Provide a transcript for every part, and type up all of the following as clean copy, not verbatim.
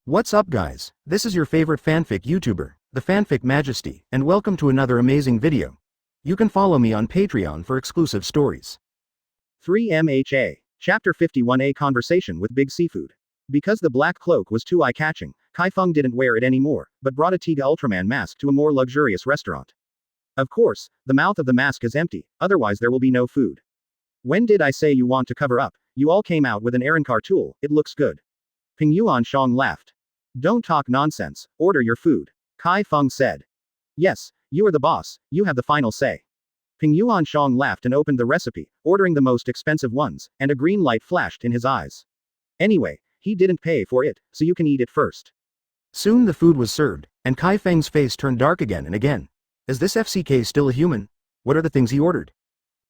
What's up guys, this is your favorite fanfic YouTuber, the Fanfic Majesty, and welcome to another amazing video. You can follow me on Patreon for exclusive stories. 3MHA, Chapter 51A Conversation with Big Seafood. Because the black cloak was too eye-catching, Chi Feng didn't wear it anymore, but brought a Tiga Ultraman mask to a more luxurious restaurant. Of course, the mouth of the mask is empty, otherwise there will be no food. When did I say you want to cover up? You all came out with an Aaronkar tool, it looks good. Ping Yuan Shang laughed. Don't talk nonsense, order your food. Chi Feng said. Yes, you are the boss, you have the final say. Ping Yuan Shang laughed and opened the recipe, ordering the most expensive ones, and a green light flashed in his eyes. Anyway, he didn't pay for it, so you can eat it first. Soon the food was served, and Chi Feng's face turned dark again and again. Is this FCK still a human? What are the things he ordered?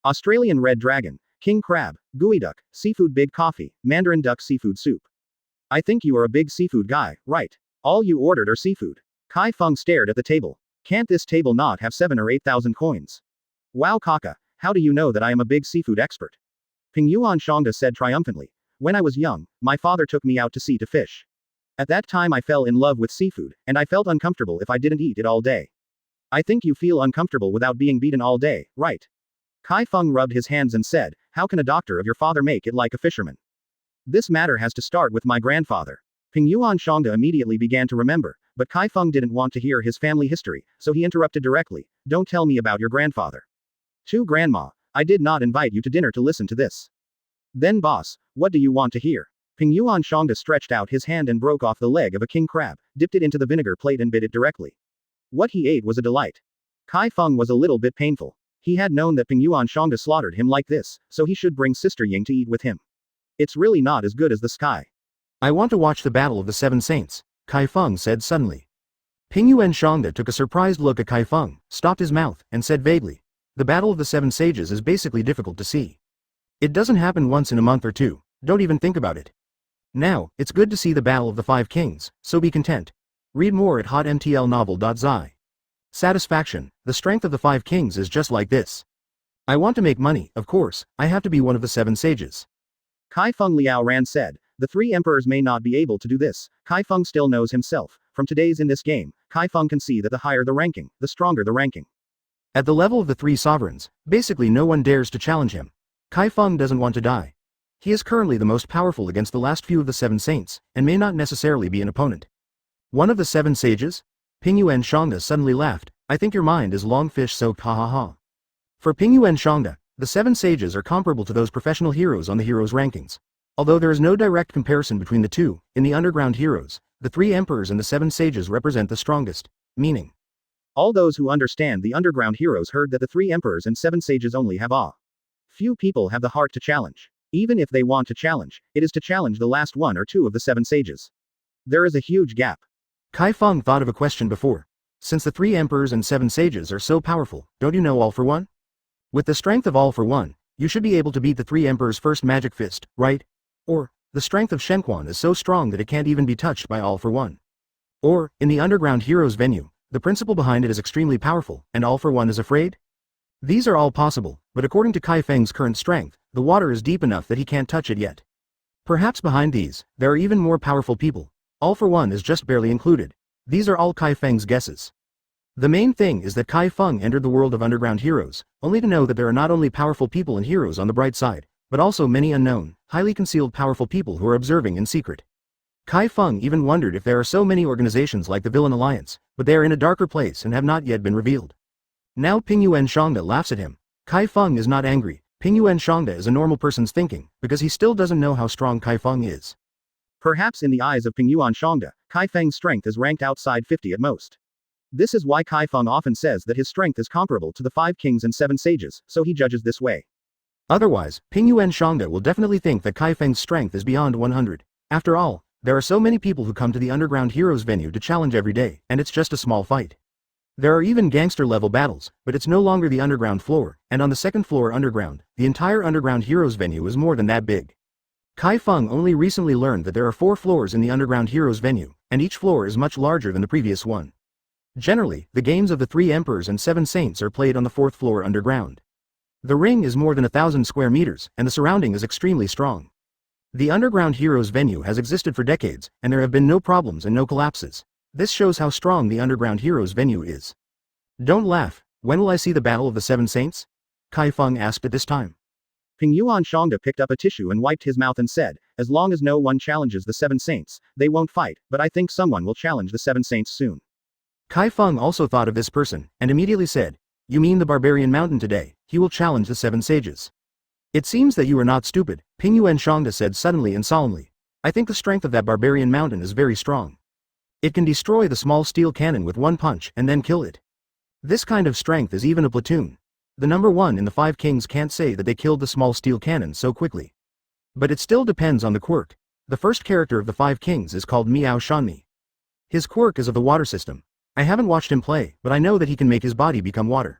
Australian red dragon, king crab, gooey duck, seafood big coffee, mandarin duck seafood soup. I think you are a big seafood guy, right? All you ordered are seafood. Chi Feng stared at the table. Can't this table not have 7 or 8,000 coins? Wow Kaka, how do you know that I am a big seafood expert? Ping Yuan Shangda said triumphantly. When I was young, my father took me out to sea to fish. At that time I fell in love with seafood, and I felt uncomfortable if I didn't eat it all day. I think you feel uncomfortable without being beaten all day, right? Chi Feng rubbed his hands and said, how can a doctor of your father make it like a fisherman? This matter has to start with my grandfather. Ping Yuan Shangda immediately began to remember, but Chi Feng didn't want to hear his family history, so he interrupted directly, don't tell me about your grandfather. To Grandma, I did not invite you to dinner to listen to this. Then boss, what do you want to hear? Ping Yuan Shangda stretched out his hand and broke off the leg of a king crab, dipped it into the vinegar plate and bit it directly. What he ate was a delight. Chi Feng was a little bit painful. He had known that Ping Yuan Shangda slaughtered him like this, so he should bring Sister Ying to eat with him. It's really not as good as the sky. I want to watch the Battle of the Seven Saints, Chi Feng said suddenly. Ping Yuan Shangda took a surprised look at Chi Feng, stopped his mouth, and said vaguely, the Battle of the Seven Sages is basically difficult to see. It doesn't happen once in a month or two, don't even think about it. Now, it's good to see the Battle of the Five Kings, so be content. Read more at hotmtlnovel.zi. Satisfaction, the strength of the Five Kings is just like this. I want to make money, of course, I have to be one of the Seven Sages. Chi Feng Liao Ran said, the three emperors may not be able to do this, Chi Feng still knows himself, from today's in this game, Chi Feng can see that the higher the ranking, the stronger the ranking. At the level of the three sovereigns, basically no one dares to challenge him. Chi Feng doesn't want to die. He is currently the most powerful against the last few of the Seven Saints, and may not necessarily be an opponent. One of the Seven Sages? Ping Yuan Shangda suddenly laughed, I think your mind is long fish soaked ha ha ha. For Ping Yuan Shangda, the Seven Sages are comparable to those professional heroes on the heroes rankings. Although there is no direct comparison between the two, in the underground heroes, the three emperors and the Seven Sages represent the strongest, meaning. All those who understand the underground heroes heard that the three emperors and seven sages only have awe. Few people have the heart to challenge. Even if they want to challenge, it is to challenge the last one or two of the seven sages. There is a huge gap. Chi Feng thought of a question before. Since the three emperors and seven sages are so powerful, don't you know All for One? With the strength of All for One, you should be able to beat the three emperors' first magic fist, right? Or, the strength of Shenquan is so strong that it can't even be touched by All for One. Or, in the underground heroes venue, the principle behind it is extremely powerful, and All for One is afraid? These are all possible, but according to Chi Feng's current strength, the water is deep enough that he can't touch it yet. Perhaps behind these, there are even more powerful people. All for One is just barely included. These are all Chi Feng's guesses. The main thing is that Chi Feng entered the world of underground heroes, only to know that there are not only powerful people and heroes on the bright side, but also many unknown, highly concealed powerful people who are observing in secret. Chi Feng even wondered if there are so many organizations like the Villain Alliance, but they are in a darker place and have not yet been revealed. Now Ping Yuan Shangda laughs at him. Chi Feng is not angry, Ping Yuan Shangda is a normal person's thinking, because he still doesn't know how strong Chi Feng is. Perhaps in the eyes of Ping Yuan Shangda, Chi Feng's strength is ranked outside 50 at most. This is why Chi Feng often says that his strength is comparable to the five kings and seven sages, so he judges this way. Otherwise, Ping Yuan Shangda will definitely think that Chi Feng's strength is beyond 100. After all, there are so many people who come to the underground heroes venue to challenge every day, and it's just a small fight. There are even gangster level battles, but it's no longer the underground floor, and on the second floor underground, the entire underground heroes venue is more than that big. Chi Feng only recently learned that there are 4 floors in the underground heroes venue, and each floor is much larger than the previous one. Generally, the games of the 3 emperors and 7 saints are played on the 4th floor underground. The ring is more than 1,000 square meters, and the surrounding is extremely strong. The Underground Heroes venue has existed for decades, and there have been no problems and no collapses. This shows how strong the Underground Heroes venue is. Don't laugh, when will I see the Battle of the Seven Saints? Chi Feng asked at this time. Ping Yuan Shangda picked up a tissue and wiped his mouth and said, as long as no one challenges the Seven Saints, they won't fight, but I think someone will challenge the Seven Saints soon. Chi Feng also thought of this person, and immediately said, you mean the Barbarian Mountain today, he will challenge the Seven Sages. It seems that you are not stupid, Ping Yuan Shangda said suddenly and solemnly. I think the strength of that Barbarian Mountain is very strong. It can destroy the small steel cannon with one punch and then kill it. This kind of strength is even a platoon. The number one in the Five Kings can't say that they killed the small steel cannon so quickly. But it still depends on the quirk. The first character of the Five Kings is called Miao Shanmi. His quirk is of the water system. I haven't watched him play, but I know that he can make his body become water.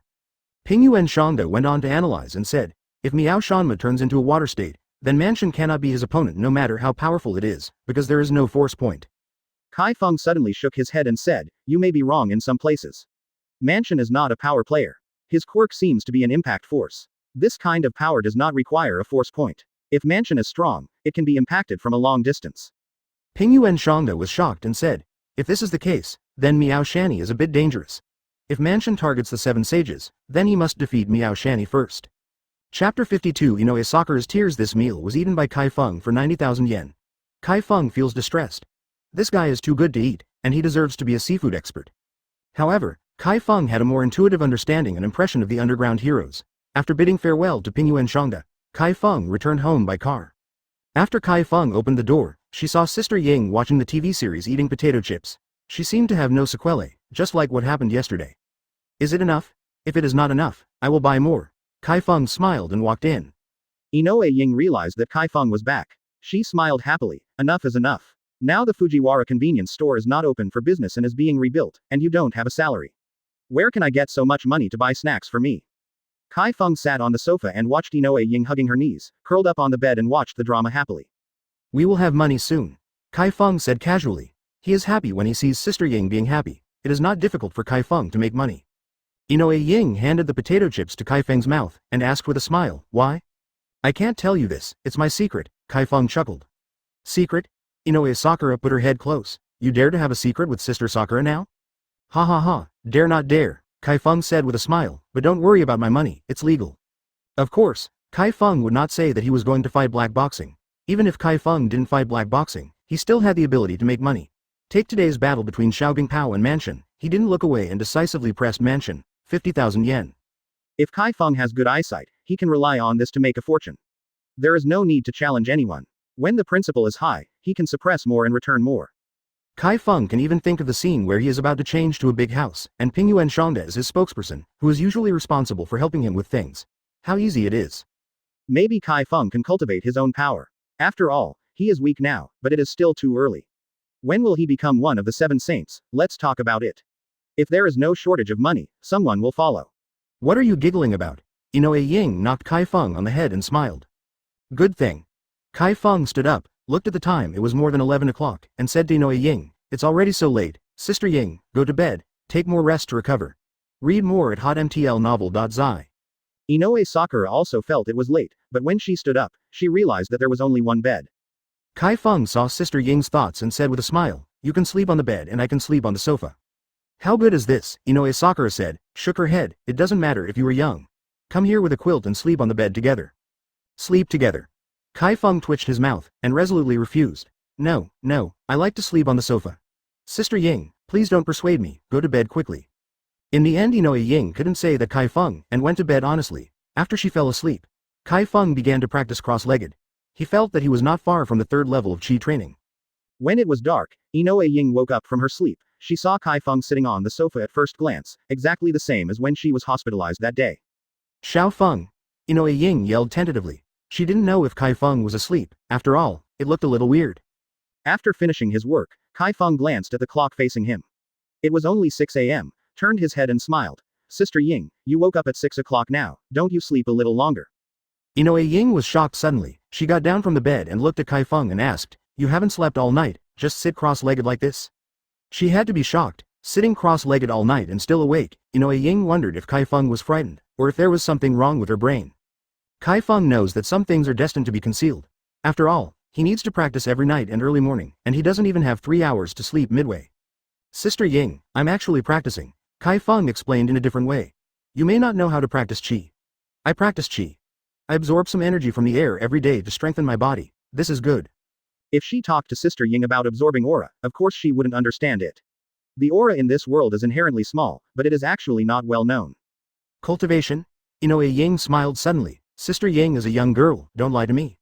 Ping Yuan Shangda went on to analyze and said, if Miao Shanma turns into a water state, then Mansion cannot be his opponent no matter how powerful it is, because there is no force point. Chi Feng suddenly shook his head and said, you may be wrong in some places. Mansion is not a power player. His quirk seems to be an impact force. This kind of power does not require a force point. If Mansion is strong, it can be impacted from a long distance. Ping Yuan Shangda was shocked and said, if this is the case, then Miao Shani is a bit dangerous. If Mansion targets the Seven Sages, then he must defeat Miao Shani first. Chapter 52 Inoue Sakura's tears. This meal was eaten by Chi Feng for 90,000 yen. Chi Feng feels distressed. This guy is too good to eat, and he deserves to be a seafood expert. However, Chi Feng had a more intuitive understanding and impression of the Underground Heroes. After bidding farewell to Ping Yuan Shangda, Chi Feng returned home by car. After Chi Feng opened the door, she saw Sister Ying watching the TV series eating potato chips. She seemed to have no sequelae, just like what happened yesterday. Is it enough? If it is not enough, I will buy more. Chi Feng smiled and walked in. Inoue Ying realized that Chi Feng was back. She smiled happily. Enough is enough. Now the Fujiwara convenience store is not open for business and is being rebuilt, and you don't have a salary. Where can I get so much money to buy snacks for me? Chi Feng sat on the sofa and watched Inoue Ying hugging her knees, curled up on the bed and watched the drama happily. We will have money soon. Chi Feng said casually. He is happy when he sees Sister Ying being happy. It is not difficult for Chi Feng to make money. Inoue Ying handed the potato chips to Chi Feng's mouth, and asked with a smile, why? I can't tell you this, it's my secret, Chi Feng chuckled. Secret? Inoue Sakura put her head close. You dare to have a secret with Sister Sakura now? Ha ha ha, dare not dare, Chi Feng said with a smile, but don't worry about my money, it's legal. Of course, Chi Feng would not say that he was going to fight black boxing. Even if Chi Feng didn't fight black boxing, he still had the ability to make money. Take today's battle between Xiaogang Pao and Mansion. He didn't look away and decisively pressed Mansion. 50,000 yen. If Chi Feng has good eyesight, he can rely on this to make a fortune. There is no need to challenge anyone. When the principle is high, he can suppress more and return more. Chi Feng can even think of the scene where he is about to change to a big house, and Ping Yuan Shangda is his spokesperson, who is usually responsible for helping him with things. How easy it is. Maybe Chi Feng can cultivate his own power. After all, he is weak now, but it is still too early. When will he become one of the Seven Saints? Let's talk about it. If there is no shortage of money, someone will follow. What are you giggling about? Inoue Ying knocked Chi Feng on the head and smiled. Good thing. Chi Feng stood up, looked at the time, it was more than 11 o'clock, and said to Inoue Ying, it's already so late, Sister Ying, go to bed, take more rest to recover. Read more at hotmtlnovel.zi. Inoue Sakura also felt it was late, but when she stood up, she realized that there was only one bed. Chi Feng saw Sister Ying's thoughts and said with a smile, you can sleep on the bed and I can sleep on the sofa. How good is this? Inoue Sakura said, shook her head, it doesn't matter if you are young. Come here with a quilt and sleep on the bed together. Sleep together. Chi Feng twitched his mouth, and resolutely refused. No, no, I like to sleep on the sofa. Sister Ying, please don't persuade me, go to bed quickly. In the end Inoue Ying couldn't say that Chi Feng, and went to bed honestly. After she fell asleep, Chi Feng began to practice cross-legged. He felt that he was not far from the third level of Chi training. When it was dark, Inoue Ying woke up from her sleep. She saw Chi Feng sitting on the sofa at first glance, exactly the same as when she was hospitalized that day. Xiao Feng. Inoue Ying yelled tentatively. She didn't know if Chi Feng was asleep. After all, it looked a little weird. After finishing his work, Chi Feng glanced at the clock facing him. It was only 6 a.m., turned his head and smiled. Sister Ying, you woke up at 6 o'clock now, don't you sleep a little longer? Inoue Ying was shocked suddenly. She got down from the bed and looked at Chi Feng and asked, you haven't slept all night, just sit cross-legged like this? She had to be shocked. Sitting cross-legged all night and still awake, Inoue Ying wondered if Chi Feng was frightened, or if there was something wrong with her brain. Chi Feng knows that some things are destined to be concealed. After all, He needs to practice every night and early morning, and he doesn't even have 3 hours to sleep midway. Sister Ying, I'm actually practicing, Chi Feng explained in a different way. You may not know how to practice Qi. I practice Qi. I absorb some energy from the air every day to strengthen my body. This is good. If she talked to Sister Ying about absorbing aura, of course she wouldn't understand it. The aura in this world is inherently small, but it is actually not well known. Cultivation? Inoue Ying smiled suddenly. Sister Ying is a young girl, don't lie to me.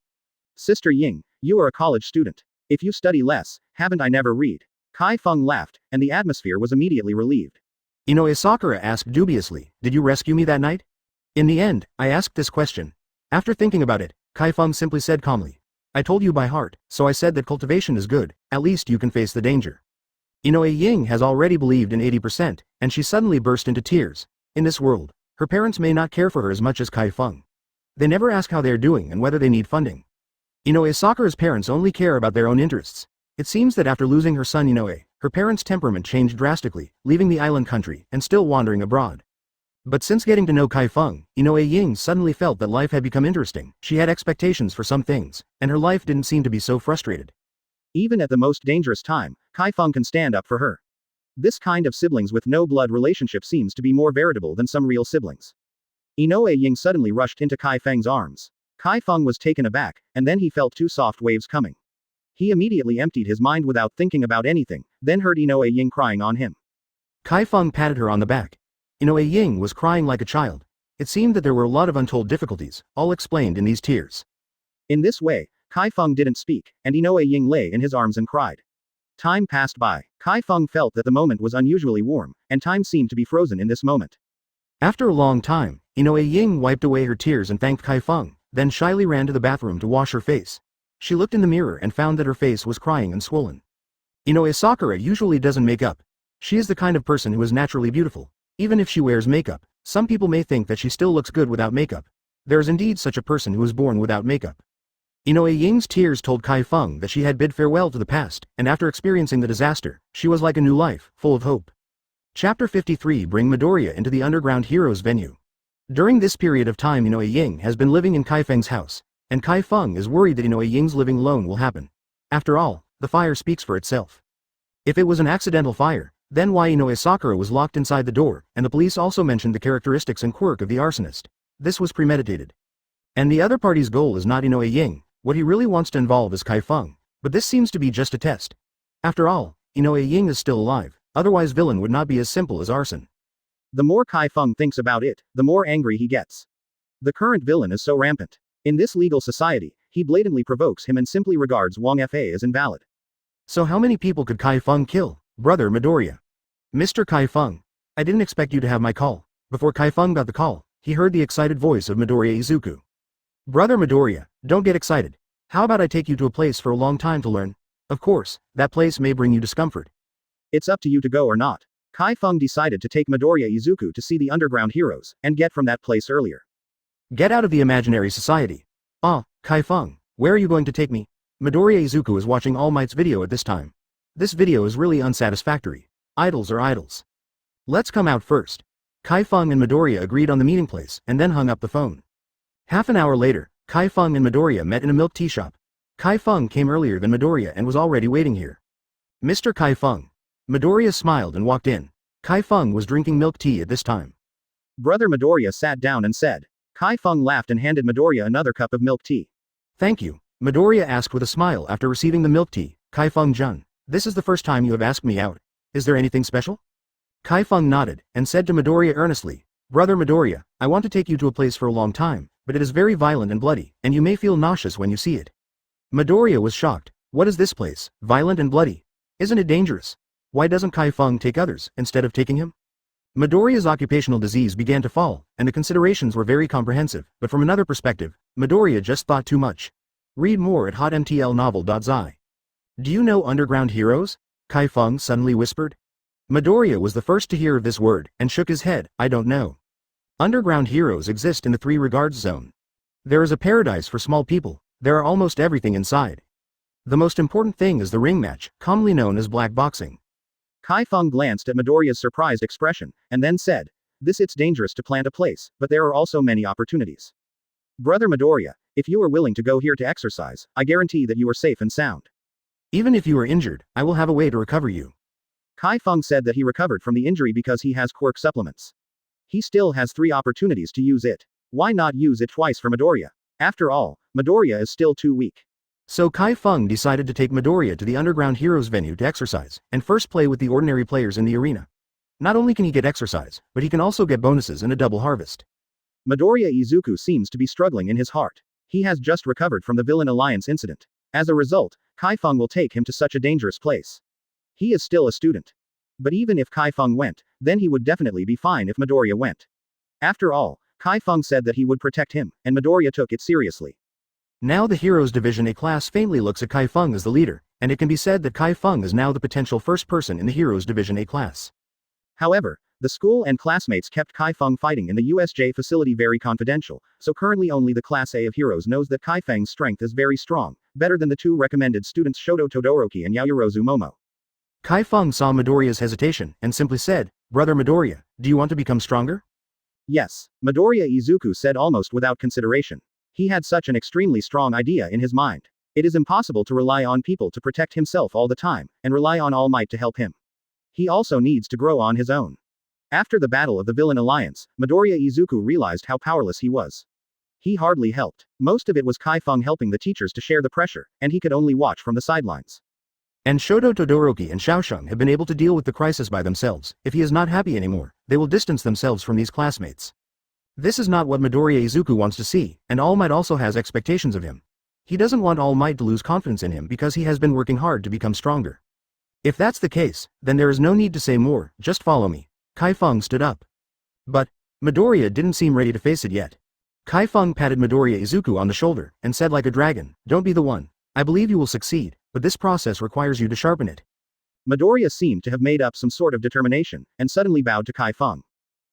Sister Ying, you are a college student. If you study less, haven't I never read? Chi Feng laughed, and the atmosphere was immediately relieved. Inoue Sakura asked dubiously, did you rescue me that night? In the end, I asked this question. After thinking about it, Chi Feng simply said calmly. I told you by heart, so I said that cultivation is good, at least you can face the danger. Inoue Ying has already believed in 80%, and she suddenly burst into tears. In this world, her parents may not care for her as much as Chi Feng. They never ask how they are doing and whether they need funding. Inoue Sakura's parents only care about their own interests. It seems that after losing her son Inoue, her parents' temperament changed drastically, leaving the island country and still wandering abroad. But since getting to know Chi Feng, Inoue Ying suddenly felt that life had become interesting. She had expectations for some things, and her life didn't seem to be so frustrated. Even at the most dangerous time, Chi Feng can stand up for her. This kind of siblings with no blood relationship seems to be more veritable than some real siblings. Inoue Ying suddenly rushed into Chi Feng's arms. Chi Feng was taken aback, and then he felt two soft waves coming. He immediately emptied his mind without thinking about anything, then heard Inoue Ying crying on him. Chi Feng patted her on the back. Inoue Ying was crying like a child. It seemed that there were a lot of untold difficulties, all explained in these tears. In this way, Chi Feng didn't speak, and Inoue Ying lay in his arms and cried. Time passed by. Chi Feng felt that the moment was unusually warm, and time seemed to be frozen in this moment. After a long time, Inoue Ying wiped away her tears and thanked Chi Feng, then shyly ran to the bathroom to wash her face. She looked in the mirror and found that her face was crying and swollen. Inoue Sakura usually doesn't make up. She is the kind of person who is naturally beautiful. Even if she wears makeup, some people may think that she still looks good without makeup. There is indeed such a person who is born without makeup. Inoue Ying's tears told Chi Feng that she had bid farewell to the past, and after experiencing the disaster, she was like a new life, full of hope. Chapter 53 Bring Midoriya into the Underground Heroes venue. During this period of time Inoue Ying has been living in Chi Feng's house, and Chi Feng is worried that Inoue Ying's living alone will happen. After all, the fire speaks for itself. If it was an accidental fire, then why Inoue Sakura was locked inside the door, and the police also mentioned the characteristics and quirk of the arsonist. This was premeditated. And the other party's goal is not Inoue Ying, what he really wants to involve is Chi Feng, but this seems to be just a test. After all, Inoue Ying is still alive, otherwise villain would not be as simple as arson. The more Chi Feng thinks about it, the more angry he gets. The current villain is so rampant. In this legal society, he blatantly provokes him and simply regards Wang Fa as invalid. So how many people could Chi Feng kill? Brother Midoriya. Mr. Chi Feng. I didn't expect you to have my call. Before Chi Feng got the call, he heard the excited voice of Midoriya Izuku. Brother Midoriya, don't get excited. How about I take you to a place for a long time to learn? Of course, that place may bring you discomfort. It's up to you to go or not. Chi Feng decided to take Midoriya Izuku to see the underground heroes, and get from that place earlier. Get out of the imaginary society. Ah, Chi Feng, where are you going to take me? Midoriya Izuku is watching All Might's video at this time. This video is really unsatisfactory. Idols are idols. Let's come out first. Chi Feng and Midoriya agreed on the meeting place, and then hung up the phone. Half an hour later, Chi Feng and Midoriya met in a milk tea shop. Chi Feng came earlier than Midoriya and was already waiting here. Mr. Chi Feng. Midoriya smiled and walked in. Chi Feng was drinking milk tea at this time. Brother Midoriya sat down and said. Chi Feng laughed and handed Midoriya another cup of milk tea. Thank you, Midoriya asked with a smile after receiving the milk tea. Chi Feng-jun, this is the first time you have asked me out. Is there anything special? Chi Feng nodded, and said to Midoriya earnestly, Brother Midoriya, I want to take you to a place for a long time, but it is very violent and bloody, and you may feel nauseous when you see it. Midoriya was shocked. What is this place, violent and bloody? Isn't it dangerous? Why doesn't Chi Feng take others, instead of taking him? Midoriya's occupational disease began to fall, and the considerations were very comprehensive, but from another perspective, Midoriya just thought too much. Read more at hotmtlnovel.zi. Do you know underground heroes? Chi Feng suddenly whispered. Midoriya was the first to hear of this word, and shook his head. I don't know. Underground heroes exist in the Three Regards Zone. There is a paradise for small people. There are almost everything inside. The most important thing is the ring match, commonly known as black boxing. Chi Feng glanced at Midoriya's surprised expression, and then said, it's dangerous to plant a place, but there are also many opportunities. Brother Midoriya, If you are willing to go here to exercise, I guarantee that you are safe and sound. Even if you are injured, I will have a way to recover you. Chi Feng said that he recovered from the injury because he has Quirk supplements. He still has 3 opportunities to use it. Why not use it twice for Midoriya? After all, Midoriya is still too weak. So Chi Feng decided to take Midoriya to the Underground Heroes venue to exercise, and first play with the ordinary players in the arena. Not only can he get exercise, but he can also get bonuses and a double harvest. Midoriya Izuku seems to be struggling in his heart. He has just recovered from the Villain Alliance incident. As a result, Chi Feng will take him to such a dangerous place. He is still a student. But even if Chi Feng went, then he would definitely be fine if Midoriya went. After all, Chi Feng said that he would protect him, and Midoriya took it seriously. Now the Heroes Division A class faintly looks at Chi Feng as the leader, and it can be said that Chi Feng is now the potential first person in the Heroes Division A class. However, the school and classmates kept Chi Feng fighting in the USJ facility very confidential, so currently only the Class A of Heroes knows that Chi Feng's strength is very strong, better than the 2 recommended students Shoto Todoroki and Yaoyorozu Momo. Chi Feng saw Midoriya's hesitation, and simply said, "Brother Midoriya, do you want to become stronger?" Yes, Midoriya Izuku said almost without consideration. He had such an extremely strong idea in his mind. It is impossible to rely on people to protect himself all the time, and rely on All Might to help him. He also needs to grow on his own. After the battle of the Villain Alliance, Midoriya Izuku realized how powerless he was. He hardly helped. Most of it was Chi Feng helping the teachers to share the pressure, and he could only watch from the sidelines. And Shoto Todoroki and Xiaosheng have been able to deal with the crisis by themselves. If he is not happy anymore, they will distance themselves from these classmates. This is not what Midoriya Izuku wants to see, and All Might also has expectations of him. He doesn't want All Might to lose confidence in him because he has been working hard to become stronger. If that's the case, then there is no need to say more, just follow me. Chi Feng stood up. But Midoriya didn't seem ready to face it yet. Chi Feng patted Midoriya Izuku on the shoulder, and said like a dragon, "Don't be the one. I believe you will succeed, but this process requires you to sharpen it." Midoriya seemed to have made up some sort of determination, and suddenly bowed to Chi Feng.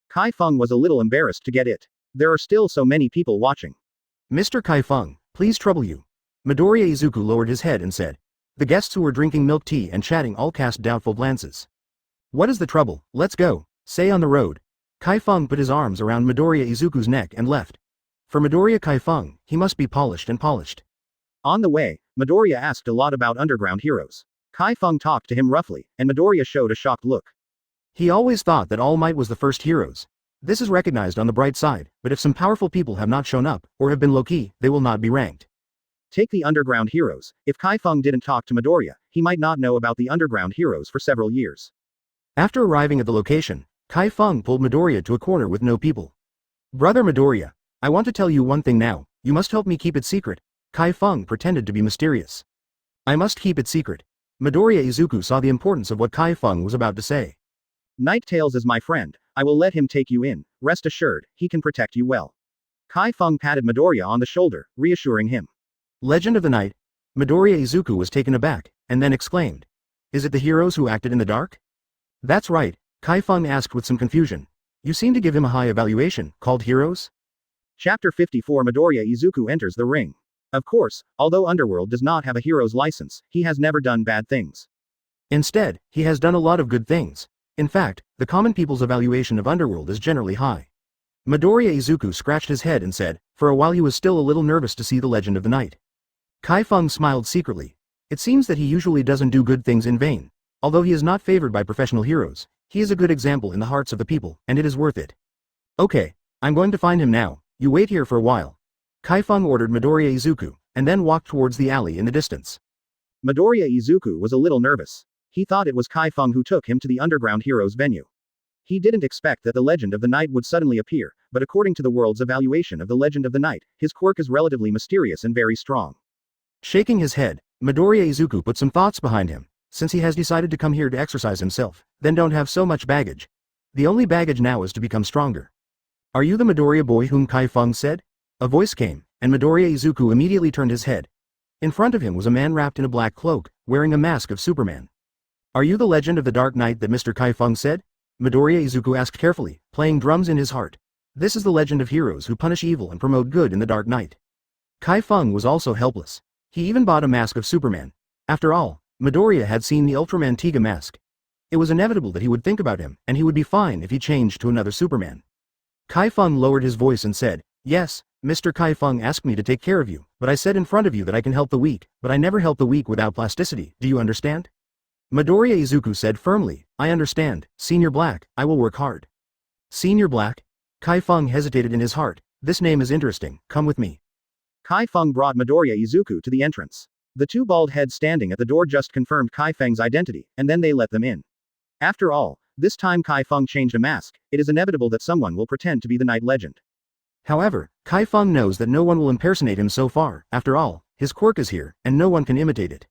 Chi Feng was a little embarrassed to get it. There are still so many people watching. "Mr. Chi Feng, please trouble you." Midoriya Izuku lowered his head and said. The guests who were drinking milk tea and chatting all cast doubtful glances. "What is the trouble? Let's go. Say on the road." Chi Feng put his arms around Midoriya Izuku's neck and left. For Midoriya Chi Feng, he must be polished and polished. On the way, Midoriya asked a lot about underground heroes. Chi Feng talked to him roughly, and Midoriya showed a shocked look. He always thought that All Might was the first heroes. This is recognized on the bright side, but if some powerful people have not shown up, or have been low-key, they will not be ranked. Take the underground heroes. If Chi Feng didn't talk to Midoriya, he might not know about the underground heroes for several years. After arriving at the location, Chi Feng pulled Midoriya to a corner with no people. "Brother Midoriya, I want to tell you one thing now, you must help me keep it secret." Chi Feng pretended to be mysterious. "I must keep it secret." Midoriya Izuku saw the importance of what Chi Feng was about to say. Night Tails is my friend, I will let him take you in, rest assured, he can protect you well. Chi Feng patted Midoriya on the shoulder, reassuring him. Legend of the Night? Midoriya Izuku was taken aback, and then exclaimed. "Is it the heroes who acted in the dark?" "That's right," Chi Feng asked with some confusion. "You seem to give him a high evaluation, called heroes?" Chapter 54 Midoriya Izuku enters the ring. Of course, although Underworld does not have a hero's license, he has never done bad things. Instead, he has done a lot of good things. In fact, the common people's evaluation of Underworld is generally high. Midoriya Izuku scratched his head and said, for a while he was still a little nervous to see the Legend of the Night. Chi Feng smiled secretly. It seems that he usually doesn't do good things in vain. Although he is not favored by professional heroes, he is a good example in the hearts of the people, and it is worth it. "Okay, I'm going to find him now, you wait here for a while." Chi Feng ordered Midoriya Izuku, and then walked towards the alley in the distance. Midoriya Izuku was a little nervous. He thought it was Chi Feng who took him to the Underground Heroes venue. He didn't expect that the Legend of the Night would suddenly appear, but according to the world's evaluation of the Legend of the Night, his quirk is relatively mysterious and very strong. Shaking his head, Midoriya Izuku put some thoughts behind him. Since he has decided to come here to exercise himself, then don't have so much baggage. The only baggage now is to become stronger. "Are you the Midoriya boy whom Chi Feng said?" A voice came, and Midoriya Izuku immediately turned his head. In front of him was a man wrapped in a black cloak, wearing a mask of Superman. "Are you the Legend of the Dark Knight that Mr. Chi Feng said?" Midoriya Izuku asked carefully, playing drums in his heart. This is the legend of heroes who punish evil and promote good in the Dark Knight. Chi Feng was also helpless. He even bought a mask of Superman. After all, Midoriya had seen the Ultraman Tiga mask. It was inevitable that he would think about him, and he would be fine if he changed to another Superman. Chi Feng lowered his voice and said, "Yes, Mr. Chi Feng asked me to take care of you, but I said in front of you that I can help the weak, but I never help the weak without plasticity, do you understand? Midoriya Izuku said firmly, I understand, Senior Black, I will work hard. Senior Black? Chi Feng hesitated in his heart, this name is interesting, come with me. Chi Feng brought Midoriya Izuku to the entrance. The two bald heads standing at the door just confirmed Chi Feng's identity, and then they let them in. After all, this time Chi Feng changed a mask, it is inevitable that someone will pretend to be the Night Legend. However, Chi Feng knows that no one will impersonate him so far, after all, his quirk is here, and no one can imitate it.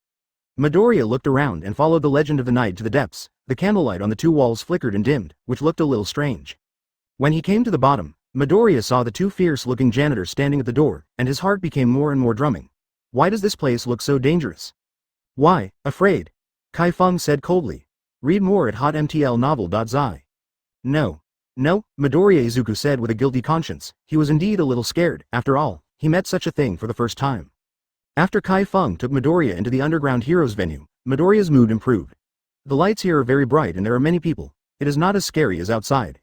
Midoriya looked around and followed the legend of the night to the depths, the candlelight on the two walls flickered and dimmed, which looked a little strange. When he came to the bottom, Midoriya saw the two fierce-looking janitors standing at the door, and his heart became more and more drumming. Why does this place look so dangerous? Why, afraid? Chi Feng said coldly. Read more at hotmtlnovel.zi. No. No, Midoriya Izuku said with a guilty conscience, he was indeed a little scared, after all, he met such a thing for the first time. After Chi Feng took Midoriya into the underground heroes venue, Midoriya's mood improved. The lights here are very bright and there are many people, it is not as scary as outside.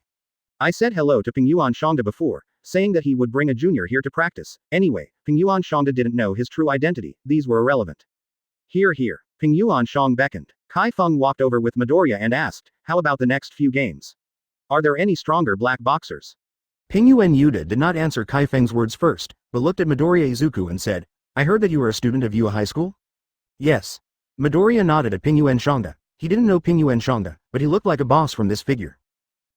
I said hello to Pingyuan Shangda before, saying that he would bring a junior here to practice. Anyway, Pingyuan Shangda didn't know his true identity, these were irrelevant. Here. Pingyuan Shang beckoned. Chi Feng walked over with Midoriya and asked, how about the next few games? Are there any stronger black boxers? Pingyuan Yuta did not answer Chi Feng's words first, but looked at Midoriya Izuku and said, I heard that you are a student of Yua High School? Yes. Midoriya nodded at Pingyuan Shangda. He didn't know Pingyuan Shangda, but he looked like a boss from this figure.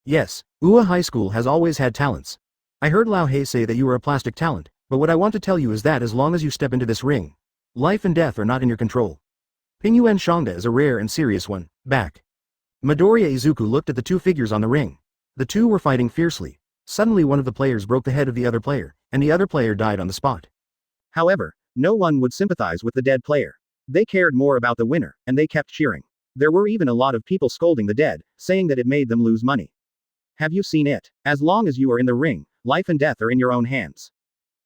Yes, Yua High School has always had talents. I heard Lao Hei say that you are a plastic talent, but what I want to tell you is that as long as you step into this ring, life and death are not in your control. Pingyuan Shangda is a rare and serious one, back. Midoriya Izuku looked at the two figures on the ring. The two were fighting fiercely. Suddenly one of the players broke the head of the other player, and the other player died on the spot. However, no one would sympathize with the dead player. They cared more about the winner, and they kept cheering. There were even a lot of people scolding the dead, saying that it made them lose money. Have you seen it? As long as you are in the ring, life and death are in your own hands.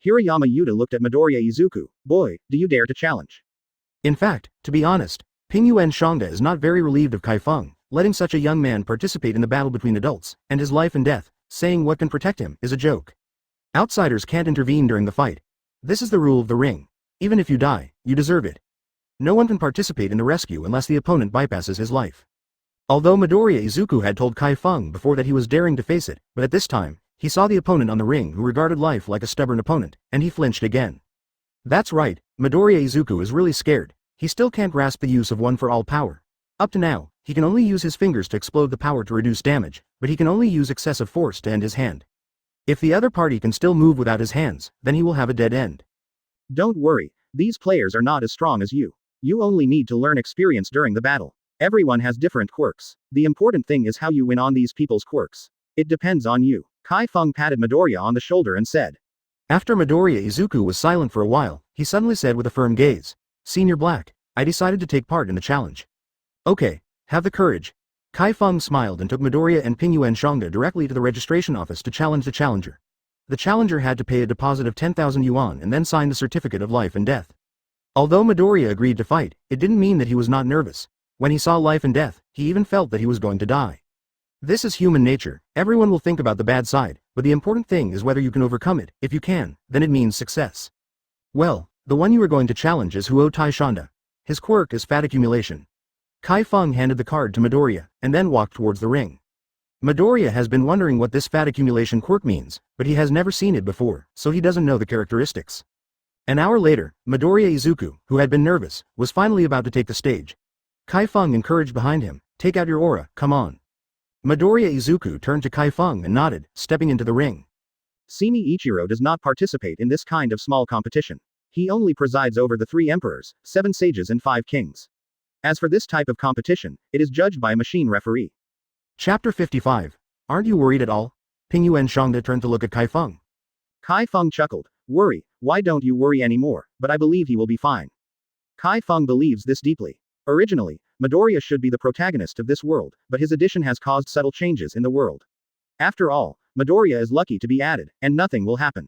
Hirayama Yuta looked at Midoriya Izuku. Boy, do you dare to challenge? In fact, to be honest, Pingyuan Shangda is not very relieved of Chi Feng, letting such a young man participate in the battle between adults, and his life and death, saying what can protect him, is a joke. Outsiders can't intervene during the fight. This is the rule of the ring. Even if you die, you deserve it. No one can participate in the rescue unless the opponent bypasses his life. Although Midoriya Izuku had told Chi Feng before that he was daring to face it, but at this time, he saw the opponent on the ring who regarded life like a stubborn opponent, and he flinched again. That's right, Midoriya Izuku is really scared. He still can't grasp the use of one-for-all power. Up to now, he can only use his fingers to explode the power to reduce damage, but he can only use excessive force to end his hand. If the other party can still move without his hands, then he will have a dead end. Don't worry, these players are not as strong as you. You only need to learn experience during the battle. Everyone has different quirks. The important thing is how you win on these people's quirks. It depends on you. Chi Feng patted Midoriya on the shoulder and said. After Midoriya Izuku was silent for a while, he suddenly said with a firm gaze, Senior Black, I decided to take part in the challenge. Okay, have the courage. Chi Feng smiled and took Midoriya and Pingyuan Shangda directly to the registration office to challenge the challenger. The challenger had to pay a deposit of 10,000 yuan and then sign the certificate of life and death. Although Midoriya agreed to fight, it didn't mean that he was not nervous. When he saw life and death, he even felt that he was going to die. This is human nature, everyone will think about the bad side, but the important thing is whether you can overcome it. If you can, then it means success. Well, the one you are going to challenge is Huo Tai Shanda. His quirk is fat accumulation. Chi Feng handed the card to Midoriya, and then walked towards the ring. Midoriya has been wondering what this fat accumulation quirk means, but he has never seen it before, so he doesn't know the characteristics. An hour later, Midoriya Izuku, who had been nervous, was finally about to take the stage. Chi Feng encouraged behind him, take out your aura, come on. Midoriya Izuku turned to Chi Feng and nodded, stepping into the ring. Simi Ichiro does not participate in this kind of small competition. He only presides over the 3 emperors, 7 sages and 5 kings. As for this type of competition, it is judged by a machine referee. Chapter 55. Aren't you worried at all? Pingyuan Shangda turned to look at Chi Feng. Chi Feng chuckled. Worry, why don't you worry anymore, but I believe he will be fine. Chi Feng believes this deeply. Originally, Midoriya should be the protagonist of this world, but his addition has caused subtle changes in the world. After all, Midoriya is lucky to be added, and nothing will happen.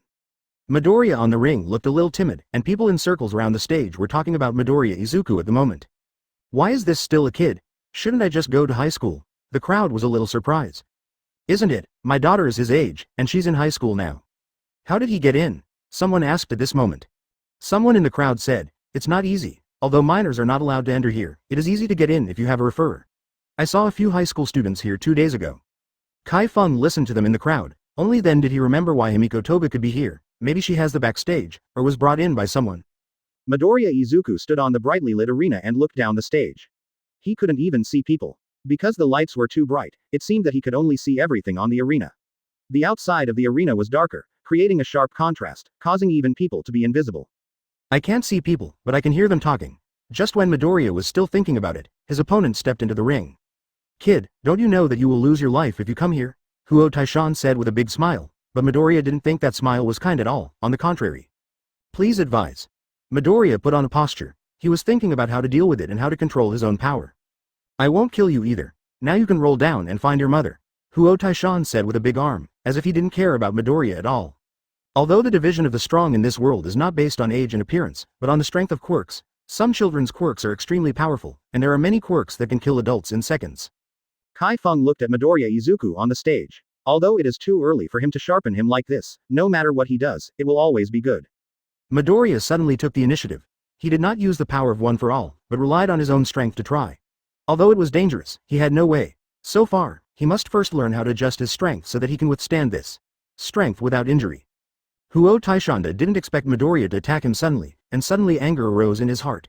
Midoriya on the ring looked a little timid, and people in circles around the stage were talking about Midoriya Izuku at the moment. Why is this still a kid? Shouldn't I just go to high school? The crowd was a little surprised. Isn't it? My daughter is his age, and she's in high school now. How did he get in? Someone asked at this moment. Someone in the crowd said, "It's not easy. Although minors are not allowed to enter here, it is easy to get in if you have a referrer. I saw a few high school students here 2 days ago." Chi Feng listened to them in the crowd. Only then did he remember why Himiko Toga could be here. Maybe she has the backstage, or was brought in by someone. Midoriya Izuku stood on the brightly lit arena and looked down the stage. He couldn't even see people. Because the lights were too bright, it seemed that he could only see everything on the arena. The outside of the arena was darker, creating a sharp contrast, causing even people to be invisible. I can't see people, but I can hear them talking. Just when Midoriya was still thinking about it, his opponent stepped into the ring. "Kid, don't you know that you will lose your life if you come here?" Huo Taishan said with a big smile, but Midoriya didn't think that smile was kind at all, on the contrary. "Please advise." Midoriya put on a posture. He was thinking about how to deal with it and how to control his own power. "I won't kill you either. Now you can roll down and find your mother," Huo Taishan said with a big arm, as if he didn't care about Midoriya at all. Although the division of the strong in this world is not based on age and appearance, but on the strength of quirks, some children's quirks are extremely powerful, and there are many quirks that can kill adults in seconds. Chi Feng looked at Midoriya Izuku on the stage. Although it is too early for him to sharpen him like this, no matter what he does, it will always be good. Midoriya suddenly took the initiative. He did not use the power of one for all, but relied on his own strength to try. Although it was dangerous, he had no way. So far, he must first learn how to adjust his strength so that he can withstand this. Strength without injury. Huo Taishanda didn't expect Midoriya to attack him suddenly, and suddenly anger arose in his heart.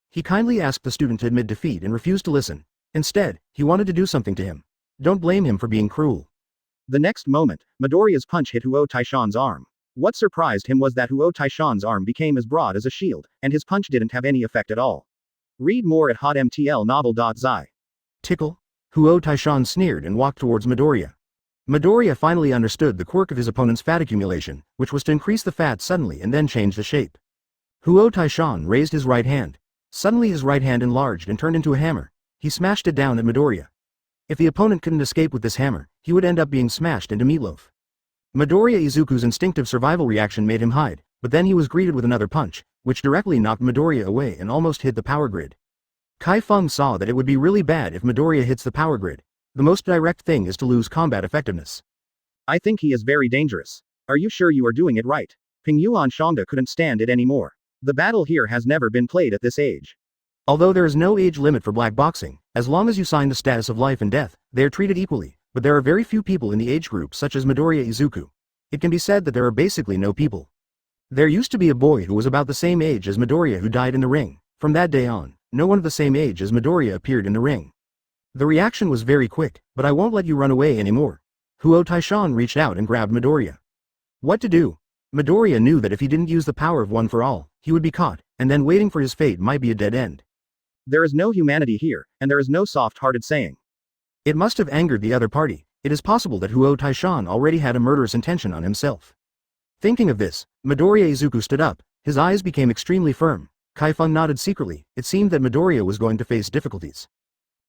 He kindly asked the student to admit defeat and refused to listen. Instead, he wanted to do something to him. Don't blame him for being cruel. The next moment, Midoriya's punch hit Huo Taishan's arm. What surprised him was that Huo Taishan's arm became as broad as a shield, and his punch didn't have any effect at all. Read more at hotmtlnovel.zi. Tickle? Huo Taishan sneered and walked towards Midoriya. Midoriya finally understood the quirk of his opponent's fat accumulation, which was to increase the fat suddenly and then change the shape. Huo Taishan raised his right hand. Suddenly his right hand enlarged and turned into a hammer. He smashed it down at Midoriya. If the opponent couldn't escape with this hammer, he would end up being smashed into meatloaf. Midoriya Izuku's instinctive survival reaction made him hide, but then he was greeted with another punch, which directly knocked Midoriya away and almost hit the power grid. Chi Feng saw that it would be really bad if Midoriya hits the power grid. The most direct thing is to lose combat effectiveness. I think he is very dangerous. Are you sure you are doing it right? Pingyuan Shangda couldn't stand it anymore. The battle here has never been played at this age. Although there is no age limit for black boxing, as long as you sign the status of life and death, they are treated equally, but there are very few people in the age group such as Midoriya Izuku. It can be said that there are basically no people. There used to be a boy who was about the same age as Midoriya who died in the ring. From that day on, no one of the same age as Midoriya appeared in the ring. The reaction was very quick, but I won't let you run away anymore. Huo Taishan reached out and grabbed Midoriya. What to do? Midoriya knew that if he didn't use the power of one for all, he would be caught, and then waiting for his fate might be a dead end. There is no humanity here, and there is no soft-hearted saying. It must have angered the other party. It is possible that Huo Taishan already had a murderous intention on himself. Thinking of this, Midoriya Izuku stood up. His eyes became extremely firm. Chi Feng nodded secretly. It seemed that Midoriya was going to face difficulties.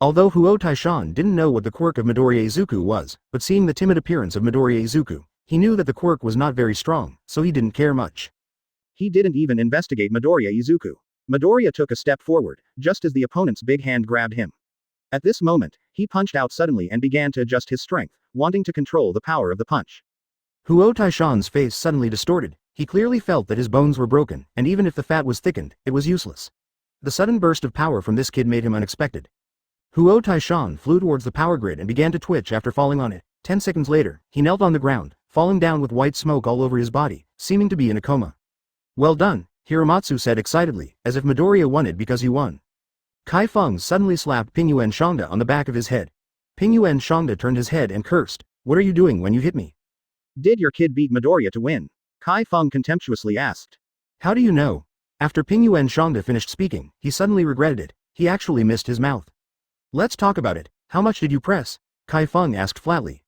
Although Huo Taishan didn't know what the quirk of Midoriya Izuku was, but seeing the timid appearance of Midoriya Izuku, he knew that the quirk was not very strong, so he didn't care much. He didn't even investigate Midoriya Izuku. Midoriya took a step forward, just as the opponent's big hand grabbed him. At this moment, he punched out suddenly and began to adjust his strength, wanting to control the power of the punch. Huo Taishan's face suddenly distorted. He clearly felt that his bones were broken, and even if the fat was thickened, it was useless. The sudden burst of power from this kid made him unexpected. Huo Taishan flew towards the power grid and began to twitch after falling on it. 10 seconds later, he knelt on the ground, falling down with white smoke all over his body, seeming to be in a coma. Well done, Hiramatsu said excitedly, as if Midoriya won it because he won. Chi Feng suddenly slapped Pingyuan Shangda on the back of his head. Pingyuan Shangda turned his head and cursed, "What are you doing when you hit me?" Did your kid beat Midoriya to win? Chi Feng contemptuously asked. How do you know? After Pingyuan Shangda finished speaking, he suddenly regretted it. He actually missed his mouth. Let's talk about it. How much did you press? Chi Feng asked flatly.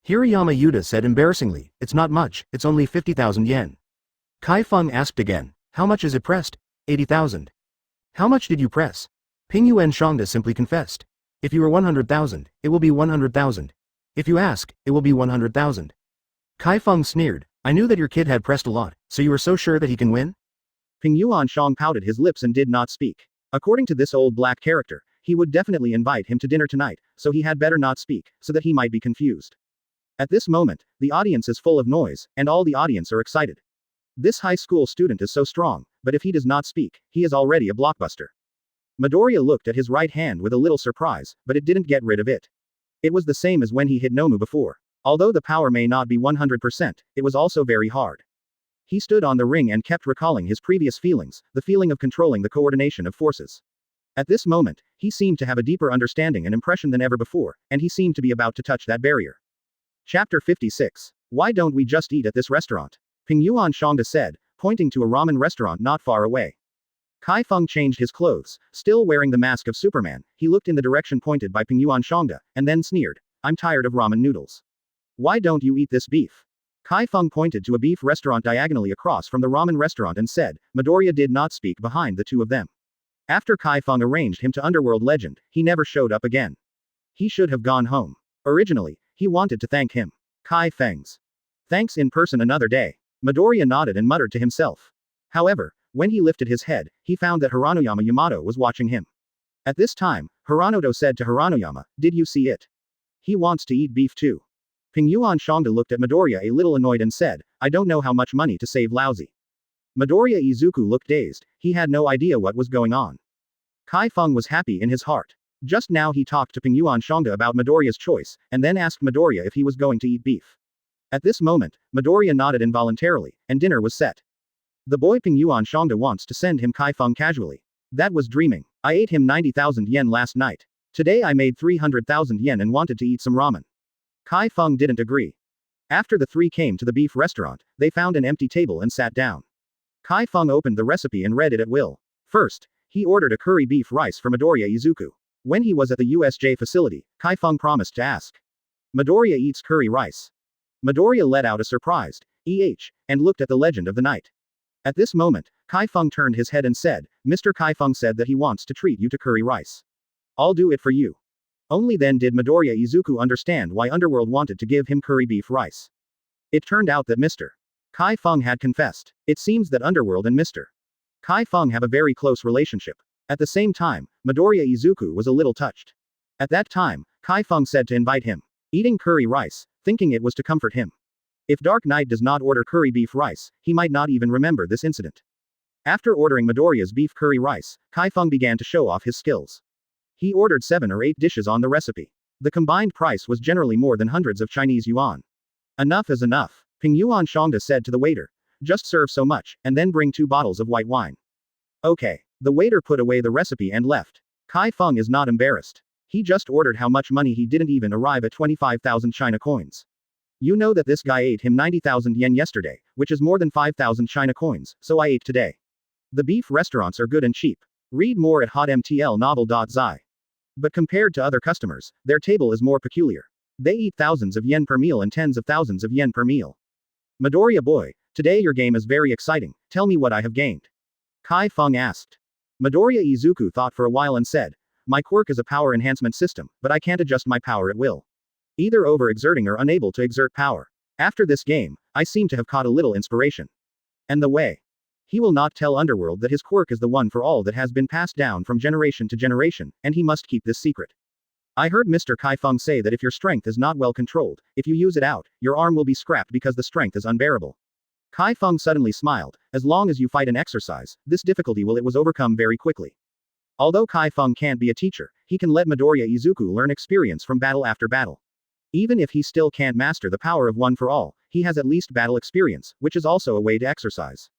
Hirayama Yuta said embarrassingly, "It's not much, it's only 50,000 yen. Chi Feng asked again, "How much is it pressed?" 80,000. How much did you press? Pingyuan Shangda simply confessed. If you are 100,000, it will be 100,000. If you ask, it will be 100,000. Chi Feng sneered, "I knew that your kid had pressed a lot, so you are so sure that he can win?" Pingyuan Shang pouted his lips and did not speak. According to this old black character, he would definitely invite him to dinner tonight, so he had better not speak, so that he might be confused. At this moment, the audience is full of noise, and all the audience are excited. This high school student is so strong, but if he does not speak, he is already a blockbuster. Midoriya looked at his right hand with a little surprise, but it didn't get rid of it. It was the same as when he hit Nomu before. Although the power may not be 100%, it was also very hard. He stood on the ring and kept recalling his previous feelings, the feeling of controlling the coordination of forces. At this moment, he seemed to have a deeper understanding and impression than ever before, and he seemed to be about to touch that barrier. Chapter 56. Why don't we just eat at this restaurant? Ping Yuan Shangda said, pointing to a ramen restaurant not far away. Chi Feng changed his clothes, still wearing the mask of Superman. He looked in the direction pointed by Ping Yuan Shangda, and then sneered, I'm tired of ramen noodles. Why don't you eat this beef? Chi Feng pointed to a beef restaurant diagonally across from the ramen restaurant and said, Midoriya did not speak behind the two of them. After Chi Feng arranged him to Underworld Legend, he never showed up again. He should have gone home. Originally, he wanted to thank him. Chi Feng's thanks in person another day. Midoriya nodded and muttered to himself. However, when he lifted his head, he found that Hiranoyama Yamato was watching him. At this time, Hiranoto said to Hiranoyama, did you see it? He wants to eat beef too. Ping Yuan Shangda looked at Midoriya a little annoyed and said, I don't know how much money to save lousy. Midoriya Izuku looked dazed, he had no idea what was going on. Chi Feng was happy in his heart. Just now he talked to Ping Yuan Shangda about Midoriya's choice, and then asked Midoriya if he was going to eat beef. At this moment, Midoriya nodded involuntarily, and dinner was set. The boy Ping Yuan Shangda wants to send him Chi Feng casually. That was dreaming. I ate him 90,000 yen last night. Today I made 300,000 yen and wanted to eat some ramen. Chi Feng didn't agree. After the three came to the beef restaurant, they found an empty table and sat down. Chi Feng opened the recipe and read it at will. First, he ordered a curry beef rice for Midoriya Izuku. When he was at the USJ facility, Chi Feng promised to ask. Midoriya eats curry rice. Midoriya let out a surprised, and looked at the legend of the night. At this moment, Chi Feng turned his head and said, Mr. Chi Feng said that he wants to treat you to curry rice. I'll do it for you. Only then did Midoriya Izuku understand why Underworld wanted to give him curry beef rice. It turned out that Mr. Chi Feng had confessed. It seems that Underworld and Mr. Chi Feng have a very close relationship. At the same time, Midoriya Izuku was a little touched. At that time, Chi Feng said to invite him. Eating curry rice, thinking it was to comfort him. If Dark Knight does not order curry beef rice, he might not even remember this incident. After ordering Midoriya's beef curry rice, Chi Feng began to show off his skills. He ordered 7 or 8 dishes on the recipe. The combined price was generally more than hundreds of Chinese yuan. Enough is enough, Ping Yuan Shangda said to the waiter. Just serve so much, and then bring 2 bottles of white wine. Okay. The waiter put away the recipe and left. Chi Feng is not embarrassed. He just ordered how much money he didn't even arrive at 25,000 China coins. You know that this guy ate him 90,000 yen yesterday, which is more than 5,000 China coins, so I ate today. The beef restaurants are good and cheap. Read more at hotmtlnovel.zi. But compared to other customers, their table is more peculiar. They eat thousands of yen per meal and tens of thousands of yen per meal. Midoriya boy, today your game is very exciting, tell me what I have gained. Chi Feng asked. Midoriya Izuku thought for a while and said, my quirk is a power enhancement system, but I can't adjust my power at will. Either overexerting or unable to exert power. After this game, I seem to have caught a little inspiration. And the way. He will not tell Underworld that his quirk is the one for all that has been passed down from generation to generation, and he must keep this secret. I heard Mr. Chi Feng say that if your strength is not well controlled, if you use it out, your arm will be scrapped because the strength is unbearable. Chi Feng suddenly smiled, as long as you fight and exercise, this difficulty will it was overcome very quickly. Although Chi Feng can't be a teacher, he can let Midoriya Izuku learn experience from battle after battle. Even if he still can't master the power of one for all, he has at least battle experience, which is also a way to exercise.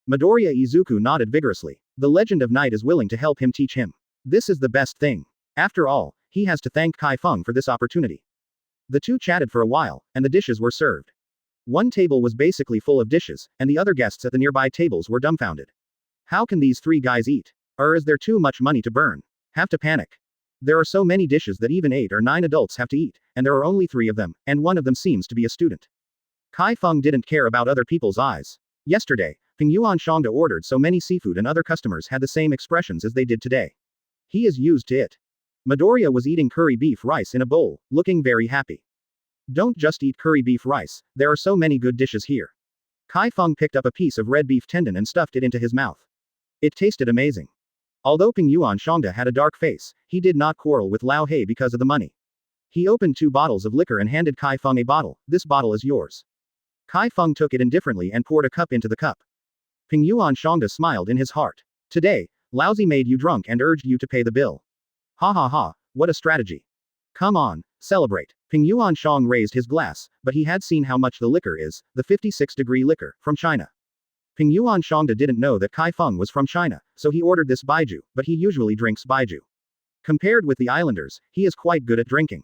Midoriya Izuku nodded vigorously. The Legend of Night is willing to help him teach him. This is the best thing. After all, he has to thank Chi Feng for this opportunity. The two chatted for a while, and the dishes were served. One table was basically full of dishes, and the other guests at the nearby tables were dumbfounded. How can these 3 guys eat? Or is there too much money to burn? Have to panic. There are so many dishes that even 8 or 9 adults have to eat, and there are only 3 of them, and one of them seems to be a student. Chi Feng didn't care about other people's eyes. Yesterday, Ping Yuan Shangda ordered so many seafood and other customers had the same expressions as they did today. He is used to it. Midoriya was eating curry beef rice in a bowl, looking very happy. Don't just eat curry beef rice, there are so many good dishes here. Chi Feng picked up a piece of red beef tendon and stuffed it into his mouth. It tasted amazing. Although Ping Yuan Shangda had a dark face, he did not quarrel with Lao Hei because of the money. He opened 2 bottles of liquor and handed Chi Feng a bottle. This bottle is yours. Kai Feng took it indifferently and poured a cup into the cup. Ping Yuan Shangda smiled in his heart. Today, Lousy made you drunk and urged you to pay the bill. Ha ha ha, what a strategy. Come on, celebrate. Ping Yuan Shang raised his glass, but he had seen how much the liquor is, the 56-degree liquor, from China. Ping Yuan Shangda didn't know that Kai Feng was from China, so he ordered this baijiu, but he usually drinks baijiu. Compared with the islanders, he is quite good at drinking.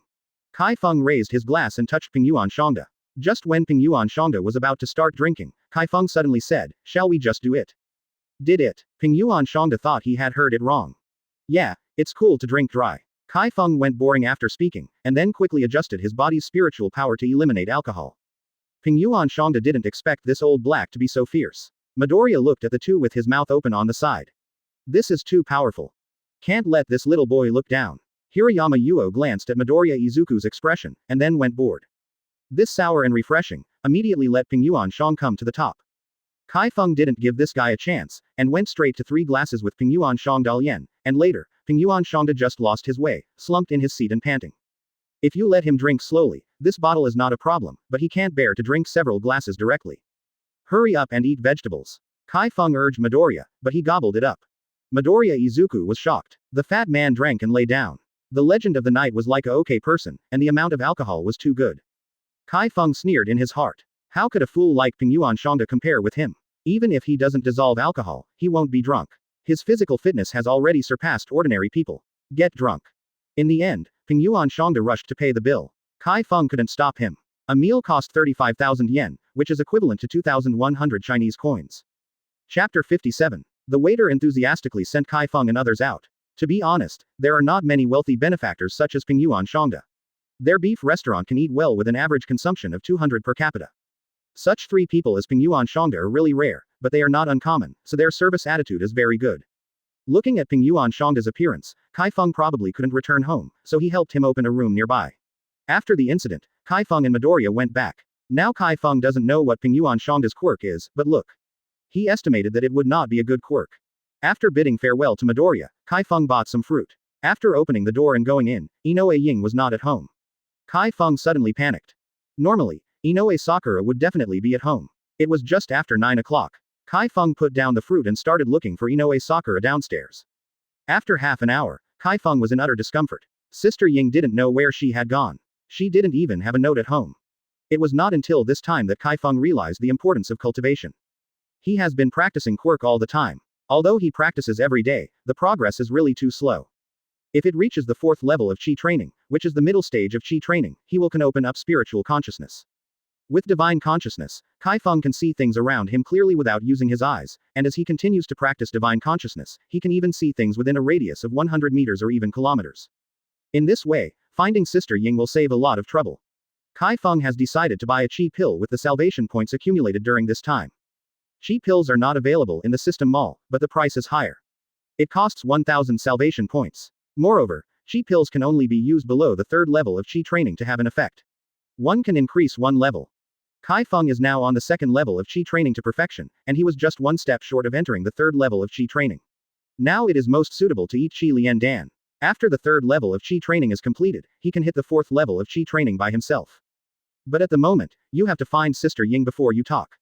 Kai Feng raised his glass and touched Ping Yuan Shangda. Just when Ping Yuan Shangda was about to start drinking, Kai Feng suddenly said, "Shall we just do it?" Did it? Ping Yuan Shangda thought he had heard it wrong. Yeah, it's cool to drink dry. Kai Feng went boring after speaking, and then quickly adjusted his body's spiritual power to eliminate alcohol. Ping Yuan Shangda didn't expect this old black to be so fierce. Midoriya looked at the two with his mouth open on the side. This is too powerful. Can't let this little boy look down. Hirayama Yuo glanced at Midoriya Izuku's expression, and then went bored. This sour and refreshing, immediately let Ping Yuan Shang come to the top. Kai Feng didn't give this guy a chance, and went straight to 3 glasses with Ping Yuan Shang Dalian, and later, Ping Yuan Shangda just lost his way, slumped in his seat and panting. If you let him drink slowly, this bottle is not a problem, but he can't bear to drink several glasses directly. Hurry up and eat vegetables. Kai Feng urged Midoriya, but he gobbled it up. Midoriya Izuku was shocked. The fat man drank and lay down. The legend of the night was like a okay person, and the amount of alcohol was too good. Kai Feng sneered in his heart. How could a fool like Ping Yuan Shangda compare with him? Even if he doesn't dissolve alcohol, he won't be drunk. His physical fitness has already surpassed ordinary people. Get drunk. In the end, Ping Yuan Shangda rushed to pay the bill. Kai Feng couldn't stop him. A meal cost 35,000 yen, which is equivalent to 2,100 Chinese coins. Chapter 57. The waiter enthusiastically sent Kai Feng and others out. To be honest, there are not many wealthy benefactors such as Ping Yuan Shangda. Their beef restaurant can eat well with an average consumption of 200 per capita. Such 3 people as Ping Yuan Shangda are really rare, but they are not uncommon, so their service attitude is very good. Looking at Ping Yuan Shangda's appearance, Kai Feng probably couldn't return home, so he helped him open a room nearby. After the incident, Kai Feng and Midoriya went back. Now Kai Feng doesn't know what Ping Yuan Shangda's quirk is, but look. He estimated that it would not be a good quirk. After bidding farewell to Midoriya, Kai Feng bought some fruit. After opening the door and going in, Inoue Ying was not at home. Kai Feng suddenly panicked. Normally, Inoue Sakura would definitely be at home. It was just after 9 o'clock. Kai Feng put down the fruit and started looking for Inoue Sakura downstairs. After half an hour, Kai Feng was in utter discomfort. Sister Ying didn't know where she had gone. She didn't even have a note at home. It was not until this time that Kai Feng realized the importance of cultivation. He has been practicing quirk all the time. Although he practices every day, the progress is really too slow. If it reaches the 4th level of Chi training, which is the middle stage of Chi training, he can open up spiritual consciousness. With divine consciousness, Kai Feng can see things around him clearly without using his eyes, and as he continues to practice divine consciousness, he can even see things within a radius of 100 meters or even kilometers. In this way, finding Sister Ying will save a lot of trouble. Kai Feng has decided to buy a Chi pill with the salvation points accumulated during this time. Chi pills are not available in the system mall, but the price is higher. It costs 1,000 salvation points. Moreover, Chi pills can only be used below the 3rd level of Chi training to have an effect. One can increase 1 level. Kai Feng is now on the 2nd level of Chi training to perfection, and he was just 1 step short of entering the 3rd level of Chi training. Now it is most suitable to eat Chi Lian Dan. After the 3rd level of Chi training is completed, he can hit the 4th level of Chi training by himself. But at the moment, you have to find Sister Ying before you talk.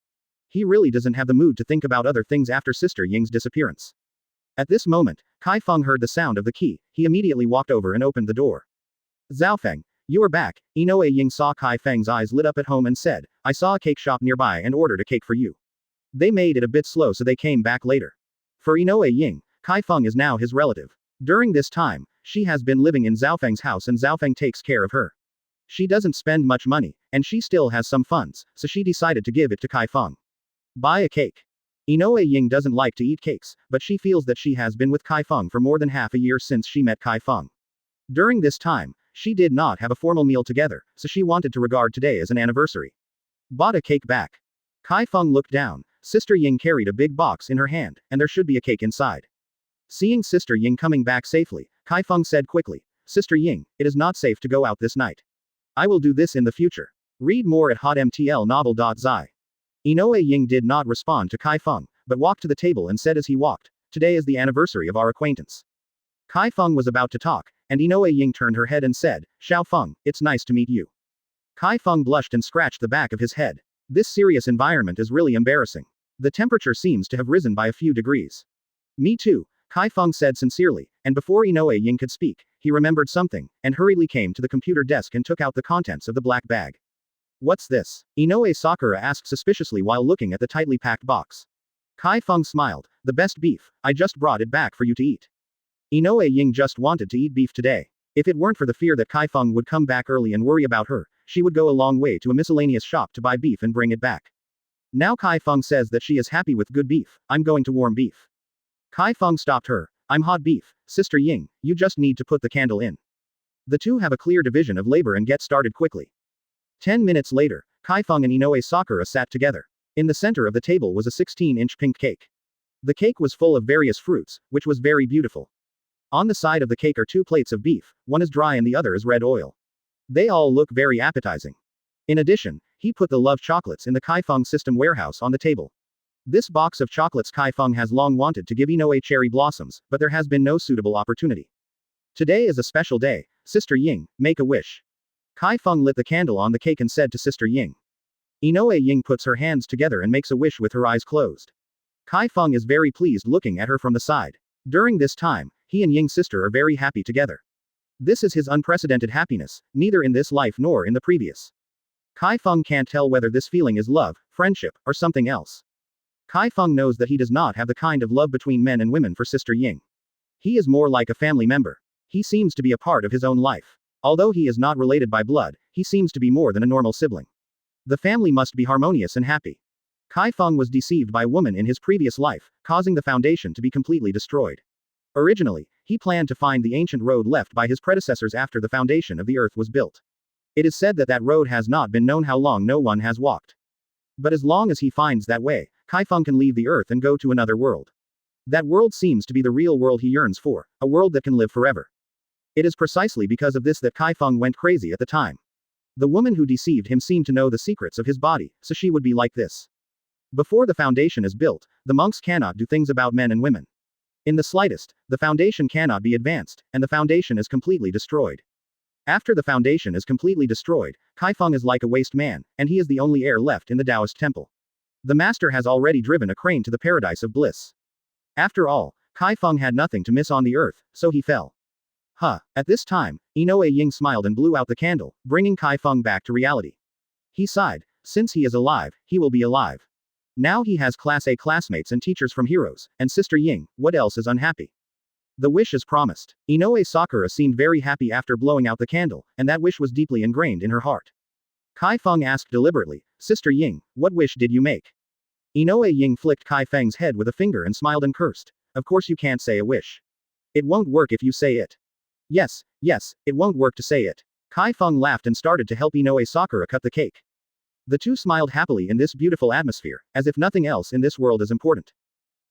He really doesn't have the mood to think about other things after Sister Ying's disappearance. At this moment, Kai Feng heard the sound of the key. He immediately walked over and opened the door. Zhaofeng, you are back. Inoue Ying saw Kai Feng's eyes lit up at home and said, I saw a cake shop nearby and ordered a cake for you. They made it a bit slow so they came back later. For Inoue Ying, Kai Feng is now his relative. During this time, she has been living in Zhaofeng's house and Zhaofeng takes care of her. She doesn't spend much money, and she still has some funds, so she decided to give it to Kai Feng. Buy a cake. Inoue Ying doesn't like to eat cakes, but she feels that she has been with Kai Feng for more than half a year since she met Kai Feng. During this time, she did not have a formal meal together, so she wanted to regard today as an anniversary. Bought a cake back. Kai Feng looked down. Sister Ying carried a big box in her hand, and there should be a cake inside. Seeing Sister Ying coming back safely, Kai Feng said quickly, Sister Ying, it is not safe to go out this night. I will do this in the future. Read more at hotmtlnovel.zi. Inoue Ying did not respond to Kai Feng, but walked to the table and said as he walked, today is the anniversary of our acquaintance. Kai Feng was about to talk, and Inoue Ying turned her head and said, Xiao Feng, it's nice to meet you. Kai Feng blushed and scratched the back of his head. This serious environment is really embarrassing. The temperature seems to have risen by a few degrees. Me too, Chi Feng said sincerely, and before Inoue Ying could speak, he remembered something, and hurriedly came to the computer desk and took out the contents of the black bag. What's this? Inoue Sakura asked suspiciously while looking at the tightly packed box. Chi Feng smiled. The best beef, I just brought it back for you to eat. Inoue Ying just wanted to eat beef today. If it weren't for the fear that Chi Feng would come back early and worry about her, she would go a long way to a miscellaneous shop to buy beef and bring it back. Now Chi Feng says that she is happy with good beef, I'm going to warm beef. Chi Feng stopped her. I'm hot beef, Sister Ying, you just need to put the candle in. The two have a clear division of labor and get started quickly. 10 minutes later, Chi Feng and Inoue Sakura sat together. In the center of the table was a 16-inch pink cake. The cake was full of various fruits, which was very beautiful. On the side of the cake are 2 plates of beef, one is dry and the other is red oil. They all look very appetizing. In addition, he put the love chocolates in the Chi Feng system warehouse on the table. This box of chocolates Chi Feng has long wanted to give Inoue cherry blossoms, but there has been no suitable opportunity. Today is a special day, Sister Ying, make a wish. Chi Feng lit the candle on the cake and said to Sister Ying. Inoue Ying puts her hands together and makes a wish with her eyes closed. Chi Feng is very pleased looking at her from the side. During this time, he and Ying's sister are very happy together. This is his unprecedented happiness, neither in this life nor in the previous. Chi Feng can't tell whether this feeling is love, friendship, or something else. Chi Feng knows that he does not have the kind of love between men and women for Sister Ying. He is more like a family member. He seems to be a part of his own life. Although he is not related by blood, he seems to be more than a normal sibling. The family must be harmonious and happy. Chi Feng was deceived by a woman in his previous life, causing the foundation to be completely destroyed. Originally, he planned to find the ancient road left by his predecessors after the foundation of the earth was built. It is said that that road has not been known how long no one has walked. But as long as he finds that way, Chi Feng can leave the earth and go to another world. That world seems to be the real world he yearns for, a world that can live forever. It is precisely because of this that Chi Feng went crazy at the time. The woman who deceived him seemed to know the secrets of his body, so she would be like this. Before the foundation is built, the monks cannot do things about men and women. In the slightest, the foundation cannot be advanced, and the foundation is completely destroyed. After the foundation is completely destroyed, Chi Feng is like a waste man, and he is the only heir left in the Taoist temple. The master has already driven a crane to the paradise of bliss. After all, Chi Feng had nothing to miss on the earth, so he fell. At this time, Inoue Ying smiled and blew out the candle, bringing Chi Feng back to reality. He sighed. Since he is alive, he will be alive. Now he has Class A classmates and teachers from Heroes, and Sister Ying, what else is unhappy? The wish is promised. Inoue Sakura seemed very happy after blowing out the candle, and that wish was deeply ingrained in her heart. Chi Feng asked deliberately, Sister Ying, what wish did you make? Inoue Ying flicked Chi Feng's head with a finger and smiled and cursed. Of course you can't say a wish. It won't work if you say it. Yes, it won't work to say it. Chi Feng laughed and started to help Inoue Sakura cut the cake. The two smiled happily in this beautiful atmosphere, as if nothing else in this world is important.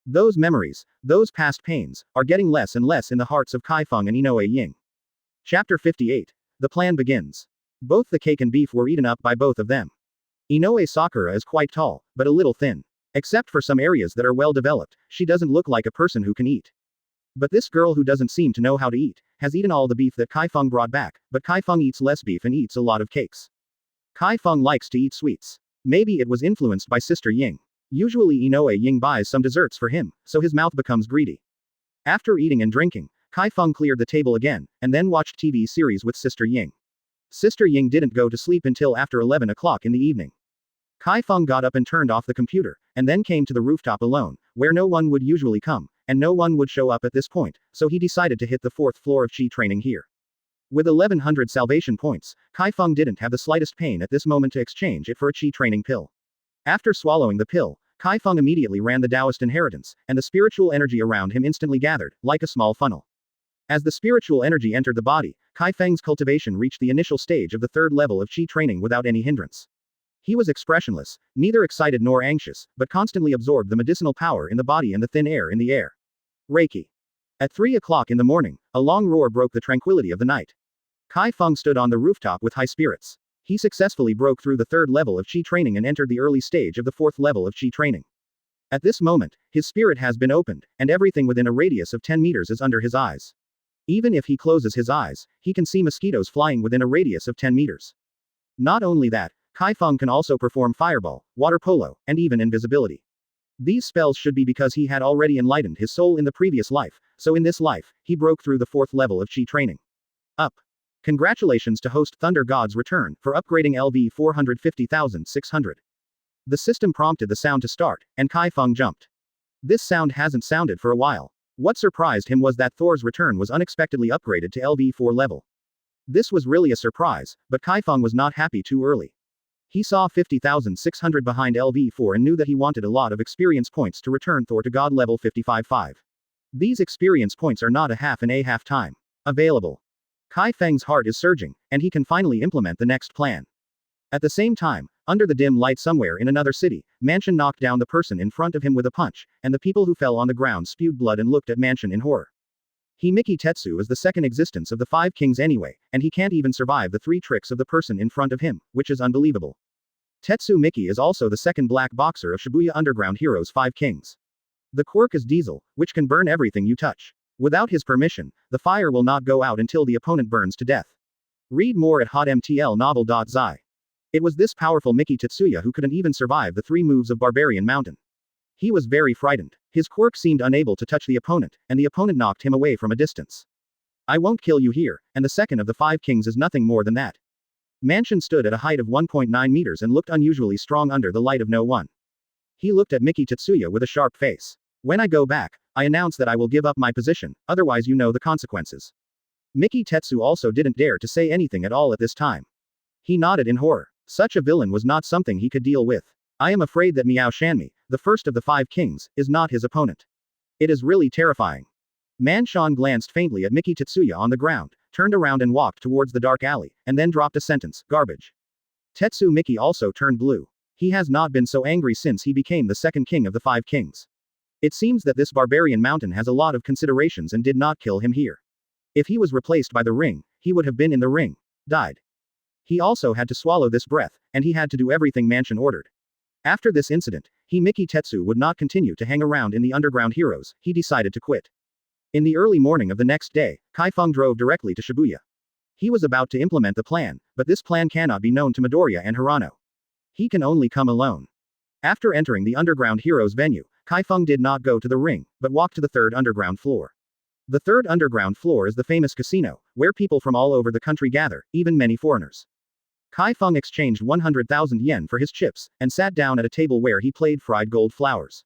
Those memories, those past pains, are getting less and less in the hearts of Chi Feng and Inoue Ying. Chapter 58. The plan begins. Both the cake and beef were eaten up by both of them. Inoue Sakura is quite tall, but a little thin. Except for some areas that are well developed, she doesn't look like a person who can eat. But this girl who doesn't seem to know how to eat, has eaten all the beef that Chi Feng brought back, but Chi Feng eats less beef and eats a lot of cakes. Chi Feng likes to eat sweets. Maybe it was influenced by Sister Ying. Usually Inoue Ying buys some desserts for him, so his mouth becomes greedy. After eating and drinking, Chi Feng cleared the table again, and then watched TV series with Sister Ying. Sister Ying didn't go to sleep until after 11 o'clock in the evening. Chi Feng got up and turned off the computer, and then came to the rooftop alone, where no one would usually come, and no one would show up at this point, so he decided to hit the 4th floor of Chi training here. With 1100 salvation points, Chi Feng didn't have the slightest pain at this moment to exchange it for a Chi training pill. After swallowing the pill, Chi Feng immediately ran the Taoist inheritance, and the spiritual energy around him instantly gathered, like a small funnel. As the spiritual energy entered the body, Chi Feng's cultivation reached the initial stage of the 3rd level of Chi training without any hindrance. He was expressionless, neither excited nor anxious, but constantly absorbed the medicinal power in the body and the thin air in the air. Reiki. At 3 o'clock in the morning, a long roar broke the tranquility of the night. Chi Feng stood on the rooftop with high spirits. He successfully broke through the 3rd level of Chi training and entered the early stage of the 4th level of Chi training. At this moment, his spirit has been opened, and everything within a radius of 10 meters is under his eyes. Even if he closes his eyes, he can see mosquitoes flying within a radius of 10 meters. Not only that, Chi Feng can also perform fireball, water polo, and even invisibility. These spells should be because he had already enlightened his soul in the previous life, so in this life, he broke through the 4th level of Chi training. Up. Congratulations to host Thunder God's Return for upgrading LV 450,600. The system prompted the sound to start, and Chi Feng jumped. This sound hasn't sounded for a while. What surprised him was that Thor's return was unexpectedly upgraded to LV4 level. This was really a surprise, but Chi Feng was not happy too early. He saw 50,600 behind LV4 and knew that he wanted a lot of experience points to return Thor to God level 55.5. These experience points are not a half time available. Chi Feng's heart is surging, and he can finally implement the next plan. At the same time, under the dim light somewhere in another city, Mansion knocked down the person in front of him with a punch, and the people who fell on the ground spewed blood and looked at Mansion in horror. Himiki Tetsu is the second existence of the 5 kings anyway, and he can't even survive the 3 tricks of the person in front of him, which is unbelievable. Tetsu Miki is also the second black boxer of Shibuya Underground Heroes 5 kings. The quirk is diesel, which can burn everything you touch. Without his permission, the fire will not go out until the opponent burns to death. Read more at hotmtlnovel.zi. It was this powerful Miki Tetsuya who couldn't even survive the 3 moves of Barbarian Mountain. He was very frightened. His quirk seemed unable to touch the opponent, and the opponent knocked him away from a distance. I won't kill you here, and the second of the 5 kings is nothing more than that. Mansion stood at a height of 1.9 meters and looked unusually strong under the light of no one. He looked at Miki Tetsuya with a sharp face. When I go back, I announce that I will give up my position, otherwise you know the consequences. Miki Tetsu also didn't dare to say anything at all at this time. He nodded in horror. Such a villain was not something he could deal with. I am afraid that Miao Shanmi, the first of the 5 kings, is not his opponent. It is really terrifying. Manshan glanced faintly at Miki Tetsuya on the ground, turned around and walked towards the dark alley, and then dropped a sentence, garbage. Tetsu Miki also turned blue. He has not been so angry since he became the second king of the 5 kings. It seems that this barbarian mountain has a lot of considerations and did not kill him here. If he was replaced by the ring, he would have been in the ring. Died. He also had to swallow this breath, and he had to do everything Mansion ordered. After this incident, Miki Tetsu would not continue to hang around in the Underground Heroes, he decided to quit. In the early morning of the next day, Chi Feng drove directly to Shibuya. He was about to implement the plan, but this plan cannot be known to Midoriya and Hirano. He can only come alone. After entering the Underground Heroes venue, Chi Feng did not go to the ring, but walked to the 3rd underground floor. The 3rd underground floor is the famous casino, where people from all over the country gather, even many foreigners. Chi Feng exchanged 100,000 yen for his chips, and sat down at a table where he played fried gold flowers.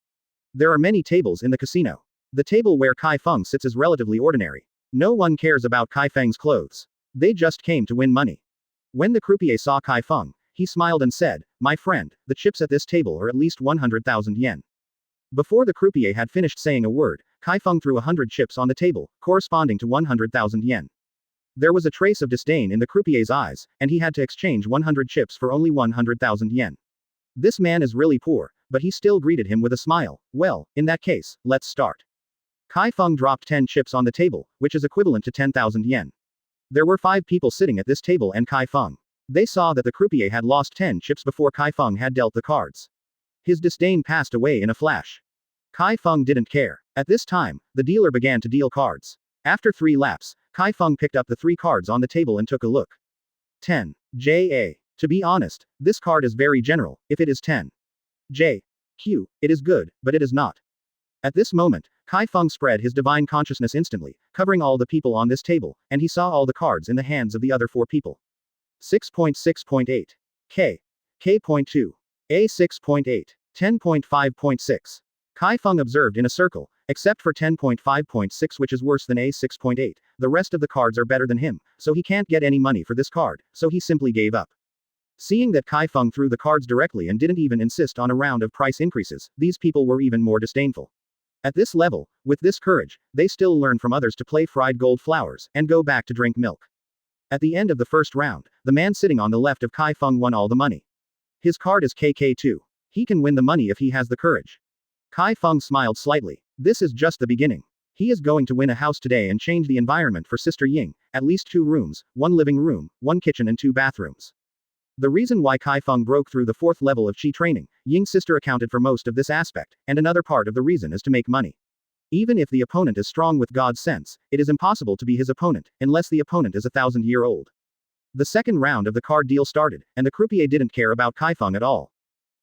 There are many tables in the casino. The table where Chi Feng sits is relatively ordinary. No one cares about Chi Feng's clothes. They just came to win money. When the croupier saw Chi Feng, he smiled and said, "My friend, the chips at this table are at least 100,000 yen." Before the croupier had finished saying a word, Chi Feng threw 100 chips on the table, corresponding to 100,000 yen. There was a trace of disdain in the croupier's eyes, and he had to exchange 100 chips for only 100,000 yen. This man is really poor, but he still greeted him with a smile. Well, in that case, let's start. Chi Feng dropped 10 chips on the table, which is equivalent to 10,000 yen. There were 5 people sitting at this table and Chi Feng. They saw that the croupier had lost 10 chips before Chi Feng had dealt the cards. His disdain passed away in a flash. Chi Feng didn't care. At this time, the dealer began to deal cards. After 3 laps, Chi Feng picked up the 3 cards on the table and took a look. 10. J.A. To be honest, this card is very general. If it is 10. J.Q., it is good, but it is not. At this moment, Chi Feng spread his divine consciousness instantly, covering all the people on this table, and he saw all the cards in the hands of the other 4 people. 6.6.8. K. K.2. A 6.8. 10.5.6. Chi Feng observed in a circle, except for 10.5.6, which is worse than A 6.8, the rest of the cards are better than him, so he can't get any money for this card, so he simply gave up. Seeing that Chi Feng threw the cards directly and didn't even insist on a round of price increases, these people were even more disdainful. At this level, with this courage, they still learn from others to play fried gold flowers, and go back to drink milk. At the end of the first round, the man sitting on the left of Chi Feng won all the money. His card is KK2. He can win the money if he has the courage. Chi Feng smiled slightly. This is just the beginning. He is going to win a house today and change the environment for Sister Ying, at least 2 rooms, 1 living room, 1 kitchen and 2 bathrooms. The reason why Chi Feng broke through the 4th level of Chi training, Ying's sister accounted for most of this aspect, and another part of the reason is to make money. Even if the opponent is strong with God's sense, it is impossible to be his opponent, unless the opponent is 1,000-year-old. The second round of the card deal started, and the croupier didn't care about Chi Feng at all.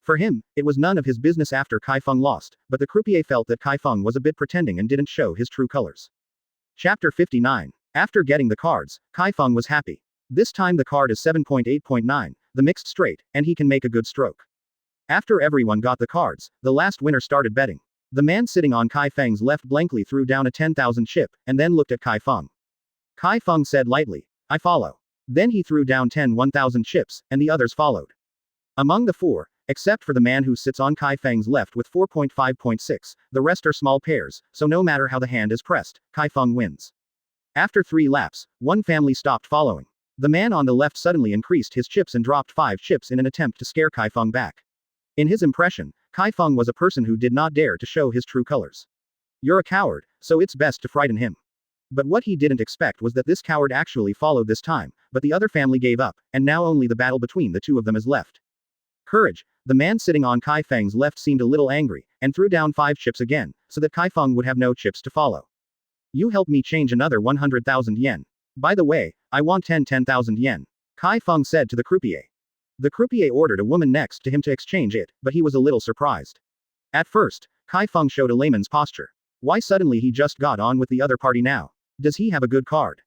For him, it was none of his business after Chi Feng lost, but the croupier felt that Chi Feng was a bit pretending and didn't show his true colors. Chapter 59. After getting the cards, Chi Feng was happy. This time the card is 7.8.9, the mixed straight, and he can make a good stroke. After everyone got the cards, the last winner started betting. The man sitting on Chi Feng's left blankly threw down a 10,000 chip, and then looked at Chi Feng. Chi Feng said lightly, "I follow." Then he threw down 10 1,000 chips, and the others followed. Among the four, except for the man who sits on Chi Feng's left with 4.5.6, the rest are small pairs, so no matter how the hand is pressed, Chi Feng wins. After 3 laps, one family stopped following. The man on the left suddenly increased his chips and dropped 5 chips in an attempt to scare Chi Feng back. In his impression, Chi Feng was a person who did not dare to show his true colors. You're a coward, so it's best to frighten him. But what he didn't expect was that this coward actually followed this time, but the other family gave up, and now only the battle between the two of them is left. Courage. The man sitting on Chi Feng's left seemed a little angry, and threw down 5 chips again, so that Chi Feng would have no chips to follow. You help me change another 100,000 yen. By the way, I want 10,000 yen. Chi Feng said to the croupier. The croupier ordered a woman next to him to exchange it, but he was a little surprised. At first, Chi Feng showed a layman's posture. Why suddenly he just got on with the other party now? Does he have a good card?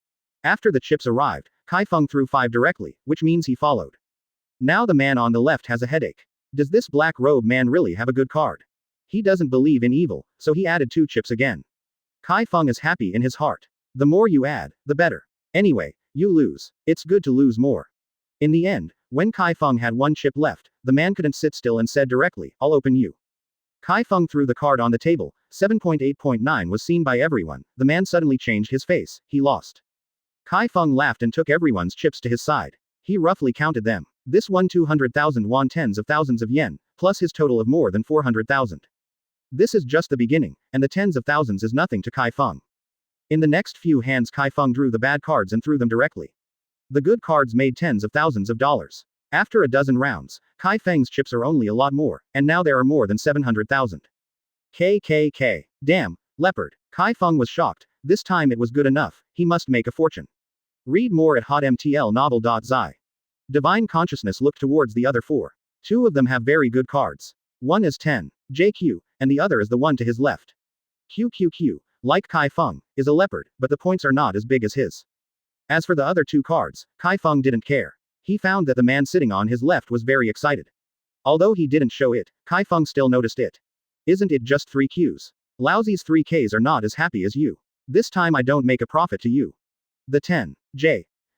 After the chips arrived, Chi Feng threw 5 directly, which means he followed. Now the man on the left has a headache. Does this black robe man really have a good card? He doesn't believe in evil, so he added 2 chips again. Chi Feng is happy in his heart. The more you add, the better. Anyway, you lose. It's good to lose more. In the end, when Chi Feng had 1 chip left, the man couldn't sit still and said directly, "I'll open you." Chi Feng threw the card on the table. 7.8.9 was seen by everyone. The man suddenly changed his face. He lost. Chi Feng laughed and took everyone's chips to his side. He roughly counted them. This won 200,000 won, tens of thousands of yen, plus his total of more than 400,000. This is just the beginning, and the tens of thousands is nothing to Chi Feng. In the next few hands Chi Feng drew the bad cards and threw them directly. The good cards made tens of thousands of dollars. After a dozen rounds, Chi Feng's chips are only a lot more, and now there are more than 700,000. KKK. Damn, leopard. Chi Feng was shocked. This time it was good enough. He must make a fortune. Read more at hotmtlnovel.zi. Divine Consciousness looked towards the other 4. 2 of them have very good cards. One is 10. JQ, and the other is the one to his left. QQQ, like Chi Feng, is a leopard, but the points are not as big as his. As for the other 2 cards, Chi Feng didn't care. He found that the man sitting on his left was very excited. Although he didn't show it, Chi Feng still noticed it. Isn't it just 3 Qs? Lousy's 3 Ks are not as happy as you. This time I don't make a profit to you. The 10.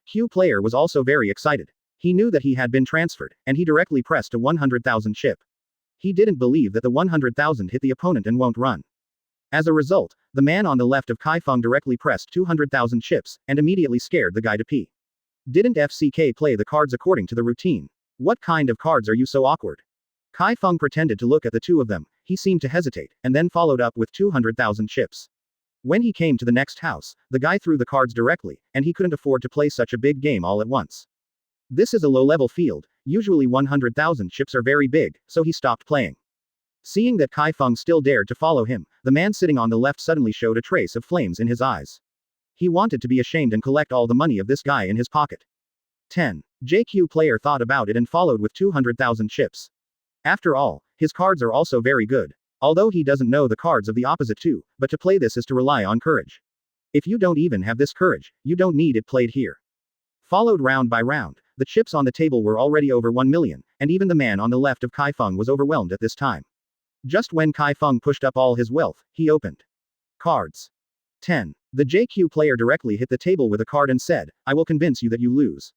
Q player was also very excited. He knew that he had been transferred, and he directly pressed a 100,000 chip. He didn't believe that the 100,000 hit the opponent and won't run. As a result, the man on the left of Chi Feng directly pressed 200,000 chips, and immediately scared the guy to pee. Didn't FCK play the cards according to the routine? What kind of cards are you so awkward? Chi Feng pretended to look at the 2 of them. He seemed to hesitate, and then followed up with 200,000 chips. When he came to the next house, the guy threw the cards directly, and he couldn't afford to play such a big game all at once. This is a low-level field. Usually 100,000 chips are very big, so he stopped playing. Seeing that Chi Feng still dared to follow him, the man sitting on the left suddenly showed a trace of flames in his eyes. He wanted to be ashamed and collect all the money of this guy in his pocket. 10. JQ player thought about it and followed with 200,000 chips. After all, his cards are also very good. Although he doesn't know the cards of the opposite 2, but to play this is to rely on courage. If you don't even have this courage, you don't need it played here. Followed round by round, the chips on the table were already over 1 million, and even the man on the left of Chi Feng was overwhelmed at this time. Just when Chi Feng pushed up all his wealth, he opened cards. 10. The JQ player directly hit the table with a card and said, "I will convince you that you lose."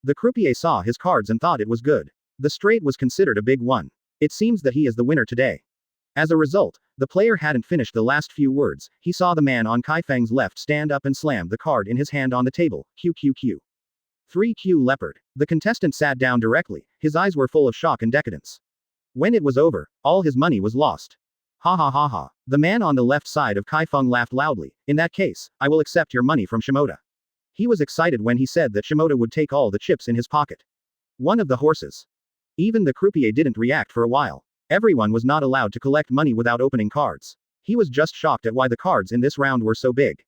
The croupier saw his cards and thought it was good. The straight was considered a big one. It seems that he is the winner today. As a result, the player hadn't finished the last few words. He saw the man on Chi Feng's left stand up and slammed the card in his hand on the table. QQQ. 3Q leopard. The contestant sat down directly. His eyes were full of shock and decadence. When it was over, all his money was lost. Ha ha ha ha. The man on the left side of Chi Feng laughed loudly. In that case, I will accept your money from Shimoda. He was excited when he said that Shimoda would take all the chips in his pocket. One of the horses. Even the croupier didn't react for a while. Everyone was not allowed to collect money without opening cards. He was just shocked at why the cards in this round were so big.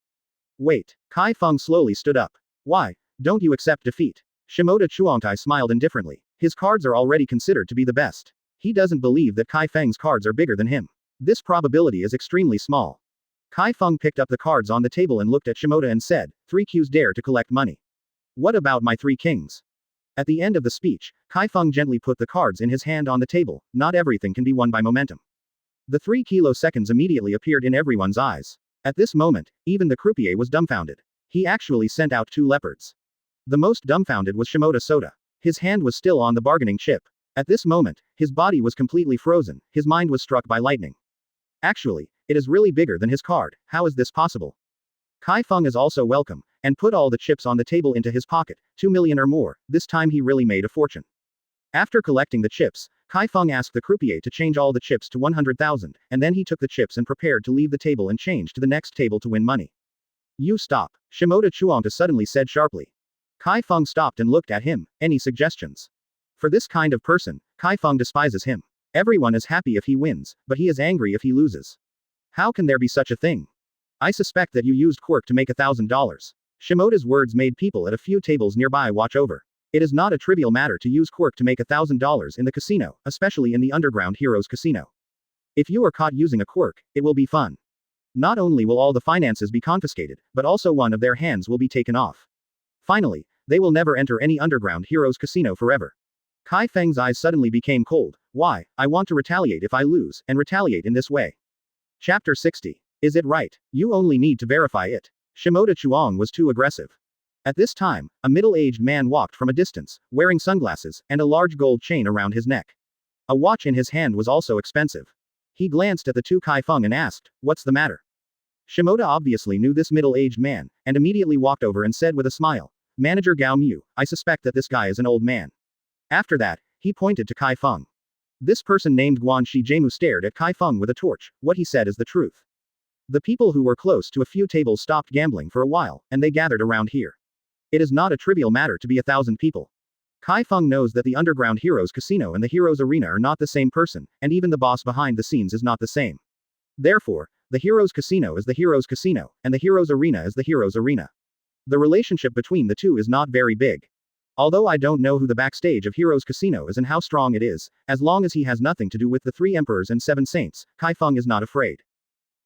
Wait. Chi Feng slowly stood up. Why don't you accept defeat? Shimoda Chuangtai smiled indifferently. His cards are already considered to be the best. He doesn't believe that Chi Feng's cards are bigger than him. This probability is extremely small. Chi Feng picked up the cards on the table and looked at Shimoda and said, 3 Qs dare to collect money. What about my 3 kings? At the end of the speech, Chi Feng gently put the cards in his hand on the table. Not everything can be won by momentum. The 3 kiloseconds immediately appeared in everyone's eyes. At this moment, even the croupier was dumbfounded. He actually sent out 2 leopards. The most dumbfounded was Shimoda Soda. His hand was still on the bargaining chip. At this moment, his body was completely frozen, his mind was struck by lightning. Actually, it is really bigger than his card. How is this possible? Chi Feng is also welcome, and put all the chips on the table into his pocket, 2 million or more. This time he really made a fortune. After collecting the chips, Chi Feng asked the croupier to change all the chips to 100,000, and then he took the chips and prepared to leave the table and change to the next table to win money. You stop, Shimoda Chuangta suddenly said sharply. Chi Feng stopped and looked at him. Any suggestions? For this kind of person, Chi Feng despises him. Everyone is happy if he wins, but he is angry if he loses. How can there be such a thing? I suspect that you used Quirk to make $1,000. Shimoda's words made people at a few tables nearby watch over. It is not a trivial matter to use Quirk to make $1,000 in the casino, especially in the Underground Heroes Casino. If you are caught using a Quirk, it will be fun. Not only will all the finances be confiscated, but also one of their hands will be taken off. Finally, they will never enter any Underground Heroes Casino forever. Chi Feng's eyes suddenly became cold. Why? I want to retaliate if I lose, and retaliate in this way. Chapter 60. Is it right? You only need to verify it. Shimoda Chuang was too aggressive. At this time, a middle-aged man walked from a distance, wearing sunglasses, and a large gold chain around his neck. A watch in his hand was also expensive. He glanced at the 2 Chi Feng and asked, what's the matter? Shimoda obviously knew this middle-aged man, and immediately walked over and said with a smile, Manager Gao Mu, I suspect that this guy is an old man. After that, he pointed to Chi Feng. This person named Guanxi Jemu stared at Chi Feng with a torch. What he said is the truth. The people who were close to a few tables stopped gambling for a while, and they gathered around here. It is not a trivial matter to be 1,000 people. Chi Feng knows that the Underground Heroes Casino and the Heroes Arena are not the same person, and even the boss behind the scenes is not the same. Therefore, the Heroes Casino is the Heroes Casino, and the Heroes Arena is the Heroes Arena. The relationship between the two is not very big. Although I don't know who the backstage of Heroes Casino is and how strong it is, as long as he has nothing to do with the 3 emperors and 7 saints, Chi Feng is not afraid.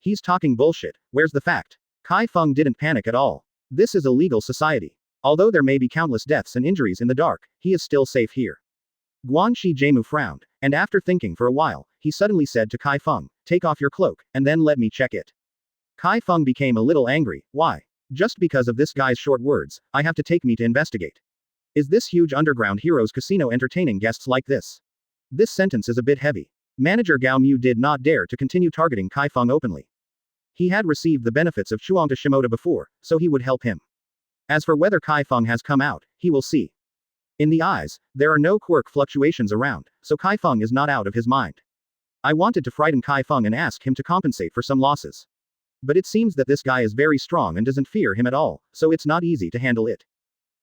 He's talking bullshit. Where's the fact? Chi Feng didn't panic at all. This is a legal society. Although there may be countless deaths and injuries in the dark, he is still safe here. Guanxi Jemu frowned, and after thinking for a while, he suddenly said to Chi Feng, take off your cloak, and then let me check it. Chi Feng became a little angry. Why? Just because of this guy's short words, I have to take me to investigate. Is this huge Underground Heroes Casino entertaining guests like this? This sentence is a bit heavy. Manager Gao Mu did not dare to continue targeting Chi Feng openly. He had received the benefits of Chuangta Shimoda before, so he would help him. As for whether Chi Feng has come out, he will see. In the eyes, there are no quirk fluctuations around, so Chi Feng is not out of his mind. I wanted to frighten Chi Feng and ask him to compensate for some losses. But it seems that this guy is very strong and doesn't fear him at all, so it's not easy to handle it.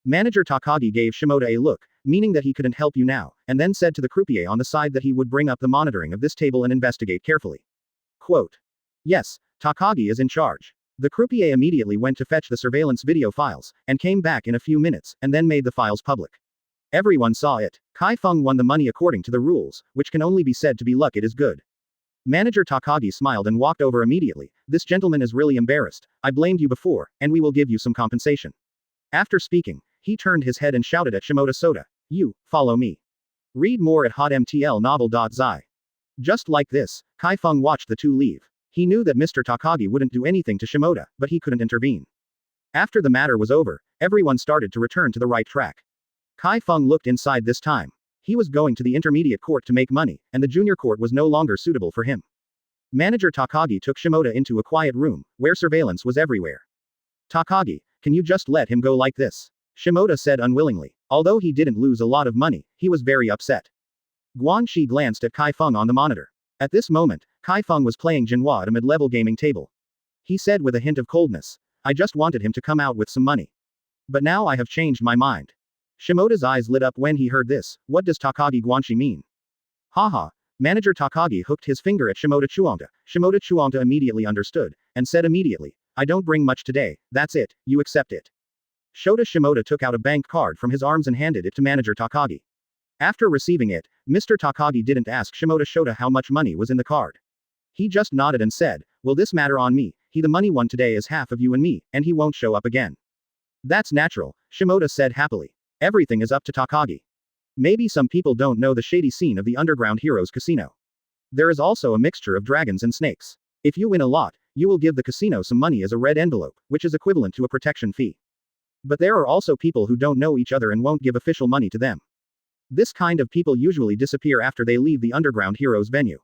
Manager Takagi gave Shimoda a look, meaning that he couldn't help you now, and then said to the croupier on the side that he would bring up the monitoring of this table and investigate carefully. Quote. Yes, Takagi is in charge. The croupier immediately went to fetch the surveillance video files, and came back in a few minutes, and then made the files public. Everyone saw it. Chi Feng won the money according to the rules, which can only be said to be luck. It is good. Manager Takagi smiled and walked over immediately. This gentleman is really embarrassed. I blamed you before, and we will give you some compensation. After speaking, he turned his head and shouted at Shimoda Soda. You, follow me. Read more at hotmtlnovel.zi. Just like this, Chi Feng watched the two leave. He knew that Mr. Takagi wouldn't do anything to Shimoda, but he couldn't intervene. After the matter was over, everyone started to return to the right track. Chi Feng looked inside this time. He was going to the intermediate court to make money, and the junior court was no longer suitable for him. Manager Takagi took Shimoda into a quiet room, where surveillance was everywhere. Takagi, can you just let him go like this? Shimoda said unwillingly. Although he didn't lose a lot of money, he was very upset. Guanxi glanced at Chi Feng on the monitor. At this moment, Chi Feng was playing Jinhua at a mid-level gaming table. He said with a hint of coldness, I just wanted him to come out with some money. But now I have changed my mind. Shimoda's eyes lit up when he heard this. What does Takagi Guanxi mean? Haha. Manager Takagi hooked his finger at Shimoda Chuangta. Shimoda Chuangta immediately understood, and said immediately, I don't bring much today, that's it, you accept it. Shota Shimoda took out a bank card from his arms and handed it to manager Takagi. After receiving it, Mr. Takagi didn't ask Shota how much money was in the card. He just nodded and said, "Will this matter on me? The money won today is half of you and me, and he won't show up again." "That's natural," Shimoda said happily. "Everything is up to Takagi. Maybe some people don't know the shady scene of the Underground Heroes Casino. There is also a mixture of dragons and snakes. If you win a lot, you will give the casino some money as a red envelope, which is equivalent to a protection fee. But there are also people who don't know each other and won't give official money to them. This kind of people usually disappear after they leave the Underground Heroes venue.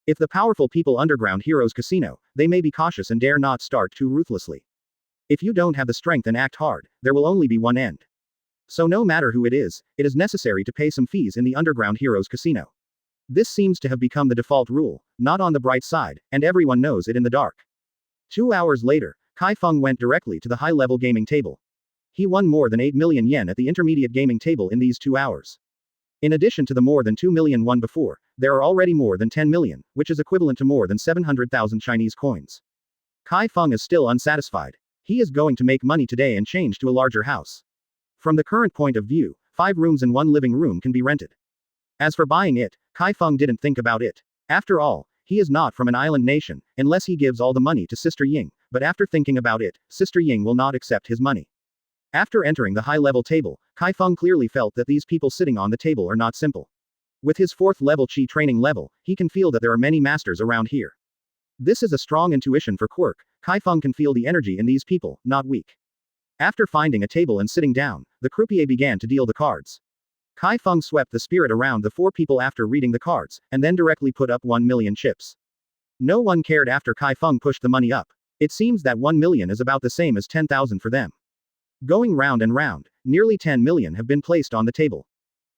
If the powerful people Underground Heroes Casino, they may be cautious and dare not start too ruthlessly. If you don't have the strength and act hard, there will only be one end. So no matter who it is necessary to pay some fees in the Underground Heroes Casino. This seems to have become the default rule, not on the bright side, and everyone knows it in the dark." 2 hours later, Chi Feng went directly to the high-level gaming table. He won more than 8 million yen at the intermediate gaming table in these 2 hours. In addition to the more than 2 million won before, there are already more than 10 million, which is equivalent to more than 700,000 Chinese coins. Chi Feng is still unsatisfied. He is going to make money today and change to a larger house. From the current point of view, 5 rooms and 1 living room can be rented. As for buying it, Chi Feng didn't think about it. After all, he is not from an island nation, unless he gives all the money to Sister Ying, but after thinking about it, Sister Ying will not accept his money. After entering the high-level table, Chi Feng clearly felt that these people sitting on the table are not simple. With his 4th level Chi training level, he can feel that there are many masters around here. This is a strong intuition for Quirk. Chi Feng can feel the energy in these people, not weak. After finding a table and sitting down, the croupier began to deal the cards. Chi Feng swept the spirit around the 4 people after reading the cards, and then directly put up 1 million chips. No one cared after Chi Feng pushed the money up. It seems that 1 million is about the same as 10,000 for them. Going round and round, nearly 10 million have been placed on the table.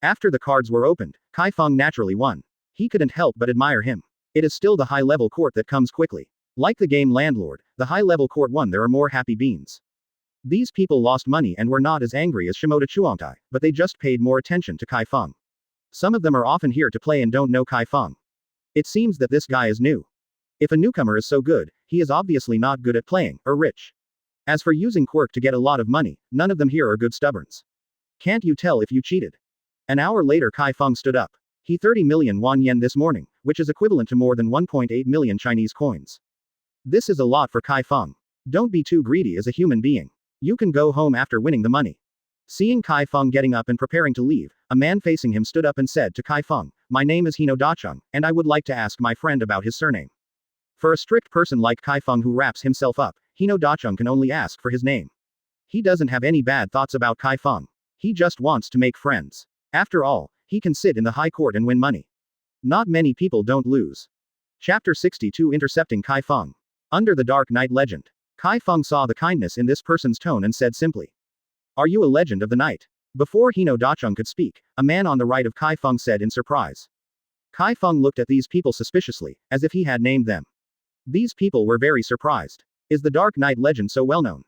After the cards were opened, Chi Feng naturally won. He couldn't help but admire him. It is still the high-level court that comes quickly. Like the game Landlord, the high-level court won. There are more happy beans. These people lost money and were not as angry as Shimoda Chuangtai, but they just paid more attention to Chi Feng. Some of them are often here to play and don't know Chi Feng. It seems that this guy is new. If a newcomer is so good, he is obviously not good at playing, or rich. As for using Quirk to get a lot of money, none of them here are good stubborns. Can't you tell if you cheated? An hour later Chi Feng stood up. He 30 million won yen this morning, which is equivalent to more than 1.8 million Chinese coins. This is a lot for Chi Feng. Don't be too greedy as a human being. You can go home after winning the money. Seeing Chi Feng getting up and preparing to leave, a man facing him stood up and said to Chi Feng, "My name is Hino Dacheng, and I would like to ask my friend about his surname." For a strict person like Chi Feng who wraps himself up, Hino Dacheng can only ask for his name. He doesn't have any bad thoughts about Chi Feng. He just wants to make friends. After all, he can sit in the high court and win money. Not many people don't lose. Chapter 62 Intercepting Chi Feng. Under the Dark Night Legend. Chi Feng saw the kindness in this person's tone and said simply, "Are you a legend of the night?" Before Hino Dacheng could speak, a man on the right of Chi Feng said in surprise. Chi Feng looked at these people suspiciously, as if he had named them. These people were very surprised. Is the Dark Knight legend so well known?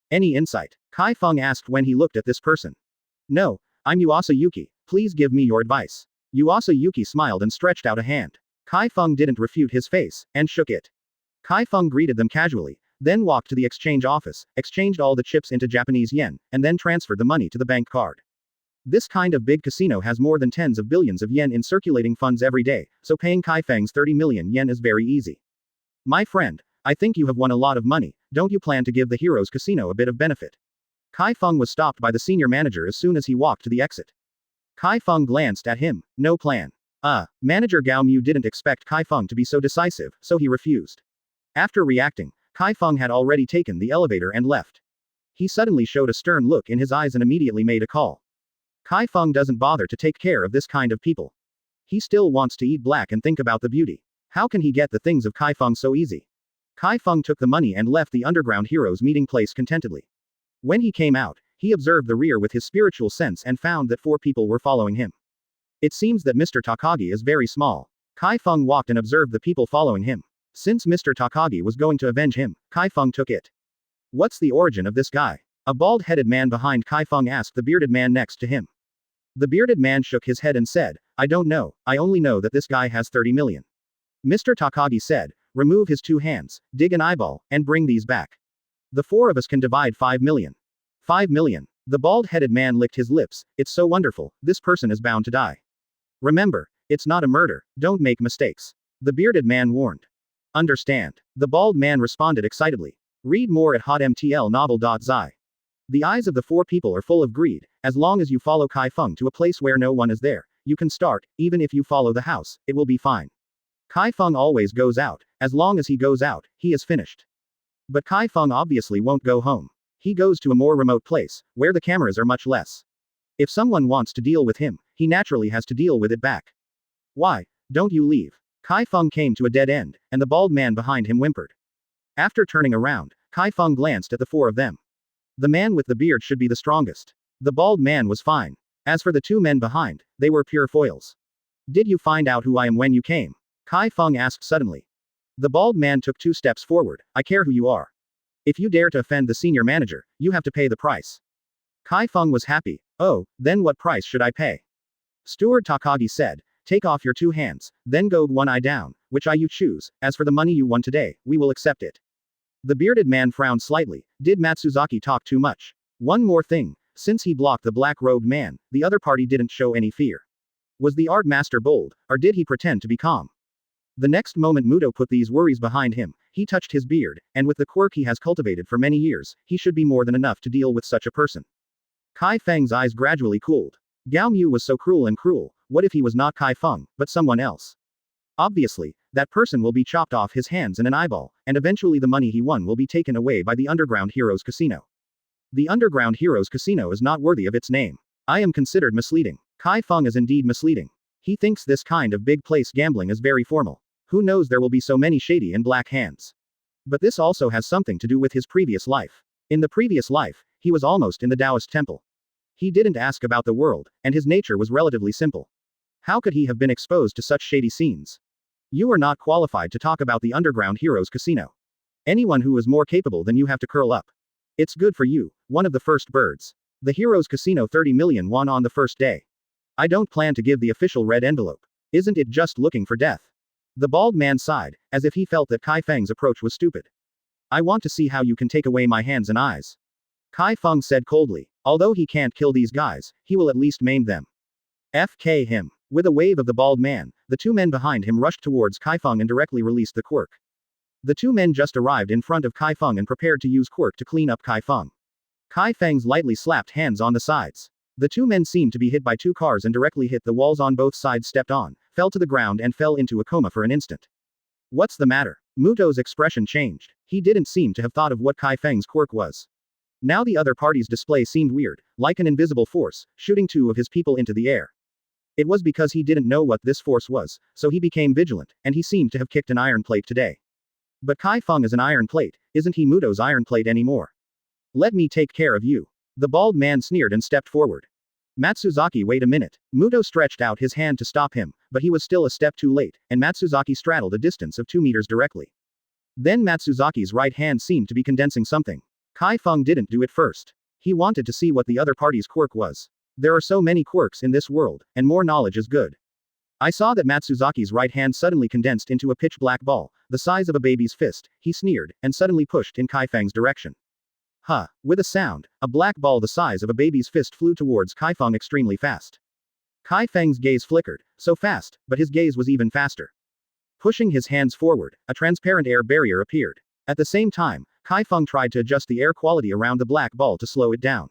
Any insight? Chi Feng asked when he looked at this person. "No, I'm Yuasa Yuki, please give me your advice." Yuasa Yuki smiled and stretched out a hand. Chi Feng didn't refute his face, and shook it. Chi Feng greeted them casually, then walked to the exchange office, exchanged all the chips into Japanese yen, and then transferred the money to the bank card. This kind of big casino has more than tens of billions of yen in circulating funds every day, so paying Chi Feng's 30 million yen is very easy. "My friend, I think you have won a lot of money, don't you plan to give the Heroes Casino a bit of benefit?" Chi Feng was stopped by the senior manager as soon as he walked to the exit. Chi Feng glanced at him. No plan. Manager Gao Mu didn't expect Chi Feng to be so decisive, so he refused. After reacting, Chi Feng had already taken the elevator and left. He suddenly showed a stern look in his eyes and immediately made a call. Chi Feng doesn't bother to take care of this kind of people. He still wants to eat black and think about the beauty. How can he get the things of Chi Feng so easy? Chi Feng took the money and left the Underground Heroes meeting place contentedly. When he came out, he observed the rear with his spiritual sense and found that 4 people were following him. It seems that Mr. Takagi is very small. Chi Feng walked and observed the people following him. Since Mr. Takagi was going to avenge him, Chi Feng took it. What's the origin of this guy? A bald-headed man behind Chi Feng asked the bearded man next to him. The bearded man shook his head and said, "I don't know, I only know that this guy has 30 million. Mr. Takagi said, "Remove his 2 hands, dig an eyeball, and bring these back. The 4 of us can divide 5 million. 5 million. The bald-headed man licked his lips. It's so wonderful, this person is bound to die. Remember, it's not a murder, don't make mistakes. The bearded man warned. Understand. The bald man responded excitedly. Read more at hotmtlnovel.zi. The eyes of the four people are full of greed. As long as you follow Chi Feng to a place where no one is there, you can start. Even if you follow the house, it will be fine. Chi Feng always goes out. As long as he goes out, he is finished. But Chi Feng obviously won't go home. He goes to a more remote place, where the cameras are much less. If someone wants to deal with him, he naturally has to deal with it back. Why don't you leave? Chi Feng came to a dead end, and the bald man behind him whimpered. After turning around, Chi Feng glanced at the four of them. The man with the beard should be the strongest. The bald man was fine. As for the two men behind, they were pure foils. Did you find out who I am when you came? Chi Feng asked suddenly. The bald man took 2 steps forward. I care who you are. If you dare to offend the senior manager, you have to pay the price. Chi Feng was happy. Oh, then what price should I pay? Steward Takagi said, take off your 2 hands, then go 1 eye down, which eye you choose. As for the money you won today, we will accept it. The bearded man frowned slightly. Did Matsuzaki talk too much? One more thing. Since he blocked the black-robed man, the other party didn't show any fear. Was the art master bold, or did he pretend to be calm? The next moment Muto put these worries behind him. He touched his beard, and with the quirk he has cultivated for many years, he should be more than enough to deal with such a person. Chi Feng's eyes gradually cooled. Gao Mu was so cruel and cruel. What if he was not Chi Feng, but someone else? Obviously, that person will be chopped off his hands and an eyeball, and eventually the money he won will be taken away by the Underground Heroes Casino. The Underground Heroes Casino is not worthy of its name. I am considered misleading. Chi Feng is indeed misleading. He thinks this kind of big place gambling is very formal. Who knows, there will be so many shady and black hands. But this also has something to do with his previous life. In the previous life, he was almost in the Taoist temple. He didn't ask about the world, and his nature was relatively simple. How could he have been exposed to such shady scenes? You are not qualified to talk about the Underground Heroes Casino. Anyone who is more capable than you have to curl up. It's good for you, one of the first birds. The Heroes Casino 30 million won on the first day. I don't plan to give the official red envelope. Isn't it just looking for death? The bald man sighed, as if he felt that Chi Feng's approach was stupid. I want to see how you can take away my hands and eyes. Chi Feng said coldly. Although he can't kill these guys, he will at least maim them. FK him. With a wave of the bald man, the 2 men behind him rushed towards Chi Feng and directly released the quirk. The 2 men just arrived in front of Chi Feng and prepared to use quirk to clean up Chi Feng. Chi Feng's lightly slapped hands on the sides. The 2 men seemed to be hit by 2 cars and directly hit the walls on both sides, stepped on, fell to the ground and fell into a coma for an instant. What's the matter? Muto's expression changed. He didn't seem to have thought of what Chi Feng's quirk was. Now the other party's display seemed weird, like an invisible force, shooting 2 of his people into the air. It was because he didn't know what this force was, so he became vigilant, and he seemed to have kicked an iron plate today. But Chi Feng is an iron plate, isn't he Muto's iron plate anymore? Let me take care of you. The bald man sneered and stepped forward. Matsuzaki, wait a minute. Muto stretched out his hand to stop him, but he was still a step too late, and Matsuzaki straddled a distance of 2 meters directly. Then Matsuzaki's right hand seemed to be condensing something. Chi Feng didn't do it first. He wanted to see what the other party's quirk was. There are so many quirks in this world, and more knowledge is good. I saw that Matsuzaki's right hand suddenly condensed into a pitch-black ball, the size of a baby's fist. He sneered, and suddenly pushed in Chi Feng's direction. Huh. With a sound, a black ball the size of a baby's fist flew towards Chi Feng extremely fast. Chi Feng's gaze flickered, so fast, but his gaze was even faster. Pushing his hands forward, a transparent air barrier appeared. At the same time, Chi Feng tried to adjust the air quality around the black ball to slow it down.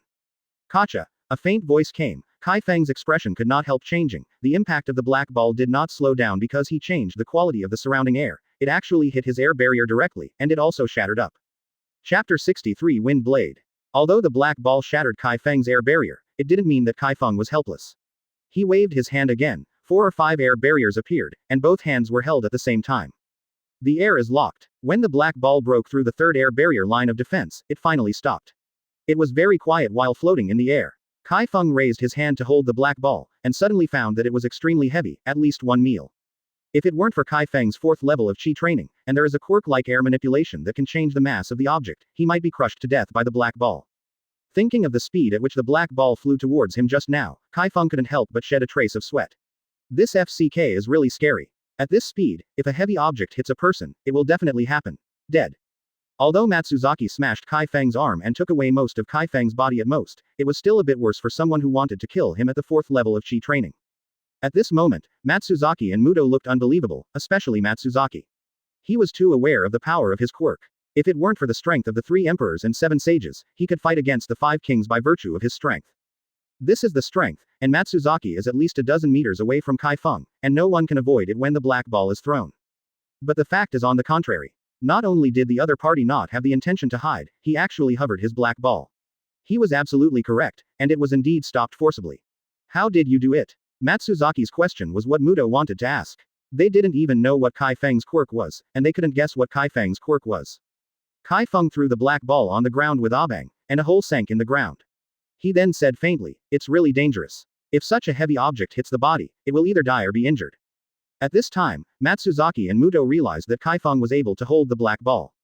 Gotcha. A faint voice came. Chi Feng's expression could not help changing. The impact of the black ball did not slow down because he changed the quality of the surrounding air. It actually hit his air barrier directly, and it also shattered up. Chapter 63 Wind Blade. Although the black ball shattered Chi Feng's air barrier, it didn't mean that Chi Feng was helpless. He waved his hand again. 4 or 5 air barriers appeared, and both hands were held at the same time. The air is locked. When the black ball broke through the 3rd air barrier line of defense, it finally stopped. It was very quiet while floating in the air. Chi Feng raised his hand to hold the black ball, and suddenly found that it was extremely heavy, at least 1 meal. If it weren't for Chi Feng's 4th level of Chi training, and there is a quirk-like air manipulation that can change the mass of the object, he might be crushed to death by the black ball. Thinking of the speed at which the black ball flew towards him just now, Chi Feng couldn't help but shed a trace of sweat. This FCK is really scary. At this speed, if a heavy object hits a person, it will definitely happen. Dead. Although Matsuzaki smashed Chi Feng's arm and took away most of Chi Feng's body at most, it was still a bit worse for someone who wanted to kill him at the 4th level of Chi training. At this moment, Matsuzaki and Muto looked unbelievable, especially Matsuzaki. He was too aware of the power of his quirk. If it weren't for the strength of the 3 emperors and 7 sages, he could fight against the 5 kings by virtue of his strength. This is the strength, and Matsuzaki is at least a dozen meters away from Chi Feng, and no one can avoid it when the black ball is thrown. But the fact is on the contrary. Not only did the other party not have the intention to hide, he actually hovered his black ball. He was absolutely correct, and it was indeed stopped forcibly. How did you do it? Matsuzaki's question was what Muto wanted to ask. They didn't even know what Chi Feng's quirk was, and they couldn't guess what Chi Feng's quirk was. Chi Feng threw the black ball on the ground with abang, and a hole sank in the ground. He then said faintly, "It's really dangerous. If such a heavy object hits the body, it will either die or be injured." At this time, Matsuzaki and Muto realized that Chi Feng was able to hold the black ball.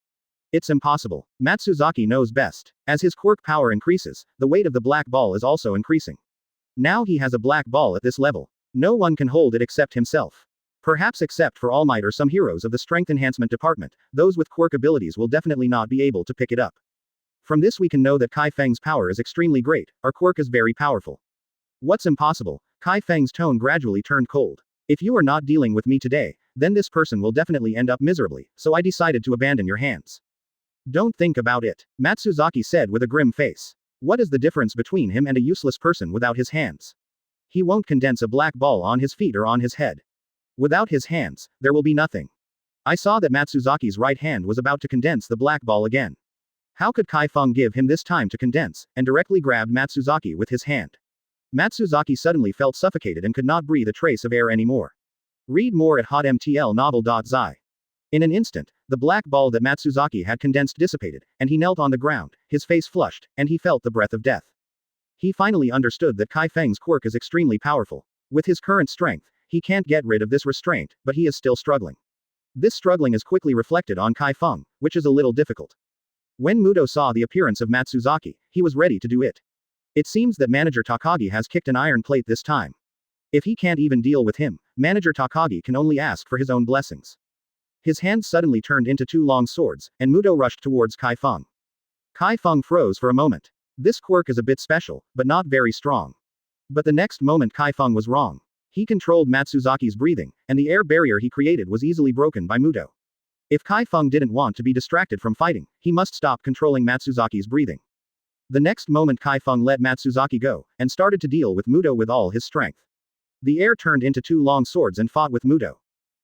It's impossible. Matsuzaki knows best. As his quirk power increases, the weight of the black ball is also increasing. Now he has a black ball at this level. No one can hold it except himself. Perhaps except for All Might or some heroes of the Strength Enhancement Department, those with quirk abilities will definitely not be able to pick it up. From this we can know that Chi Feng's power is extremely great, our quirk is very powerful. What's impossible? Chi Feng's tone gradually turned cold. If you are not dealing with me today, then this person will definitely end up miserably, so I decided to abandon your hands. Don't think about it, Matsuzaki said with a grim face. What is the difference between him and a useless person without his hands? He won't condense a black ball on his feet or on his head. Without his hands, there will be nothing. I saw that Matsuzaki's right hand was about to condense the black ball again. How could Chi Feng give him this time to condense, and directly grabbed Matsuzaki with his hand? Matsuzaki suddenly felt suffocated and could not breathe a trace of air anymore. Read more at hotmtlnovel.zi. In an instant, the black ball that Matsuzaki had condensed dissipated, and he knelt on the ground, his face flushed, and he felt the breath of death. He finally understood that Chi Feng's quirk is extremely powerful. With his current strength, he can't get rid of this restraint, but he is still struggling. This struggling is quickly reflected on Chi Feng, which is a little difficult. When Muto saw the appearance of Matsuzaki, he was ready to do it. It seems that Manager Takagi has kicked an iron plate this time. If he can't even deal with him, Manager Takagi can only ask for his own blessings. His hands suddenly turned into 2 long swords, and Muto rushed towards Chi Feng. Chi Feng froze for a moment. This quirk is a bit special, but not very strong. But the next moment Chi Feng was wrong. He controlled Matsuzaki's breathing, and the air barrier he created was easily broken by Muto. If Chi Feng didn't want to be distracted from fighting, he must stop controlling Matsuzaki's breathing. The next moment Chi Feng let Matsuzaki go, and started to deal with Muto with all his strength. The air turned into 2 long swords and fought with Muto.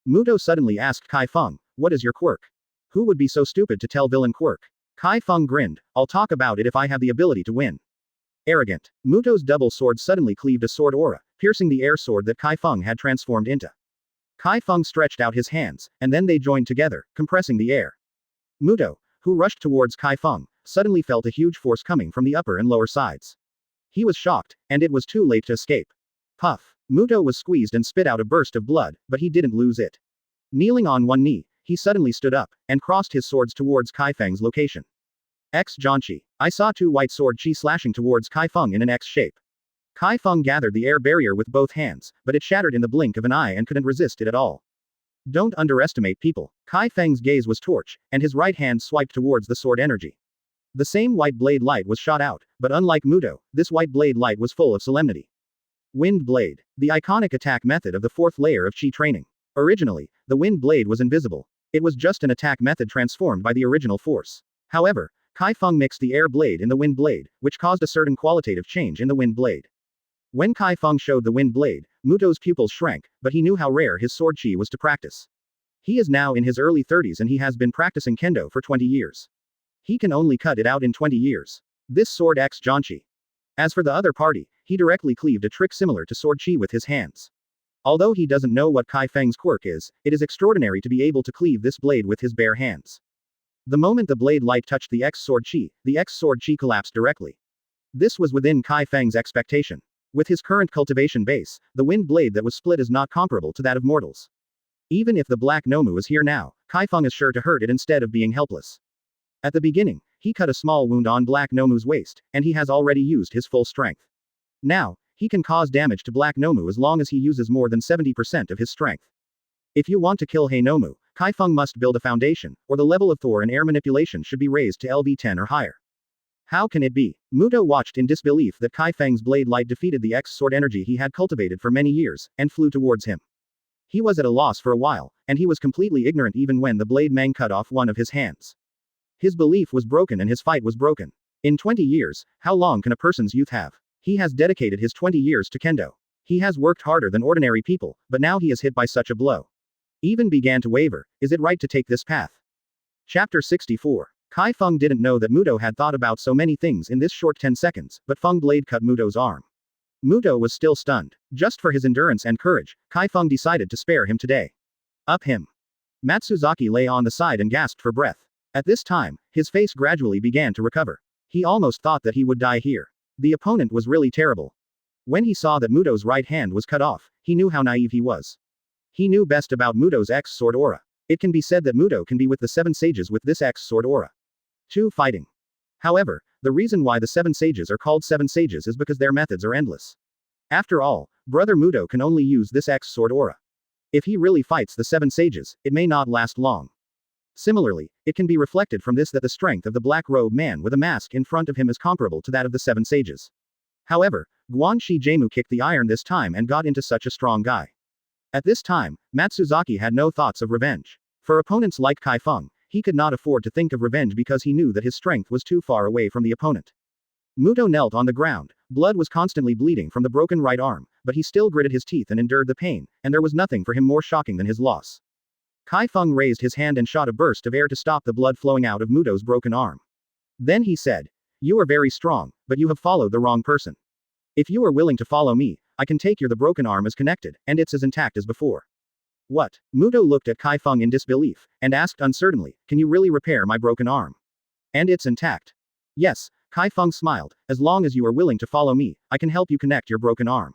Muto suddenly asked Chi Feng, "What is your quirk?" Who would be so stupid to tell villain quirk? Chi Feng grinned, "I'll talk about it if I have the ability to win." Arrogant. Muto's double sword suddenly cleaved a sword aura, piercing the air sword that Chi Feng had transformed into. Chi Feng stretched out his hands, and then they joined together, compressing the air. Muto, who rushed towards Chi Feng, suddenly felt a huge force coming from the upper and lower sides. He was shocked, and it was too late to escape. Puff. Muto was squeezed and spit out a burst of blood, but he didn't lose it. Kneeling on one knee, he suddenly stood up, and crossed his swords towards Chi Feng's location. X Janchi. I saw 2 white sword chi slashing towards Chi Feng in an X shape. Chi Feng gathered the air barrier with both hands, but it shattered in the blink of an eye and couldn't resist it at all. Don't underestimate people. Chi Feng's gaze was torch, and his right hand swiped towards the sword energy. The same white blade light was shot out, but unlike Muto, this white blade light was full of solemnity. Wind Blade. The iconic attack method of the 4th layer of Chi training. Originally, the Wind Blade was invisible. It was just an attack method transformed by the original force. However, Chi Feng mixed the air blade in the Wind Blade, which caused a certain qualitative change in the Wind Blade. When Chi Feng showed the Wind Blade, Muto's pupils shrank, but he knew how rare his sword chi was to practice. He is now in his early 30s and he has been practicing kendo for 20 years. He can only cut it out in 20 years. This sword X Janchi. As for the other party, he directly cleaved a trick similar to sword chi with his hands. Although he doesn't know what Chi Feng's quirk is, it is extraordinary to be able to cleave this blade with his bare hands. The moment the blade light touched the X sword chi collapsed directly. This was within Chi Feng's expectation. With his current cultivation base, the wind blade that was split is not comparable to that of mortals. Even if the Black Nomu is here now, Chi Feng is sure to hurt it instead of being helpless. At the beginning, he cut a small wound on Black Nomu's waist, and he has already used his full strength. Now, he can cause damage to Black Nomu as long as he uses more than 70% of his strength. If you want to kill Nomu, Chi Feng must build a foundation, or the level of Thor in air manipulation should be raised to LV10 or higher. How can it be? Muto watched in disbelief that Chi Feng's blade light defeated the X-sword energy he had cultivated for many years, and flew towards him. He was at a loss for a while, and he was completely ignorant even when the blade Meng cut off one of his hands. His belief was broken and his fight was broken. In 20 years, how long can a person's youth have? He has dedicated his 20 years to kendo. He has worked harder than ordinary people, but now he is hit by such a blow. Even began to waver, is it right to take this path? Chapter 64. Chi Feng didn't know that Muto had thought about so many things in this short 10 seconds, but Feng blade cut Muto's arm. Muto was still stunned. Just for his endurance and courage, Chi Feng decided to spare him today. Up him. Matsuzaki lay on the side and gasped for breath. At this time, his face gradually began to recover. He almost thought that he would die here. The opponent was really terrible. When he saw that Muto's right hand was cut off, he knew how naive he was. He knew best about Muto's X-sword aura. It can be said that Muto can be with the 7 sages with this X-sword aura. 2 fighting. However, the reason why the 7 sages are called 7 sages is because their methods are endless. After all, Brother Muto can only use this X-sword aura. If he really fights the 7 sages, it may not last long. Similarly, it can be reflected from this that the strength of the black-robed man with a mask in front of him is comparable to that of the 7 sages. However, Guanxi Jaimu kicked the iron this time and got into such a strong guy. At this time, Matsuzaki had no thoughts of revenge. For opponents like Chi Feng, he could not afford to think of revenge because he knew that his strength was too far away from the opponent. Muto knelt on the ground, blood was constantly bleeding from the broken right arm, but he still gritted his teeth and endured the pain, and there was nothing for him more shocking than his loss. Chi Feng raised his hand and shot a burst of air to stop the blood flowing out of Muto's broken arm. Then he said, "You are very strong, but you have followed the wrong person. If you are willing to follow me, I can take the broken arm as connected, and it's as intact as before." What? Muto looked at Chi Feng in disbelief, and asked uncertainly, "Can you really repair my broken arm? And it's intact?" "Yes," Chi Feng smiled, "as long as you are willing to follow me, I can help you connect your broken arm."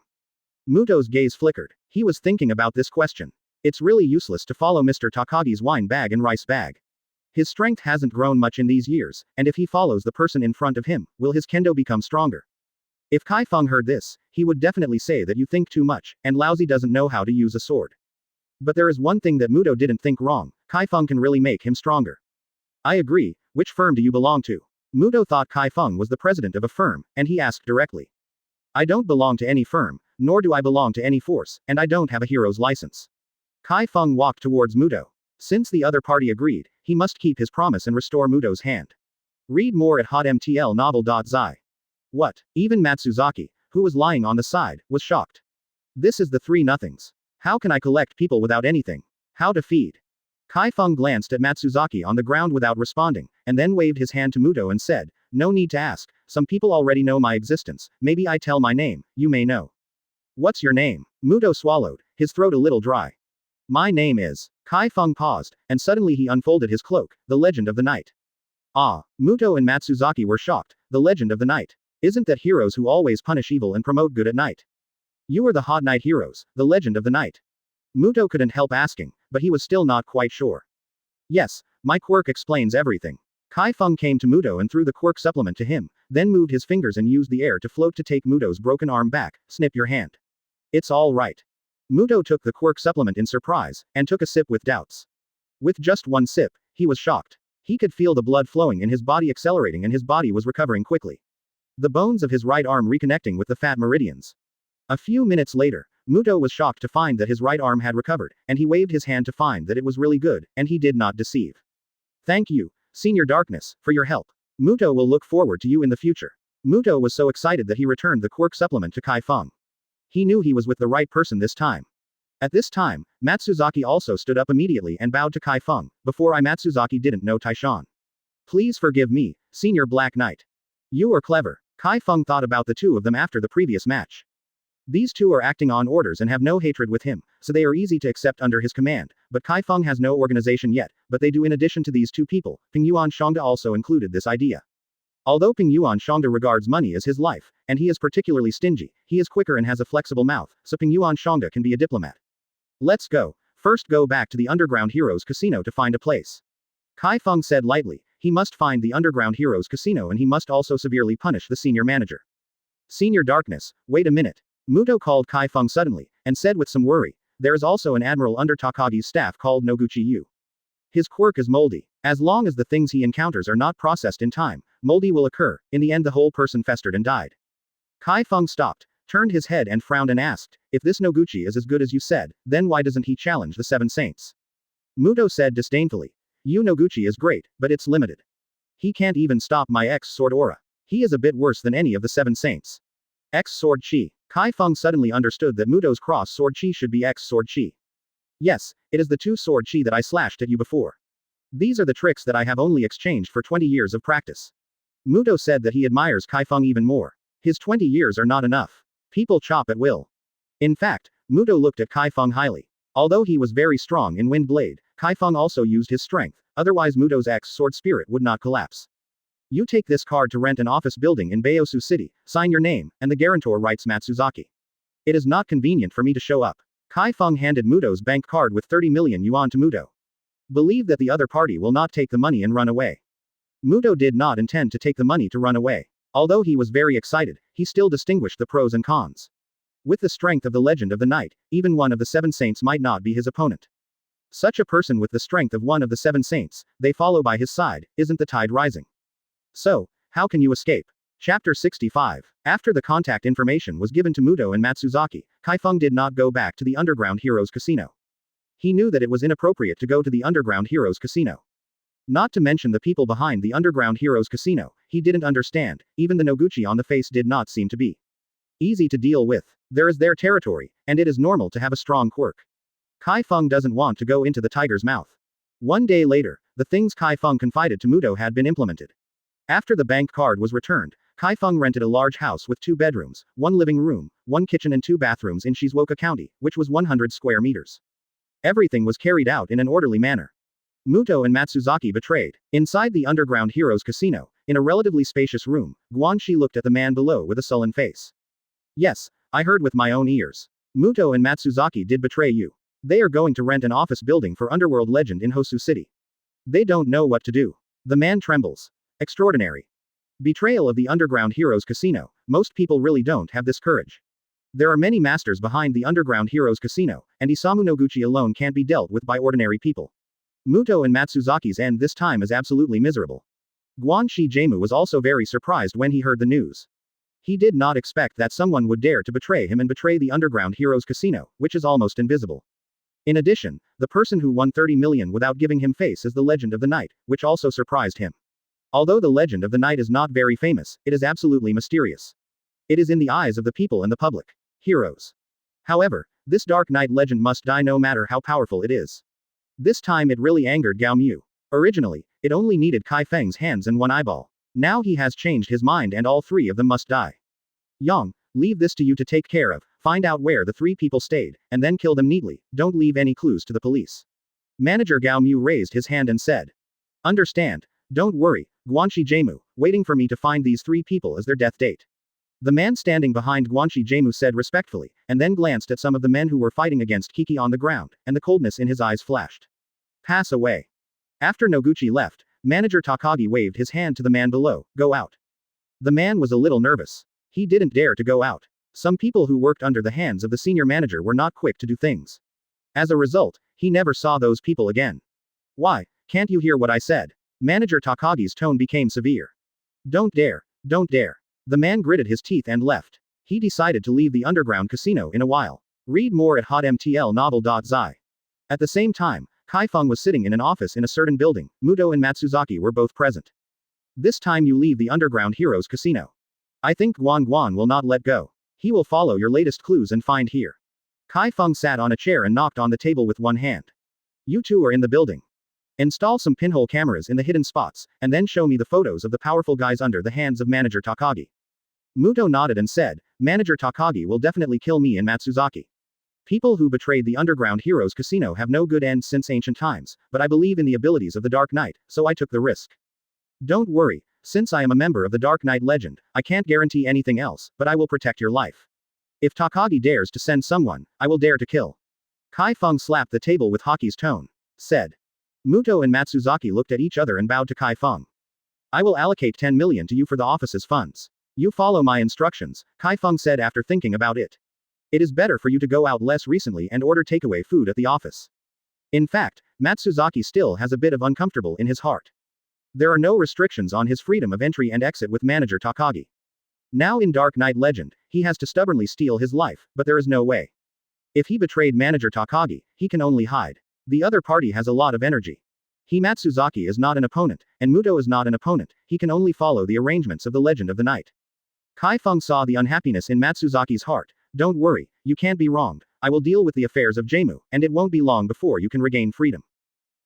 Muto's gaze flickered. He was thinking about this question. It's really useless to follow Mr. Takagi's wine bag and rice bag. His strength hasn't grown much in these years, and if he follows the person in front of him, will his kendo become stronger? If Chi Feng heard this, he would definitely say that you think too much, and lousy doesn't know how to use a sword. But there is one thing that Muto didn't think wrong, Chi Feng can really make him stronger. I agree, which firm do you belong to? Muto thought Chi Feng was the president of a firm, and he asked directly. I don't belong to any firm, nor do I belong to any force, and I don't have a hero's license. Chi Feng walked towards Muto. Since the other party agreed, he must keep his promise and restore Muto's hand. Read more at hotmtlnovel.zi. What? Even Matsuzaki, who was lying on the side, was shocked. This is the 3 nothings. How can I collect people without anything? How to feed? Chi Feng glanced at Matsuzaki on the ground without responding, and then waved his hand to Muto and said, "No need to ask, some people already know my existence, maybe I tell my name, you may know." "What's your name?" Muto swallowed, his throat a little dry. "My name is." Chi Feng paused, and suddenly he unfolded his cloak, the legend of the night. Ah, Muto and Matsuzaki were shocked, the legend of the night. Isn't that heroes who always punish evil and promote good at night? You are the Hot Knight heroes, the legend of the night. Muto couldn't help asking, but he was still not quite sure. Yes, my quirk explains everything. Chi Feng came to Muto and threw the quirk supplement to him, then moved his fingers and used the air to float to take Muto's broken arm back. Snip your hand. It's all right. Muto took the quirk supplement in surprise, and took a sip with doubts. With just one sip, he was shocked. He could feel the blood flowing in his body accelerating and his body was recovering quickly. The bones of his right arm reconnecting with the fat meridians. A few minutes later, Muto was shocked to find that his right arm had recovered, and he waved his hand to find that it was really good, and he did not deceive. Thank you, Senior Darkness, for your help. Muto will look forward to you in the future. Muto was so excited that he returned the quirk supplement to Chi Feng. He knew he was with the right person this time. At this time, Matsuzaki also stood up immediately and bowed to Chi Feng. Before Matsuzaki didn't know Taishan. Please forgive me, Senior Black Knight. You are clever. Chi Feng thought about the 2 of them after the previous match. These 2 are acting on orders and have no hatred with him, so they are easy to accept under his command, but Chi Feng has no organization yet, but they do. In addition to these 2 people, Ping Yuan Shangda also included this idea. Although Ping Yuan Shangda regards money as his life, and he is particularly stingy, he is quicker and has a flexible mouth, so Ping Yuan Shangda can be a diplomat. Let's go. First go back to the Underground Heroes Casino to find a place. Chi Feng said lightly, he must find the Underground Heroes Casino and he must also severely punish the senior manager. Senior Darkness, wait a minute. Muto called Chi Feng suddenly, and said with some worry, there is also an admiral under Takagi's staff called Noguchi Yu. His quirk is moldy. As long as the things he encounters are not processed in time, moldy will occur. In the end, the whole person festered and died. Chi Feng stopped, turned his head and frowned and asked, if this Noguchi is as good as you said, then why doesn't he challenge the seven saints? Muto said disdainfully. You Noguchi is great, but it's limited. He can't even stop my X-sword aura. He is a bit worse than any of the seven saints. X-sword chi. Chi Feng suddenly understood that Muto's cross-sword chi should be X-sword chi. Yes, it is the two-sword chi that I slashed at you before. These are the tricks that I have only exchanged for 20 years of practice. Muto said that he admires Chi Feng even more. His 20 years are not enough. People chop at will. In fact, Muto looked at Chi Feng highly. Although he was very strong in Wind Blade, Chi Feng also used his strength, otherwise Muto's X-sword spirit would not collapse. You take this card to rent an office building in Baosu City, sign your name, and the guarantor writes Matsuzaki. It is not convenient for me to show up. Chi Feng handed Muto's bank card with 30 million yuan to Muto. Believe that the other party will not take the money and run away. Muto did not intend to take the money to run away. Although he was very excited, he still distinguished the pros and cons. With the strength of the legend of the night, even one of the seven saints might not be his opponent. Such a person with the strength of one of the seven saints, they follow by his side, isn't the tide rising? So, how can you escape? Chapter 65. After the contact information was given to Muto and Matsuzaki, Chi Feng did not go back to the Underground Heroes Casino. He knew that it was inappropriate to go to the Underground Heroes Casino. Not to mention the people behind the Underground Heroes Casino, he didn't understand, even the Noguchi on the face did not seem to be easy to deal with. There is their territory, and it is normal to have a strong quirk. Chi Feng doesn't want to go into the tiger's mouth. One day later, the things Chi Feng confided to Muto had been implemented. After the bank card was returned, Chi Feng rented a large house with 2 bedrooms, 1 living room, 1 kitchen and 2 bathrooms in Shizuoka County, which was 100 square meters. Everything was carried out in an orderly manner. Muto and Matsuzaki betrayed. Inside the Underground Heroes Casino, in a relatively spacious room, Guanxi looked at the man below with a sullen face. Yes, I heard with my own ears. Muto and Matsuzaki did betray you. They are going to rent an office building for Underworld Legend in Hosu City. They don't know what to do. The man trembles. Extraordinary. Betrayal of the Underground Heroes Casino, most people really don't have this courage. There are many masters behind the Underground Heroes Casino, and Isamu Noguchi alone can't be dealt with by ordinary people. Muto and Matsuzaki's end this time is absolutely miserable. Guanxi Jaimu was also very surprised when he heard the news. He did not expect that someone would dare to betray him and betray the Underground Heroes Casino, which is almost invisible. In addition, the person who won 30 million without giving him face is the Legend of the Night, which also surprised him. Although the Legend of the Night is not very famous, it is absolutely mysterious. It is in the eyes of the people and the public. Heroes. However, this Dark Knight legend must die no matter how powerful it is. This time it really angered Gao Mu. Originally, it only needed Chi Feng's hands and 1 eyeball. Now he has changed his mind and all 3 of them must die. Yang, leave this to you to take care of, find out where the 3 people stayed, and then kill them neatly, don't leave any clues to the police. Manager Gao Mu raised his hand and said. Understand. Don't worry, Guanxi Jaimu, waiting for me to find these 3 people as their death date. The man standing behind Guanxi Jaimu said respectfully, and then glanced at some of the men who were fighting against Kiki on the ground, and the coldness in his eyes flashed. Pass away. After Noguchi left, Manager Takagi waved his hand to the man below, go out. The man was a little nervous. He didn't dare to go out. Some people who worked under the hands of the senior manager were not quick to do things. As a result, he never saw those people again. Why, can't you hear what I said? Manager Takagi's tone became severe. Don't dare, don't dare. The man gritted his teeth and left. He decided to leave the underground casino in a while. Read more at hotmtlnovel.zi. At the same time, Chi Feng was sitting in an office in a certain building. Muto and Matsuzaki were both present. This time you leave the Underground Heroes Casino. I think Guan Guan will not let go. He will follow your latest clues and find here. Chi Feng sat on a chair and knocked on the table with one hand. You two are in the building. Install some pinhole cameras in the hidden spots, and then show me the photos of the powerful guys under the hands of Manager Takagi. Muto nodded and said, Manager Takagi will definitely kill me and Matsuzaki. People who betrayed the Underground Heroes Casino have no good end since ancient times, but I believe in the abilities of the Dark Knight, so I took the risk. Don't worry, since I am a member of the Dark Knight Legend, I can't guarantee anything else, but I will protect your life. If Takagi dares to send someone, I will dare to kill. Chi Feng slapped the table with hockey's tone. Said. Muto and Matsuzaki looked at each other and bowed to Chi Feng. I will allocate 10 million to you for the office's funds. You follow my instructions, Chi Feng said after thinking about it. It is better for you to go out less recently and order takeaway food at the office. In fact, Matsuzaki still has a bit of uncomfortable in his heart. There are no restrictions on his freedom of entry and exit with manager Takagi. Now in Dark Knight Legend, he has to stubbornly steal his life, but there is no way. If he betrayed manager Takagi, he can only hide. The other party has a lot of energy. Matsuzaki is not an opponent, and Muto is not an opponent, he can only follow the arrangements of the Legend of the Night. Chi Feng saw the unhappiness in Matsuzaki's heart. Don't worry, you can't be wronged, I will deal with the affairs of Jemu, and it won't be long before you can regain freedom.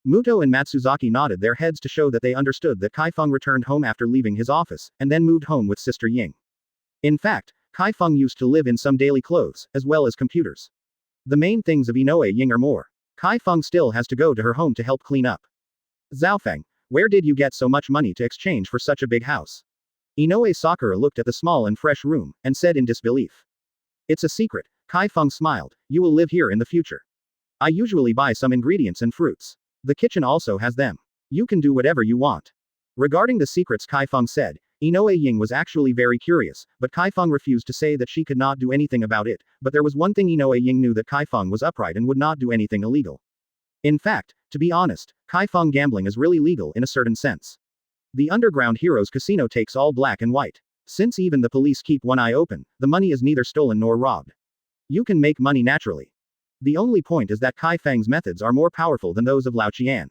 Muto and Matsuzaki nodded their heads to show that they understood that Chi Feng returned home after leaving his office, and then moved home with Sister Ying. In fact, Chi Feng used to live in some daily clothes, as well as computers. The main things of Inoue Ying are more. Chi Feng still has to go to her home to help clean up. Zhaofeng, where did you get so much money to exchange for such a big house? Inoue Sakura looked at the small and fresh room, and said in disbelief. It's a secret, Chi Feng smiled, you will live here in the future. I usually buy some ingredients and fruits. The kitchen also has them. You can do whatever you want. Regarding the secrets Chi Feng said, Inoue Ying was actually very curious, but Chi Feng refused to say that she could not do anything about it, but there was one thing Inoue Ying knew, that Chi Feng was upright and would not do anything illegal. In fact, to be honest, Chi Feng gambling is really legal in a certain sense. The Underground Heroes Casino takes all black and white. Since even the police keep one eye open, the money is neither stolen nor robbed. You can make money naturally. The only point is that Chi Feng's methods are more powerful than those of Lao Qian.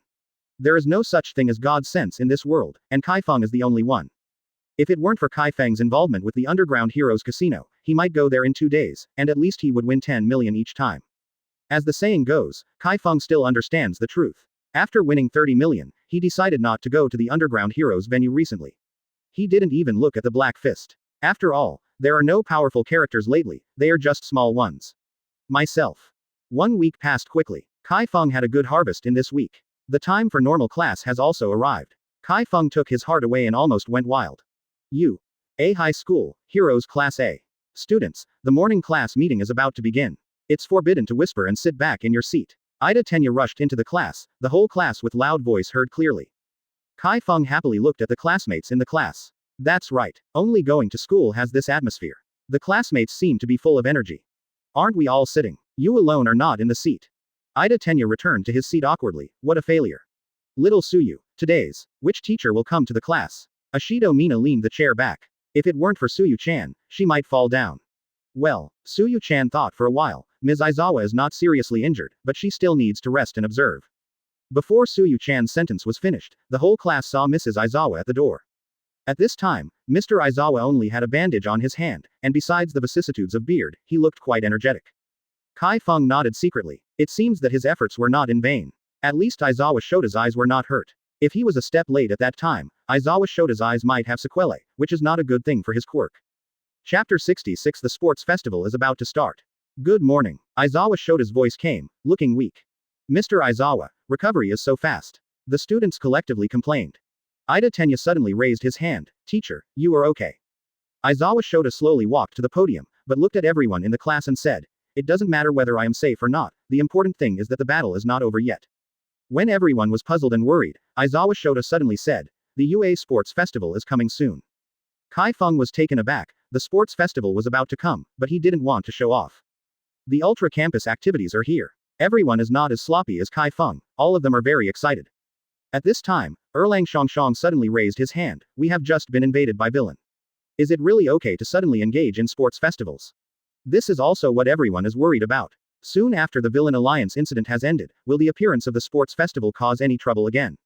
There is no such thing as God's sense in this world, and Chi Feng is the only one. If it weren't for Chi Feng's involvement with the Underground Heroes Casino, he might go there in 2 days, and at least he would win 10 million each time. As the saying goes, Chi Feng still understands the truth. After winning 30 million, he decided not to go to the Underground Heroes venue recently. He didn't even look at the Black Fist. After all, there are no powerful characters lately, they are just small ones. Myself. 1 week passed quickly. Chi Feng had a good harvest in this week. The time for normal class has also arrived. Chi Feng took his heart away and almost went wild. A High School, Heroes Class A. Students, the morning class meeting is about to begin. It's forbidden to whisper and sit back in your seat. Ida Tenya rushed into the class, the whole class with loud voice heard clearly. Chi Feng happily looked at the classmates in the class. That's right, only going to school has this atmosphere. The classmates seem to be full of energy. Aren't we all sitting? You alone are not in the seat. Ida Tenya returned to his seat awkwardly. What a failure. Little Suyu, today's, which teacher will come to the class? Ashido Mina leaned the chair back. If it weren't for Suyu-chan, she might fall down. Well, Suyu-chan thought for a while, Ms. Aizawa is not seriously injured, but she still needs to rest and observe. Before Suyu-chan's sentence was finished, the whole class saw Mrs. Aizawa at the door. At this time, Mr. Aizawa only had a bandage on his hand, and besides the vicissitudes of beard, he looked quite energetic. Chi Feng nodded secretly. It seems that his efforts were not in vain. At least Aizawa Shota's eyes were not hurt. If he was a step late at that time, Aizawa Shota's eyes might have sequelae, which is not a good thing for his quirk. Chapter 66. The sports festival is about to start. Good morning. Aizawa Shota's voice came, looking weak. Mr. Aizawa, recovery is so fast. The students collectively complained. Ida Tenya suddenly raised his hand. Teacher, you are okay. Aizawa Shota slowly walked to the podium, but looked at everyone in the class and said, it doesn't matter whether I am safe or not, the important thing is that the battle is not over yet. When everyone was puzzled and worried, Aizawa Shota suddenly said, the UA Sports Festival is coming soon. Chi Feng was taken aback, the sports festival was about to come, but he didn't want to show off. The Ultra Campus activities are here. Everyone is not as sloppy as Chi Feng, all of them are very excited. At this time, Erlang Shangshang suddenly raised his hand, we have just been invaded by villain. Is it really okay to suddenly engage in sports festivals? This is also what everyone is worried about. Soon after the Villain Alliance incident has ended, will the appearance of the sports festival cause any trouble again?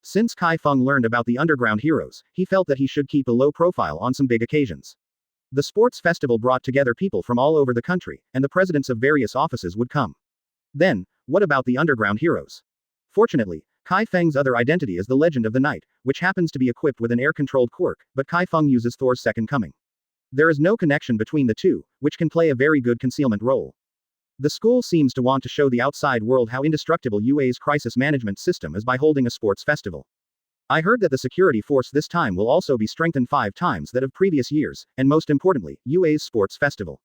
Since Chi Feng learned about the Underground Heroes, he felt that he should keep a low profile on some big occasions. The sports festival brought together people from all over the country, and the presidents of various offices would come. Then, what about the Underground Heroes? Fortunately, Chi Feng's other identity is the Legend of the Night, which happens to be equipped with an air-controlled quirk, but Chi Feng uses Thor's second coming. There is no connection between the two, which can play a very good concealment role. The school seems to want to show the outside world how indestructible UA's crisis management system is by holding a sports festival. I heard that the security force this time will also be strengthened 5 times that of previous years, and most importantly, UA's sports festival.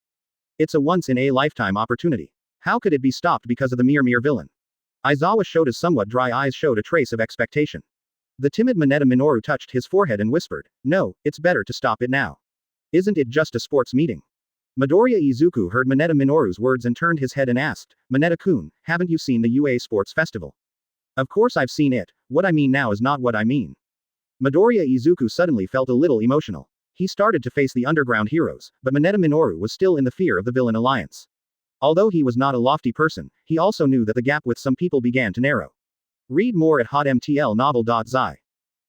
It's a once-in-a-lifetime opportunity. How could it be stopped because of the mere villain? Aizawa Shota's somewhat dry eyes showed a trace of expectation. The timid Mineta Minoru touched his forehead and whispered, no, it's better to stop it now. Isn't it just a sports meeting? Midoriya Izuku heard Mineta Minoru's words and turned his head and asked, Mineta-kun, haven't you seen the UA Sports Festival? Of course I've seen it, what I mean now is not what I mean. Midoriya Izuku suddenly felt a little emotional. He started to face the underground heroes, but Mineta Minoru was still in the fear of the villain alliance. Although he was not a lofty person, he also knew that the gap with some people began to narrow. Read more at hotmtlnovel.zi.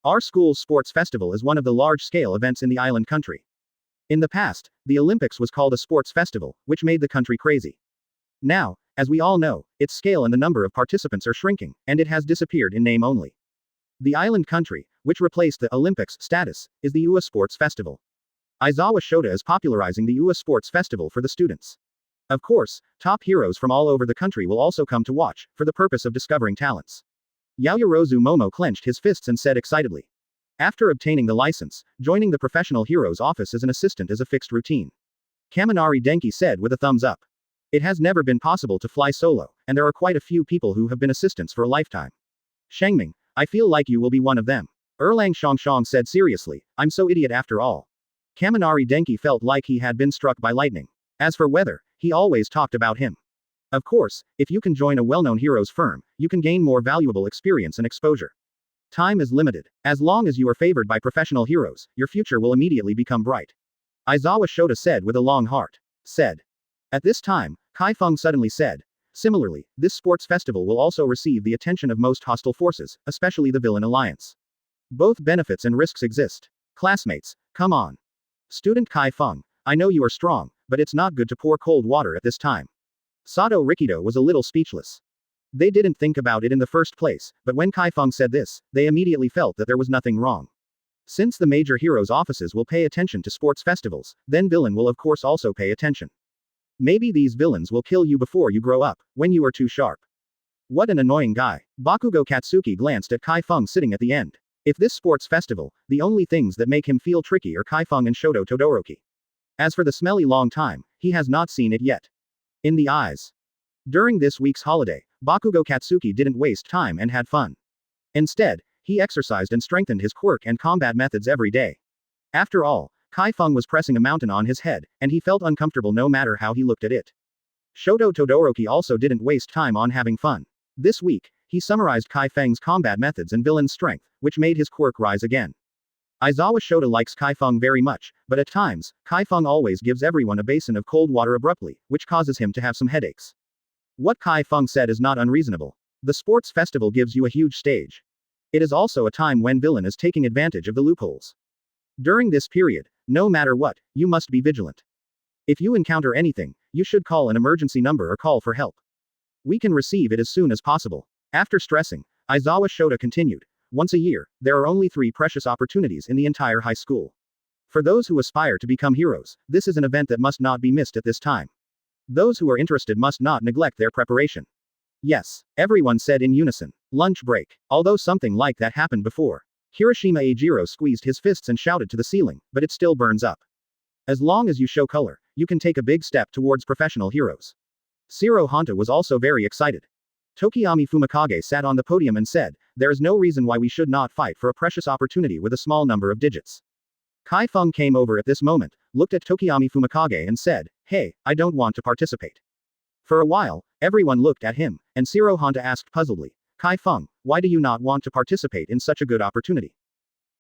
Our school's sports festival is one of the large-scale events in the island country. In the past, the Olympics was called a sports festival, which made the country crazy. Now, as we all know, its scale and the number of participants are shrinking, and it has disappeared in name only. The island country, which replaced the Olympics status, is the UA Sports Festival. Aizawa Shota is popularizing the UA Sports Festival for the students. Of course, top heroes from all over the country will also come to watch, for the purpose of discovering talents. Yaoyorozu Momo clenched his fists and said excitedly. After obtaining the license, joining the professional hero's office as an assistant is a fixed routine. Kaminari Denki said with a thumbs up. It has never been possible to fly solo, and there are quite a few people who have been assistants for a lifetime. Shengming, I feel like you will be one of them. Erlang Shangshang said seriously, I'm so idiot after all. Kaminari Denki felt like he had been struck by lightning. As for weather, he always talked about him. Of course, if you can join a well-known hero's firm, you can gain more valuable experience and exposure. Time is limited. As long as you are favored by professional heroes, your future will immediately become bright. Aizawa Shota said with a long heart. Said. At this time, Chi Feng suddenly said. Similarly, this sports festival will also receive the attention of most hostile forces, especially the villain alliance. Both benefits and risks exist. Classmates, come on. Student Chi Feng, I know you are strong, but it's not good to pour cold water at this time. Sato Rikido was a little speechless. They didn't think about it in the first place, but when Chi Feng said this, they immediately felt that there was nothing wrong. Since the major heroes' offices will pay attention to sports festivals, then villain will of course also pay attention. Maybe these villains will kill you before you grow up, when you are too sharp. What an annoying guy. Bakugo Katsuki glanced at Chi Feng sitting at the end. If this sports festival, the only things that make him feel tricky are Chi Feng and Shoto Todoroki. As for the smelly long time, he has not seen it yet. In the eyes. During this week's holiday, Bakugo Katsuki didn't waste time and had fun. Instead, he exercised and strengthened his quirk and combat methods every day. After all, Chi Feng was pressing a mountain on his head, and he felt uncomfortable no matter how he looked at it. Shoto Todoroki also didn't waste time on having fun. This week, he summarized Chi Feng's combat methods and villain's strength, which made his quirk rise again. Aizawa Shota likes Chi Feng very much, but at times, Chi Feng always gives everyone a basin of cold water abruptly, which causes him to have some headaches. What Chi Feng said is not unreasonable. The sports festival gives you a huge stage. It is also a time when villain is taking advantage of the loopholes. During this period, no matter what, you must be vigilant. If you encounter anything, you should call an emergency number or call for help. We can receive it as soon as possible. After stressing, Aizawa Shota continued. Once a year, there are only 3 precious opportunities in the entire high school. For those who aspire to become heroes, this is an event that must not be missed at this time. Those who are interested must not neglect their preparation. Yes, everyone said in unison. Lunch break. Although something like that happened before. Hiroshima Eijiro squeezed his fists and shouted to the ceiling, but it still burns up. As long as you show color, you can take a big step towards professional heroes. Shiro Honta was also very excited. Tokiyami Fumikage sat on the podium and said, there is no reason why we should not fight for a precious opportunity with a small number of digits. Chi Feng came over at this moment, looked at Tokiyami Fumikage and said, hey, I don't want to participate. For a while, everyone looked at him, and Shiro Honta asked puzzledly, Chi Feng, why do you not want to participate in such a good opportunity?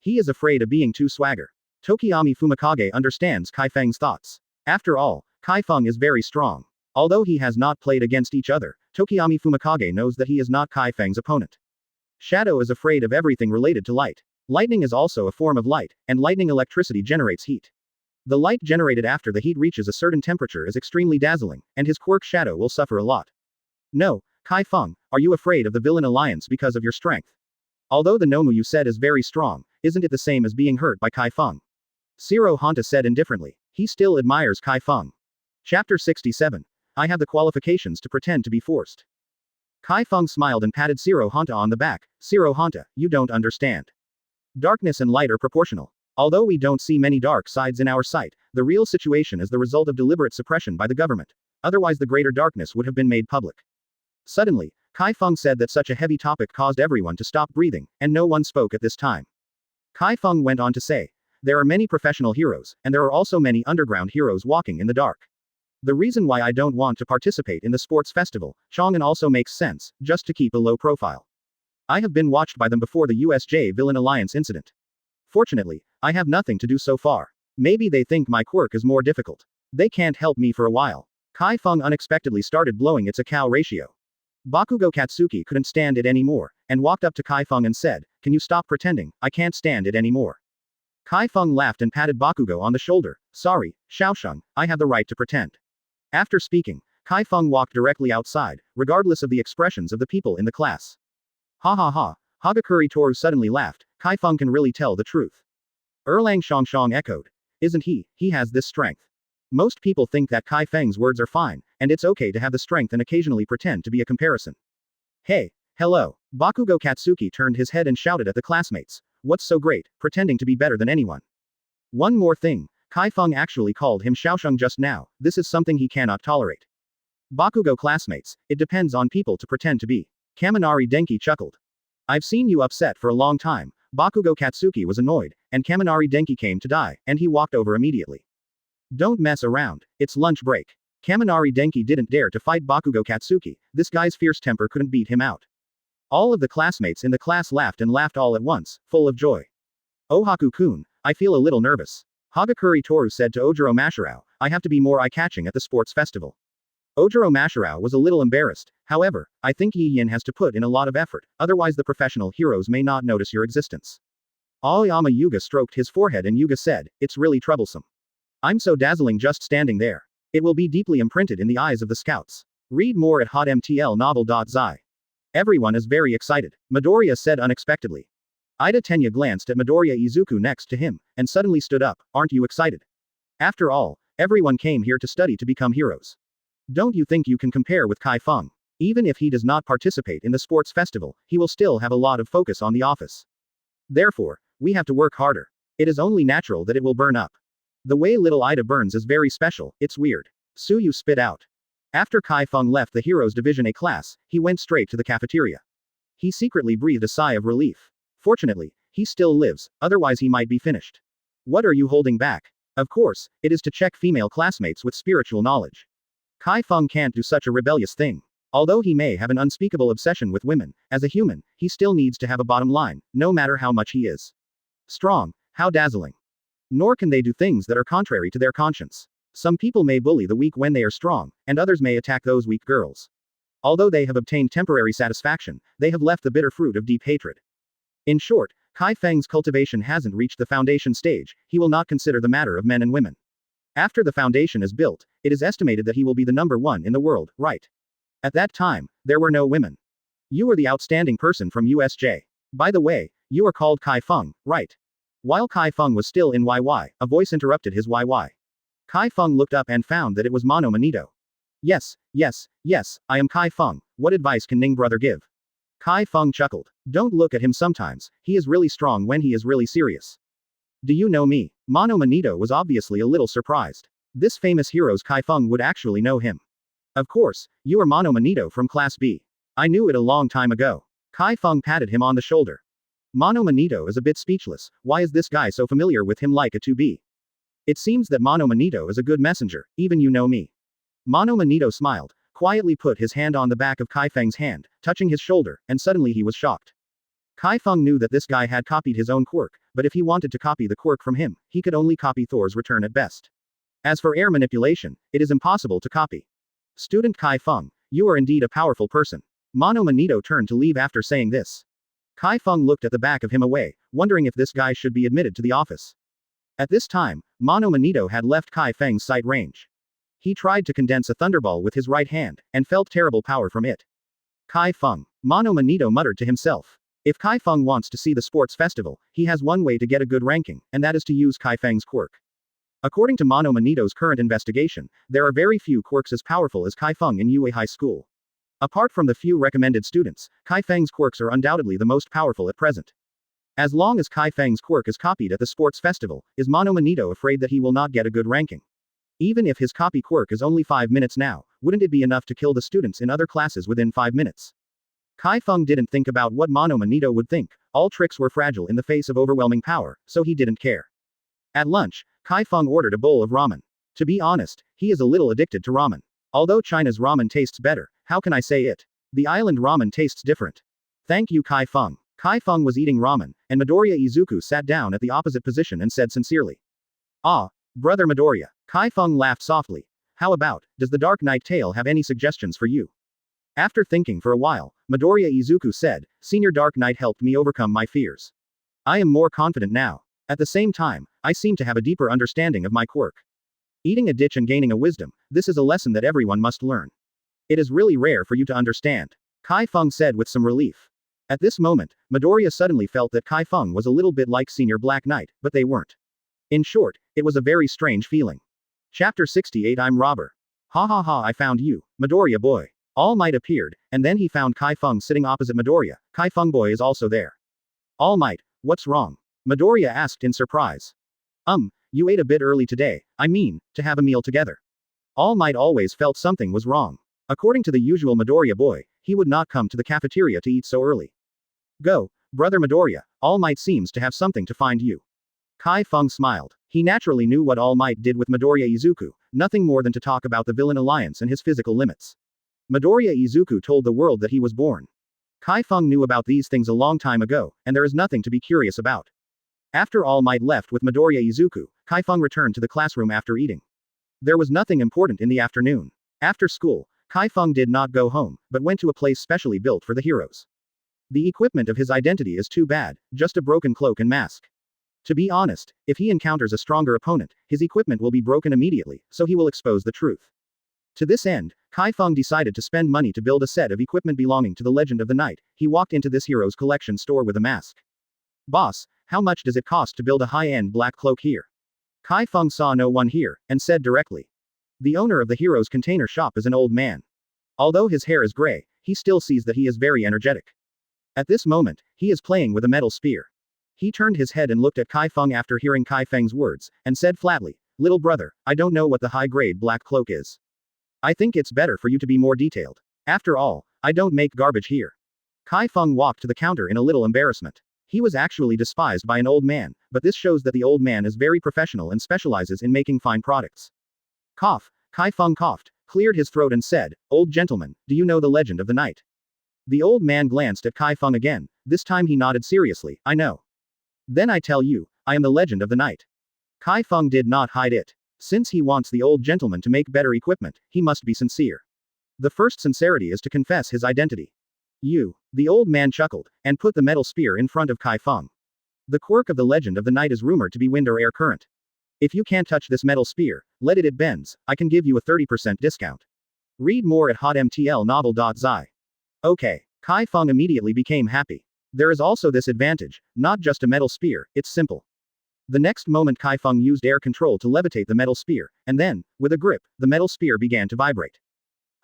He is afraid of being too swagger. Tokiyami Fumikage understands Chi Feng's thoughts. After all, Chi Feng is very strong. Although he has not played against each other, Tokiyami Fumikage knows that he is not Chi Feng's opponent. Shadow is afraid of everything related to light. Lightning is also a form of light, and lightning electricity generates heat. The light generated after the heat reaches a certain temperature is extremely dazzling, and his quirk Shadow will suffer a lot. No, Chi Feng, are you afraid of the villain alliance because of your strength? Although the Nomu you said is very strong, isn't it the same as being hurt by Chi Feng? Shiro Honta said indifferently. He still admires Chi Feng. Chapter 67. I have the qualifications to pretend to be forced. Chi Feng smiled and patted Shiro Honta on the back. Shiro Honta, you don't understand. Darkness and light are proportional. Although we don't see many dark sides in our sight, the real situation is the result of deliberate suppression by the government. Otherwise the greater darkness would have been made public. Suddenly, Chi Feng said that such a heavy topic caused everyone to stop breathing, and no one spoke at this time. Chi Feng went on to say, there are many professional heroes, and there are also many underground heroes walking in the dark. The reason why I don't want to participate in the sports festival, Chang'an also makes sense, just to keep a low profile. I have been watched by them before the USJ Villain Alliance incident. Fortunately, I have nothing to do so far. Maybe they think my quirk is more difficult. They can't help me for a while. Chi Feng unexpectedly started blowing its Akao ratio. Bakugo Katsuki couldn't stand it anymore, and walked up to Chi Feng and said, "Can you stop pretending? I can't stand it anymore." Chi Feng laughed and patted Bakugo on the shoulder. "Sorry, Xiaosheng, I have the right to pretend." After speaking, Chi Feng walked directly outside, regardless of the expressions of the people in the class. Ha ha ha, Hagakure Toru suddenly laughed. Chi Feng can really tell the truth. Erlang Shangshang echoed. Isn't he? He has this strength. Most people think that Chi Feng's words are fine, and it's okay to have the strength and occasionally pretend to be a comparison. Hey, hello. Bakugo Katsuki turned his head and shouted at the classmates. What's so great, pretending to be better than anyone? One more thing, Chi Feng actually called him Xiaosheng just now. This is something he cannot tolerate. Bakugo classmates, it depends on people to pretend to be. Kaminari Denki chuckled. I've seen you upset for a long time. Bakugo Katsuki was annoyed, and Kaminari Denki came to die, and he walked over immediately. Don't mess around, it's lunch break. Kaminari Denki didn't dare to fight Bakugo Katsuki, this guy's fierce temper couldn't beat him out. All of the classmates in the class laughed and laughed all at once, full of joy. Ohaku-kun, I feel a little nervous. Hagakure Toru said to Ojiro Mashirao, I have to be more eye-catching at the sports festival. Ojiro Mashirao was a little embarrassed, however, I think Yi Yin has to put in a lot of effort, otherwise the professional heroes may not notice your existence. Aoyama Yuga stroked his forehead and Yuga said, it's really troublesome. I'm so dazzling just standing there. It will be deeply imprinted in the eyes of the scouts. Read more at hotmtlnovel.zi. Everyone is very excited, Midoriya said unexpectedly. Ida Tenya glanced at Midoriya Izuku next to him, and suddenly stood up, aren't you excited? After all, everyone came here to study to become heroes. Don't you think you can compare with Chi Feng? Even if he does not participate in the sports festival, he will still have a lot of focus on the office. Therefore, we have to work harder. It is only natural that it will burn up. The way little Ida burns is very special, it's weird. Suyu spit out. After Chi Feng left the Heroes Division A class, he went straight to the cafeteria. He secretly breathed a sigh of relief. Fortunately, he still lives, otherwise he might be finished. What are you holding back? Of course, it is to check female classmates with spiritual knowledge. Chi Feng can't do such a rebellious thing. Although he may have an unspeakable obsession with women, as a human, he still needs to have a bottom line, no matter how much he is strong, how dazzling. Nor can they do things that are contrary to their conscience. Some people may bully the weak when they are strong, and others may attack those weak girls. Although they have obtained temporary satisfaction, they have left the bitter fruit of deep hatred. In short, Chi Feng's cultivation hasn't reached the foundation stage, he will not consider the matter of men and women. After the foundation is built, it is estimated that he will be the number one in the world, right? At that time, there were no women. You are the outstanding person from USJ. By the way, you are called Chi Feng, right? While Chi Feng was still in YY, a voice interrupted his YY. Chi Feng looked up and found that it was Mono Manito. Yes, I am Chi Feng, what advice can Ning brother give? Chi Feng chuckled. Don't look at him sometimes, he is really strong when he is really serious. Do you know me? Mono Manito was obviously a little surprised. This famous hero's Chi Feng would actually know him. Of course, you are Mono Manito from Class B. I knew it a long time ago. Chi Feng patted him on the shoulder. Mono Manito is a bit speechless, why is this guy so familiar with him like a 2B? It seems that Mono Manito is a good messenger, even you know me. Mono Manito smiled, quietly put his hand on the back of Chi Feng's hand, touching his shoulder, and suddenly he was shocked. Chi Feng knew that this guy had copied his own quirk, but if he wanted to copy the quirk from him, he could only copy Thor's return at best. As for air manipulation, it is impossible to copy. Student Chi Feng, you are indeed a powerful person. Mono Manito turned to leave after saying this. Chi Feng looked at the back of him away, wondering if this guy should be admitted to the office. At this time, Mono Manito had left Chi Feng's sight range. He tried to condense a thunderball with his right hand, and felt terrible power from it. Chi Feng. Mono Manito muttered to himself. If Chi Feng wants to see the sports festival, he has one way to get a good ranking, and that is to use Chi Feng's quirk. According to Mono Manito's current investigation, there are very few quirks as powerful as Chi Feng in Yue High School. Apart from the few recommended students, Chi Feng's quirks are undoubtedly the most powerful at present. As long as Chi Feng's quirk is copied at the sports festival, is Mono Manito afraid that he will not get a good ranking? Even if his copy quirk is only 5 minutes now, wouldn't it be enough to kill the students in other classes within 5 minutes? Chi Feng didn't think about what Mono Manito would think, all tricks were fragile in the face of overwhelming power, so he didn't care. At lunch, Chi Feng ordered a bowl of ramen. To be honest, he is a little addicted to ramen. Although China's ramen tastes better, how can I say it? The island ramen tastes different. Thank you, Chi Feng. Chi Feng was eating ramen, and Midoriya Izuku sat down at the opposite position and said sincerely. Ah, brother Midoriya. Chi Feng laughed softly. How about, does the Dark Knight tale have any suggestions for you? After thinking for a while, Midoriya Izuku said, Senior Dark Knight helped me overcome my fears. I am more confident now. At the same time, I seem to have a deeper understanding of my quirk. Eating a ditch and gaining a wisdom, this is a lesson that everyone must learn. It is really rare for you to understand. Chi Feng said with some relief. At this moment, Midoriya suddenly felt that Chi Feng was a little bit like Senior Black Knight, but they weren't. In short, it was a very strange feeling. Chapter 68 I'm Robber. Ha ha ha I found you, Midoriya boy. All Might appeared, and then he found Chi Feng sitting opposite Midoriya. Chi Feng boy is also there. All Might, what's wrong? Midoriya asked in surprise. You ate a bit early today, I mean, to have a meal together. All Might always felt something was wrong. According to the usual Midoriya boy, he would not come to the cafeteria to eat so early. Go, brother Midoriya, All Might seems to have something to find you. Chi Feng smiled. He naturally knew what All Might did with Midoriya Izuku, nothing more than to talk about the villain alliance and his physical limits. Midoriya Izuku told the world that he was born. Chi Feng knew about these things a long time ago, and there is nothing to be curious about. After All Might left with Midoriya Izuku, Chi Feng returned to the classroom after eating. There was nothing important in the afternoon. After school, Chi Feng did not go home, but went to a place specially built for the heroes. The equipment of his identity is too bad, just a broken cloak and mask. To be honest, if he encounters a stronger opponent, his equipment will be broken immediately, so he will expose the truth. To this end, Chi Feng decided to spend money to build a set of equipment belonging to the Legend of the Night. He walked into this hero's collection store with a mask. Boss, how much does it cost to build a high-end black cloak here? Chi Feng saw no one here, and said directly. The owner of the hero's container shop is an old man. Although his hair is gray, he still sees that he is very energetic. At this moment, he is playing with a metal spear. He turned his head and looked at Chi Feng after hearing Chi Feng's words, and said flatly, Little brother, I don't know what the high-grade black cloak is. I think it's better for you to be more detailed. After all, I don't make garbage here. Chi Feng walked to the counter in a little embarrassment. He was actually despised by an old man, but this shows that the old man is very professional and specializes in making fine products. Cough, Chi Feng coughed, cleared his throat and said, Old gentleman, do you know the Legend of the Night? The old man glanced at Chi Feng again, this time he nodded seriously, I know. Then I tell you, I am the Legend of the Night. Chi Feng did not hide it. Since he wants the old gentleman to make better equipment, he must be sincere. The first sincerity is to confess his identity. You. The old man chuckled, and put the metal spear in front of Chi Feng. The quirk of the Legend of the Night is rumored to be wind or air current. If you can't touch this metal spear, let it bends, I can give you a 30% discount. Read more at hotmtlnovel.zi. Okay. Chi Feng immediately became happy. There is also this advantage, not just a metal spear, it's simple. The next moment Chi Feng used air control to levitate the metal spear, and then, with a grip, the metal spear began to vibrate.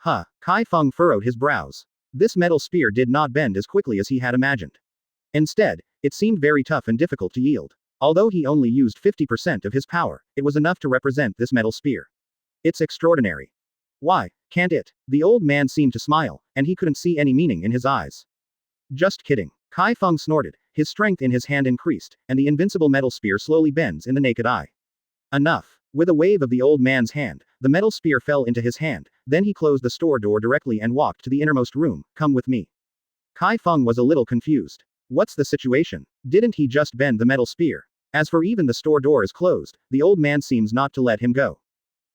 Chi Feng furrowed his brows. This metal spear did not bend as quickly as he had imagined. Instead, it seemed very tough and difficult to yield. Although he only used 50% of his power, it was enough to represent this metal spear. It's extraordinary. Why, can't it? The old man seemed to smile, and he couldn't see any meaning in his eyes. Just kidding. Chi Feng snorted, his strength in his hand increased, and the invincible metal spear slowly bends in the naked eye. Enough. With a wave of the old man's hand, the metal spear fell into his hand, then he closed the store door directly and walked to the innermost room, come with me. Chi Feng was a little confused. What's the situation? Didn't he just bend the metal spear? As for even the store door is closed, the old man seems not to let him go.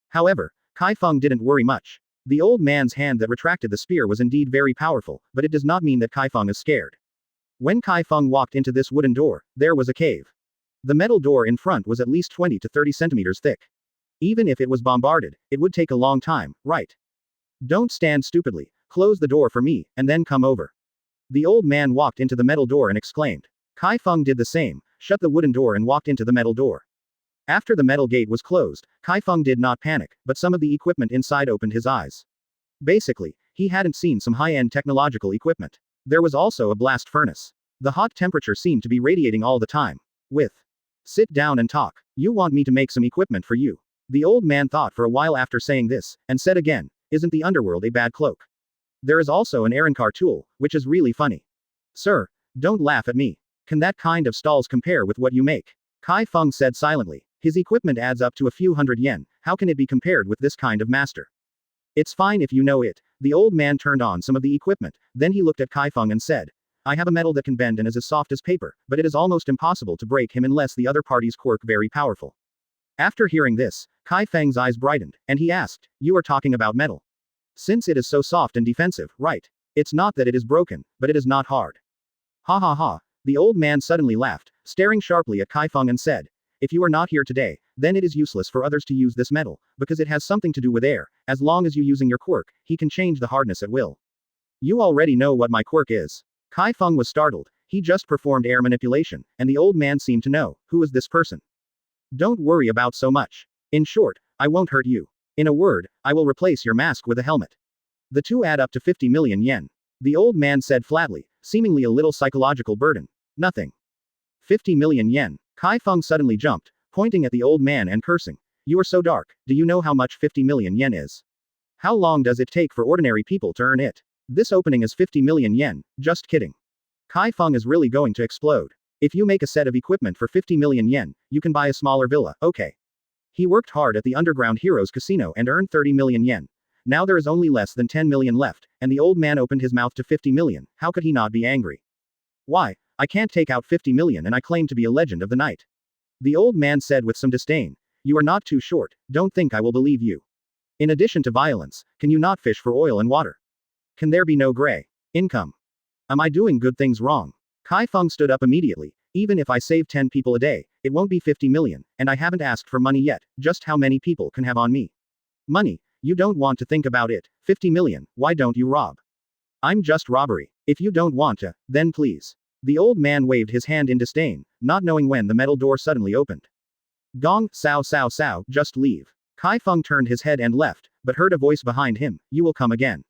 However, Chi Feng didn't worry much. The old man's hand that retracted the spear was indeed very powerful, but it does not mean that Chi Feng is scared. When Chi Feng walked into this wooden door, there was a cave. The metal door in front was at least 20 to 30 centimeters thick. Even if it was bombarded, it would take a long time, right? Don't stand stupidly, close the door for me, and then come over. The old man walked into the metal door and exclaimed. Chi Feng did the same, shut the wooden door and walked into the metal door. After the metal gate was closed, Chi Feng did not panic, but some of the equipment inside opened his eyes. Basically, he hadn't seen some high-end technological equipment. There was also a blast furnace. The hot temperature seemed to be radiating all the time. Sit down and talk. You want me to make some equipment for you. The old man thought for a while after saying this, and said again, isn't the underworld a bad cloak? There is also an Arankar tool, which is really funny. Sir, don't laugh at me. Can that kind of stalls compare with what you make? Chi Feng said silently. His equipment adds up to a few hundred yen, how can it be compared with this kind of master? It's fine if you know it. The old man turned on some of the equipment, then he looked at Chi Feng and said, I have a metal that can bend and is as soft as paper, but it is almost impossible to break him unless the other party's quirk very powerful. After hearing this, Chi Feng's eyes brightened, and he asked, "You are talking about metal? Since it is so soft and defensive, right? It's not that it is broken, but it is not hard." Ha ha ha. The old man suddenly laughed, staring sharply at Chi Feng and said, "If you are not here today, then it is useless for others to use this metal, because it has something to do with air. As long as you using your quirk, he can change the hardness at will." "You already know what my quirk is." Chi Feng was startled. He just performed air manipulation, and the old man seemed to know, who is this person? "Don't worry about so much. In short, I won't hurt you. In a word, I will replace your mask with a helmet. The two add up to 50 million yen. The old man said flatly, seemingly a little psychological burden. "Nothing. 50 million yen. Chi Feng suddenly jumped, pointing at the old man and cursing. "You are so dark, do you know how much 50 million yen is? How long does it take for ordinary people to earn it? This opening is 50 million yen, just kidding." Chi Feng is really going to explode. "If you make a set of equipment for 50 million yen, you can buy a smaller villa, okay." He worked hard at the Underground Heroes Casino and earned 30 million yen. Now there is only less than 10 million left, and the old man opened his mouth to 50 million, how could he not be angry? "Why, I can't take out 50 million and I claim to be a legend of the night." The old man said with some disdain. "You are not too short, don't think I will believe you. In addition to violence, can you not fish for oil and water? Can there be no gray income? Am I doing good things wrong?" Chi Feng stood up immediately. "Even if I save 10 people a day, it won't be 50 million, and I haven't asked for money yet, just how many people can have on me? Money? You don't want to think about it. 50 million, why don't you rob? I'm just robbery. If you don't want to, then please." The old man waved his hand in disdain, not knowing when the metal door suddenly opened. "Gong, sao sao sao, just leave." Chi Feng turned his head and left, but heard a voice behind him, "You will come again."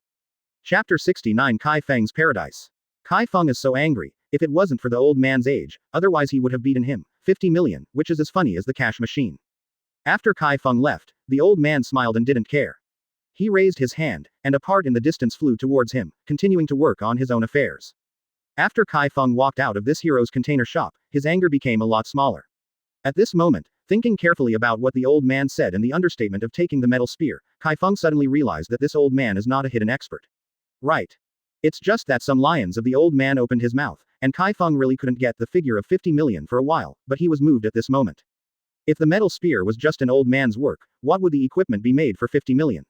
Chapter 69 Chi Feng's Paradise. Chi Feng is so angry, if it wasn't for the old man's age, otherwise he would have beaten him. 50 million, which is as funny as the cash machine. After Chi Feng left, the old man smiled and didn't care. He raised his hand, and a part in the distance flew towards him, continuing to work on his own affairs. After Chi Feng walked out of this hero's container shop, his anger became a lot smaller. At this moment, thinking carefully about what the old man said and the understatement of taking the metal spear, Chi Feng suddenly realized that this old man is not a hidden expert. Right. It's just that some lions of the old man opened his mouth, and Chi Feng really couldn't get the figure of 50 million for a while, but he was moved at this moment. If the metal spear was just an old man's work, what would the equipment be made for 50 million?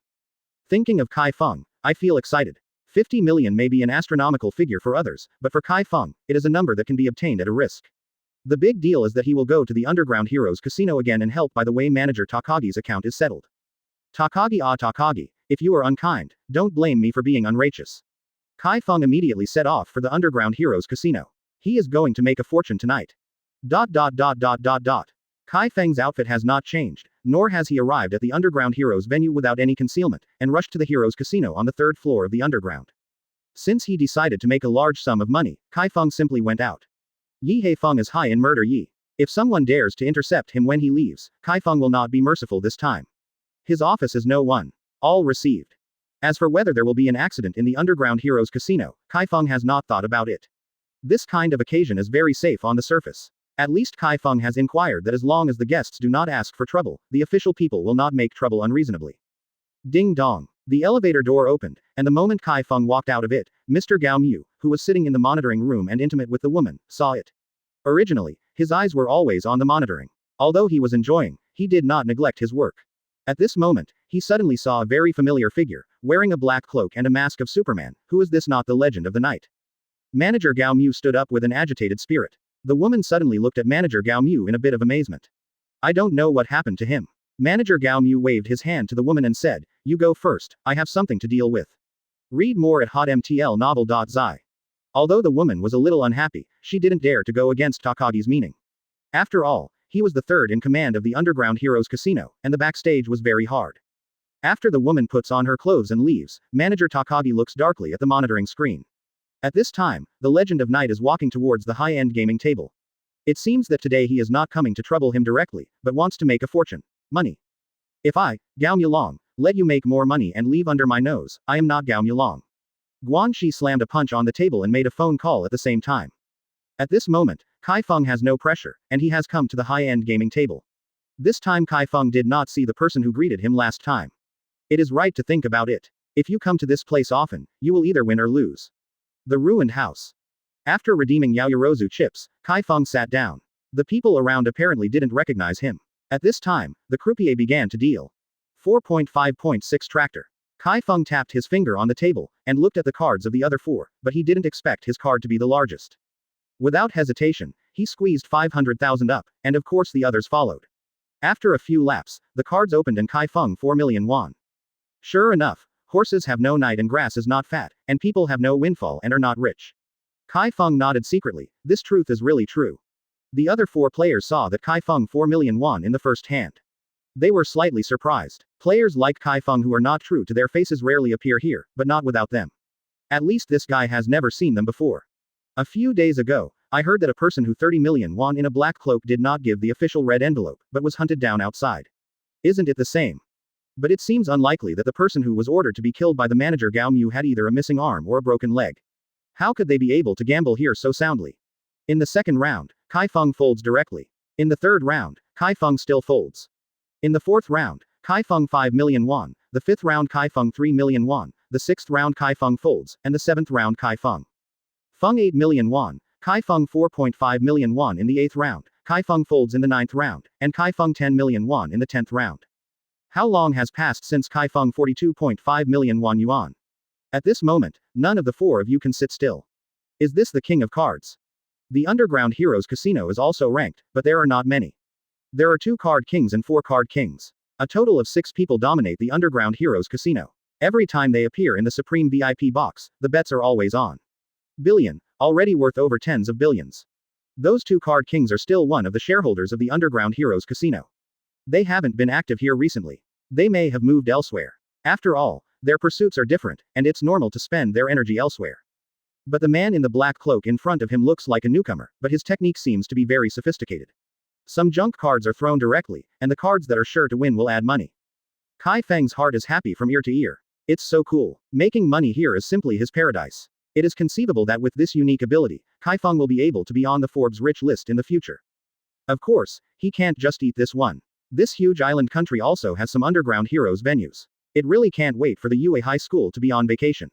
Thinking of Chi Feng, I feel excited. 50 million may be an astronomical figure for others, but for Chi Feng, it is a number that can be obtained at a risk. The big deal is that he will go to the Underground Heroes Casino again and help by the way manager Takagi's account is settled. Takagi Takagi, if you are unkind, don't blame me for being unrighteous. Chi Feng immediately set off for the Underground Heroes Casino. He is going to make a fortune tonight. Chi Feng's outfit has not changed, nor has he arrived at the Underground Heroes venue without any concealment, and rushed to the Heroes Casino on the third floor of the Underground. Since he decided to make a large sum of money, Chi Feng simply went out. Yi Hei Feng is high in murder Yi. If someone dares to intercept him when he leaves, Chi Feng will not be merciful this time. His office is no one. All received. As for whether there will be an accident in the Underground Heroes Casino, Chi Feng has not thought about it. This kind of occasion is very safe on the surface. At least Chi Feng has inquired that as long as the guests do not ask for trouble, the official people will not make trouble unreasonably. Ding dong. The elevator door opened, and the moment Chi Feng walked out of it, Mr. Gao Mu, who was sitting in the monitoring room and intimate with the woman, saw it. Originally, his eyes were always on the monitoring. Although he was enjoying, he did not neglect his work. At this moment, he suddenly saw a very familiar figure, wearing a black cloak and a mask of Superman. Who is this, not the legend of the night? Manager Gao Mu stood up with an agitated spirit. The woman suddenly looked at Manager Gao Mu in a bit of amazement. I don't know what happened to him. Manager Gao Mu waved his hand to the woman and said, "You go first, I have something to deal with." Read more at hotmtlnovel.zi. Although the woman was a little unhappy, she didn't dare to go against Takagi's meaning. After all, he was the third in command of the Underground Heroes Casino, and the backstage was very hard. After the woman puts on her clothes and leaves, Manager Takagi looks darkly at the monitoring screen. At this time, the Legend of Night is walking towards the high-end gaming table. It seems that today he is not coming to trouble him directly, but wants to make a fortune. Money. If I, Gao Mulong, let you make more money and leave under my nose, I am not Gao Mulong. Guan Shi slammed a punch on the table and made a phone call at the same time. At this moment, Chi Feng has no pressure, and he has come to the high-end gaming table. This time Chi Feng did not see the person who greeted him last time. It is right to think about it. If you come to this place often, you will either win or lose. The ruined house. After redeeming Yaoyorozu chips, Kai Feng sat down. The people around apparently didn't recognize him. At this time, the croupier began to deal. 4.5.6 tractor. Kai Feng tapped his finger on the table, and looked at the cards of the other four, but he didn't expect his card to be the largest. Without hesitation, he squeezed 500,000 up, and of course the others followed. After a few laps, the cards opened and Kai Feng 4 million won. Sure enough, horses have no night and grass is not fat, and people have no windfall and are not rich. Kai Feng nodded secretly, this truth is really true. The other four players saw that Kai Feng 4 million won in the first hand. They were slightly surprised. Players like Kai Feng who are not true to their faces rarely appear here, but not without them. At least this guy has never seen them before. A few days ago, I heard that a person who 30 million won in a black cloak did not give the official red envelope, but was hunted down outside. Isn't it the same? But it seems unlikely that the person who was ordered to be killed by the manager Gao Mu had either a missing arm or a broken leg. How could they be able to gamble here so soundly? In the second round, Kai Feng folds directly. In the third round, Kai Feng still folds. In the fourth round, Kai Feng 5 million won, the fifth round Kai Feng 3 million won, the sixth round Kai Feng folds, and the seventh round Kai Feng 8 million won, Kai Feng 4.5 million won in the eighth round, Kai Feng folds in the ninth round, and Kai Feng 10 million won in the 10th round. How long has passed since Kai Feng 42.5 million won yuan? At this moment, none of the four of you can sit still. Is this the king of cards? The Underground Heroes Casino is also ranked, but there are not many. There are 2 card kings and 4 card kings. A total of 6 people dominate the Underground Heroes Casino. Every time they appear in the Supreme VIP box, the bets are always on. Billion, already worth over tens of billions. Those 2 card kings are still one of the shareholders of the Underground Heroes Casino. They haven't been active here recently. They may have moved elsewhere. After all, their pursuits are different, and it's normal to spend their energy elsewhere. But the man in the black cloak in front of him looks like a newcomer, but his technique seems to be very sophisticated. Some junk cards are thrown directly, and the cards that are sure to win will add money. Kai Feng's heart is happy from ear to ear. It's so cool. Making money here is simply his paradise. It is conceivable that with this unique ability, Kai Feng will be able to be on the Forbes rich list in the future. Of course, he can't just eat this one. This huge island country also has some underground heroes venues. It really can't wait for the UA High School to be on vacation.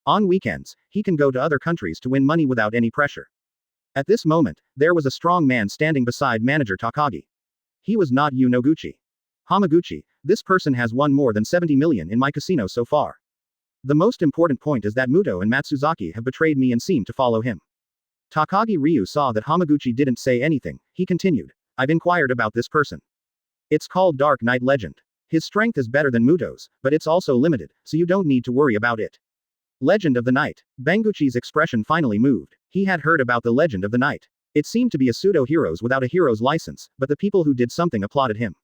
On weekends, he can go to other countries to win money without any pressure. At this moment, there was a strong man standing beside manager Takagi. He was not Yu Noguchi. Hamaguchi, this person has won more than 70 million in my casino so far. The most important point is that Muto and Matsuzaki have betrayed me and seem to follow him. Takagi Ryu saw that Hamaguchi didn't say anything, he continued. I've inquired about this person. It's called Dark Knight Legend. His strength is better than Muto's, but it's also limited, so you don't need to worry about it. Legend of the Night. Banguchi's expression finally moved. He had heard about the Legend of the Night. It seemed to be a pseudo-heroes without a hero's license, but the people who did something applauded him.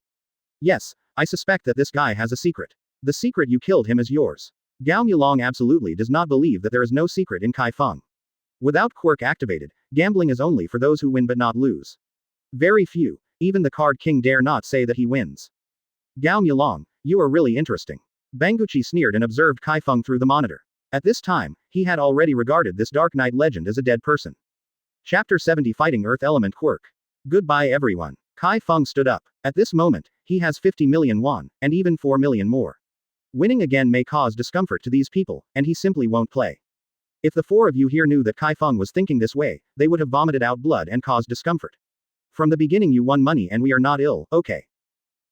Yes, I suspect that this guy has a secret. The secret you killed him is yours. Gao Mulong absolutely does not believe that there is no secret in Kai Feng. Without Quirk activated, gambling is only for those who win but not lose. Very few, even the card king dare not say that he wins. Gao Mulong, you are really interesting. Banguchi sneered and observed Kai Feng through the monitor. At this time, he had already regarded this Dark Knight legend as a dead person. Chapter 70 Fighting Earth Element Quirk. Goodbye everyone. Kai Feng stood up. At this moment, he has 50 million won, and even 4 million more. Winning again may cause discomfort to these people, and he simply won't play. If the 4 of you here knew that Kai Feng was thinking this way, they would have vomited out blood and caused discomfort. From the beginning you won money and we are not ill, okay.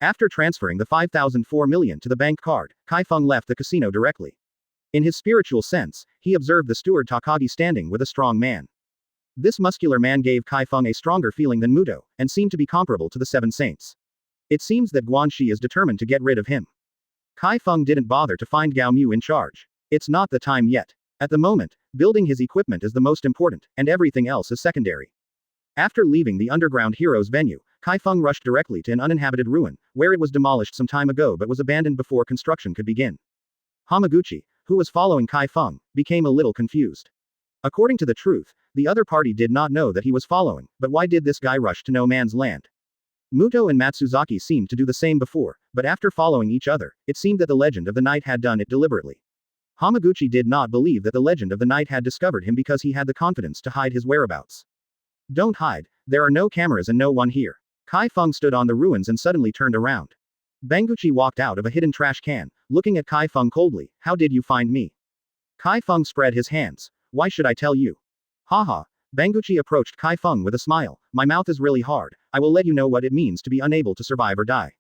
After transferring the 5,004 million to the bank card, Kai Feng left the casino directly. In his spiritual sense, he observed the steward Takagi standing with a strong man. This muscular man gave Kai Feng a stronger feeling than Muto, and seemed to be comparable to the Seven Saints. It seems that Guanxi is determined to get rid of him. Kai Feng didn't bother to find Gao Mu in charge. It's not the time yet. At the moment, building his equipment is the most important, and everything else is secondary. After leaving the underground heroes venue, Kai Feng rushed directly to an uninhabited ruin, where it was demolished some time ago but was abandoned before construction could begin. Hamaguchi, who was following Kai Feng, became a little confused. According to the truth, the other party did not know that he was following, but why did this guy rush to no man's land? Muto and Matsuzaki seemed to do the same before, but after following each other, it seemed that the Legend of the Night had done it deliberately. Hamaguchi did not believe that the Legend of the Night had discovered him because he had the confidence to hide his whereabouts. Don't hide, there are no cameras and no one here. Kai Feng stood on the ruins and suddenly turned around. Banguchi walked out of a hidden trash can, looking at Kai Feng coldly. How did you find me? Kai Feng spread his hands. Why should I tell you? Haha, Banguchi approached Chi Feng with a smile. My mouth is really hard. I will let you know what it means to be unable to survive or die.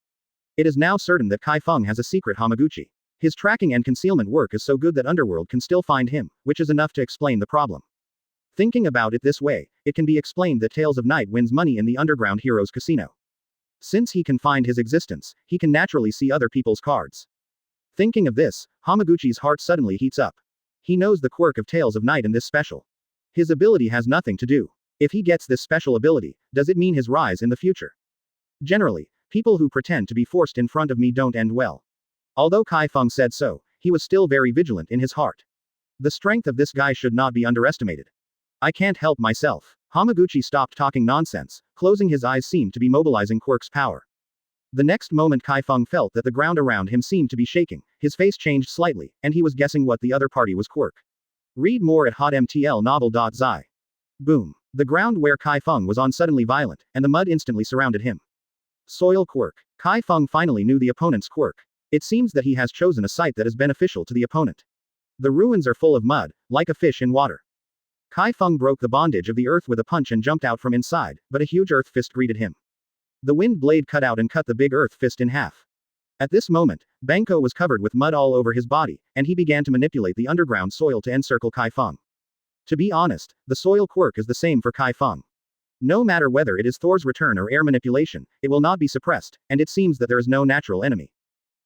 It is now certain that Chi Feng has a secret Hamaguchi. His tracking and concealment work is so good that Underworld can still find him, which is enough to explain the problem. Thinking about it this way, it can be explained that Tales of Night wins money in the Underground Heroes Casino. Since he can find his existence, he can naturally see other people's cards. Thinking of this, Hamaguchi's heart suddenly heats up. He knows the quirk of Tales of Night in this special. His ability has nothing to do. If he gets this special ability, does it mean his rise in the future? Generally, people who pretend to be forced in front of me don't end well. Although Chi Feng said so, he was still very vigilant in his heart. The strength of this guy should not be underestimated. I can't help myself. Hamaguchi stopped talking nonsense. Closing his eyes seemed to be mobilizing Quirk's power. The next moment Chi Feng felt that the ground around him seemed to be shaking, his face changed slightly, and he was guessing what the other party was Quirk. Read more at hotmtlnovel.zi. Boom. The ground where Chi Feng was on suddenly violent, and the mud instantly surrounded him. Soil Quirk. Chi Feng finally knew the opponent's quirk. It seems that he has chosen a site that is beneficial to the opponent. The ruins are full of mud, like a fish in water. Chi Feng broke the bondage of the earth with a punch and jumped out from inside, but a huge earth fist greeted him. The wind blade cut out and cut the big earth fist in half. At this moment, Banko was covered with mud all over his body, and he began to manipulate the underground soil to encircle Chi Feng. To be honest, the soil quirk is the same for Chi Feng. No matter whether it is Thor's return or air manipulation, it will not be suppressed, and it seems that there is no natural enemy.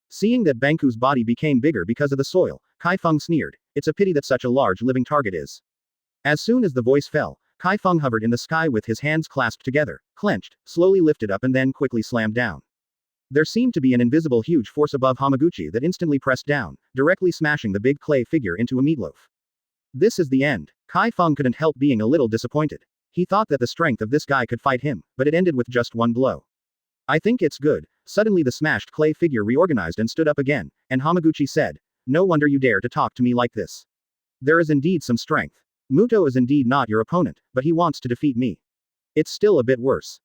Seeing that Banku's body became bigger because of the soil, Chi Feng sneered. It's a pity that such a large living target is. As soon as the voice fell, Chi Feng hovered in the sky with his hands clasped together, clenched, slowly lifted up and then quickly slammed down. There seemed to be an invisible huge force above Hamaguchi that instantly pressed down, directly smashing the big clay figure into a meatloaf. This is the end. Chi Feng couldn't help being a little disappointed. He thought that the strength of this guy could fight him, but it ended with just one blow. I think it's good. Suddenly the smashed clay figure reorganized and stood up again, and Hamaguchi said, No wonder you dare to talk to me like this. There is indeed some strength. Muto is indeed not your opponent, but he wants to defeat me. It's still a bit worse.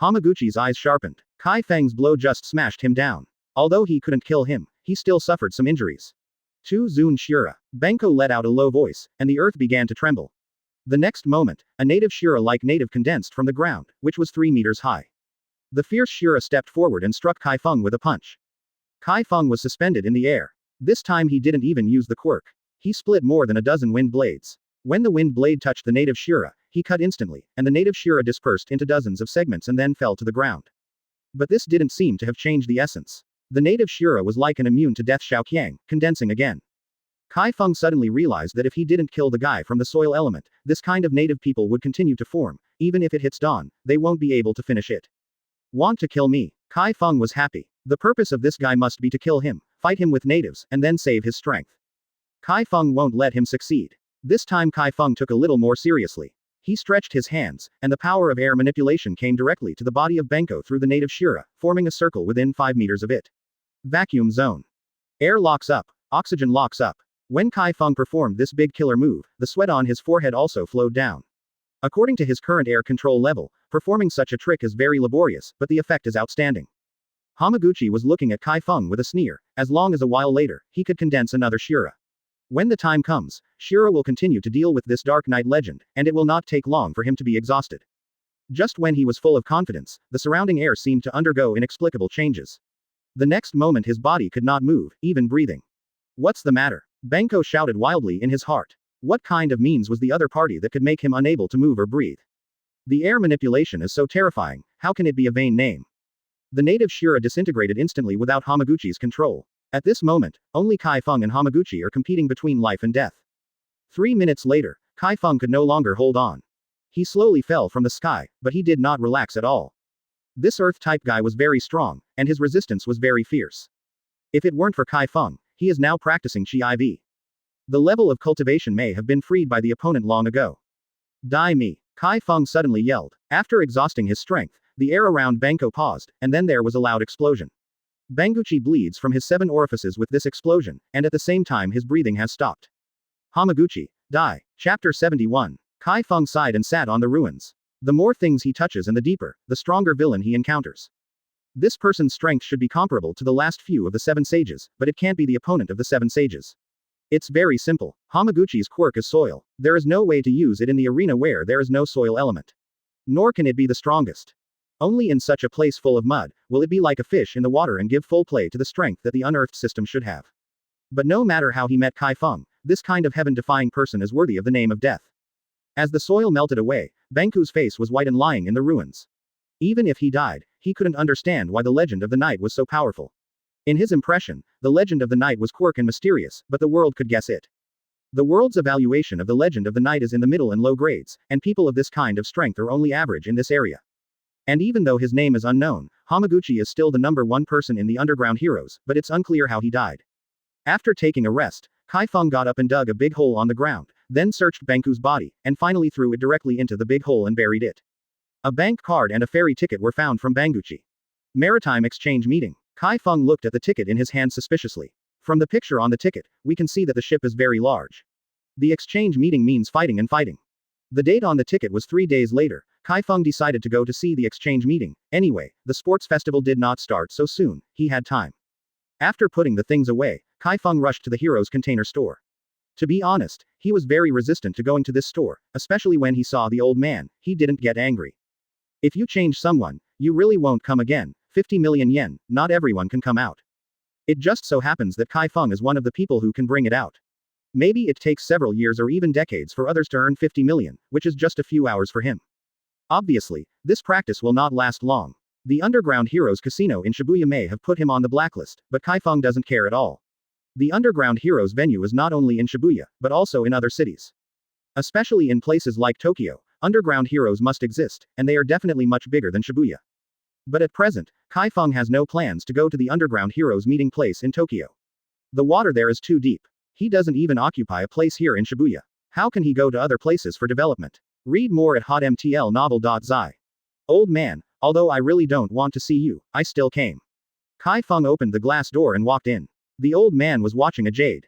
Hamaguchi's eyes sharpened. Chi Feng's blow just smashed him down. Although he couldn't kill him, he still suffered some injuries. Tu Zun Shura. Banko let out a low voice, and the earth began to tremble. The next moment, a native Shura-like native condensed from the ground, which was 3 meters high. The fierce Shura stepped forward and struck Chi Feng with a punch. Chi Feng was suspended in the air. This time he didn't even use the quirk. He split more than a dozen wind blades. When the wind blade touched the native Shura, he cut instantly, and the native Shura dispersed into dozens of segments and then fell to the ground. But this didn't seem to have changed the essence. The native Shura was like an immune to death Xiaoqiang, condensing again. Chi Feng suddenly realized that if he didn't kill the guy from the soil element, this kind of native people would continue to form. Even if it hits dawn, they won't be able to finish it. Want to kill me? Chi Feng was happy. The purpose of this guy must be to kill him, fight him with natives, and then save his strength. Chi Feng won't let him succeed. This time Chi Feng took a little more seriously. He stretched his hands, and the power of air manipulation came directly to the body of Banko through the native Shura, forming a circle within 5 meters of it. Vacuum zone. Air locks up. Oxygen locks up. When Chi Feng performed this big killer move, the sweat on his forehead also flowed down. According to his current air control level, performing such a trick is very laborious, but the effect is outstanding. Hamaguchi was looking at Chi Feng with a sneer. As long as a while later, he could condense another Shura. When the time comes, Shura will continue to deal with this Dark Knight legend, and it will not take long for him to be exhausted. Just when he was full of confidence, the surrounding air seemed to undergo inexplicable changes. The next moment his body could not move, even breathing. What's the matter? Banko shouted wildly in his heart. What kind of means was the other party that could make him unable to move or breathe? The air manipulation is so terrifying, how can it be a vain name? The native Shura disintegrated instantly without Hamaguchi's control. At this moment, only Chi Feng and Hamaguchi are competing between life and death. 3 minutes later, Chi Feng could no longer hold on. He slowly fell from the sky, but he did not relax at all. This Earth-type guy was very strong, and his resistance was very fierce. If it weren't for Chi Feng, he is now practicing Chi IV. The level of cultivation may have been freed by the opponent long ago. Die me! Chi Feng suddenly yelled. After exhausting his strength, the air around Banko paused, and then there was a loud explosion. Banguchi bleeds from his 7 orifices with this explosion, and at the same time his breathing has stopped. Hamaguchi. Die. Chapter 71. Chi Feng sighed and sat on the ruins. The more things he touches and the deeper, the stronger villain he encounters. This person's strength should be comparable to the last few of the 7 sages, but it can't be the opponent of the 7 sages. It's very simple. Hamaguchi's quirk is soil. There is no way to use it in the arena where there is no soil element. Nor can it be the strongest. Only in such a place full of mud, will it be like a fish in the water and give full play to the strength that the unearthed system should have. But no matter how he met Chi Feng, this kind of heaven-defying person is worthy of the name of death. As the soil melted away, Banku's face was white and lying in the ruins. Even if he died, he couldn't understand why the legend of the night was so powerful. In his impression, the legend of the night was quirk and mysterious, but the world could guess it. The world's evaluation of the legend of the night is in the middle and low grades, and people of this kind of strength are only average in this area. And even though his name is unknown, Hamaguchi is still the #1 person in the underground heroes, but it's unclear how he died. After taking a rest, Chi Feng got up and dug a big hole on the ground, then searched Banku's body, and finally threw it directly into the big hole and buried it. A bank card and a ferry ticket were found from Banguchi. Maritime exchange meeting. Chi Feng looked at the ticket in his hand suspiciously. From the picture on the ticket, we can see that the ship is very large. The exchange meeting means fighting and fighting. The date on the ticket was 3 days later. Chi Feng decided to go to see the exchange meeting. Anyway, the sports festival did not start so soon, he had time. After putting the things away, Chi Feng rushed to the hero's container store. To be honest, he was very resistant to going to this store, especially when he saw the old man. He didn't get angry. If you change someone, you really won't come again. 50 million yen, not everyone can come out. It just so happens that Chi Feng is one of the people who can bring it out. Maybe it takes several years or even decades for others to earn 50 million, which is just a few hours for him. Obviously, this practice will not last long. The Underground Heroes Casino in Shibuya may have put him on the blacklist, but Chi Feng doesn't care at all. The Underground Heroes venue is not only in Shibuya, but also in other cities. Especially in places like Tokyo, Underground Heroes must exist, and they are definitely much bigger than Shibuya. But at present, Chi Feng has no plans to go to the Underground Heroes meeting place in Tokyo. The water there is too deep. He doesn't even occupy a place here in Shibuya. How can he go to other places for development? Read more at hotmtlnovel.zi. Old man, although I really don't want to see you, I still came. Chi Feng opened the glass door and walked in. The old man was watching a jade.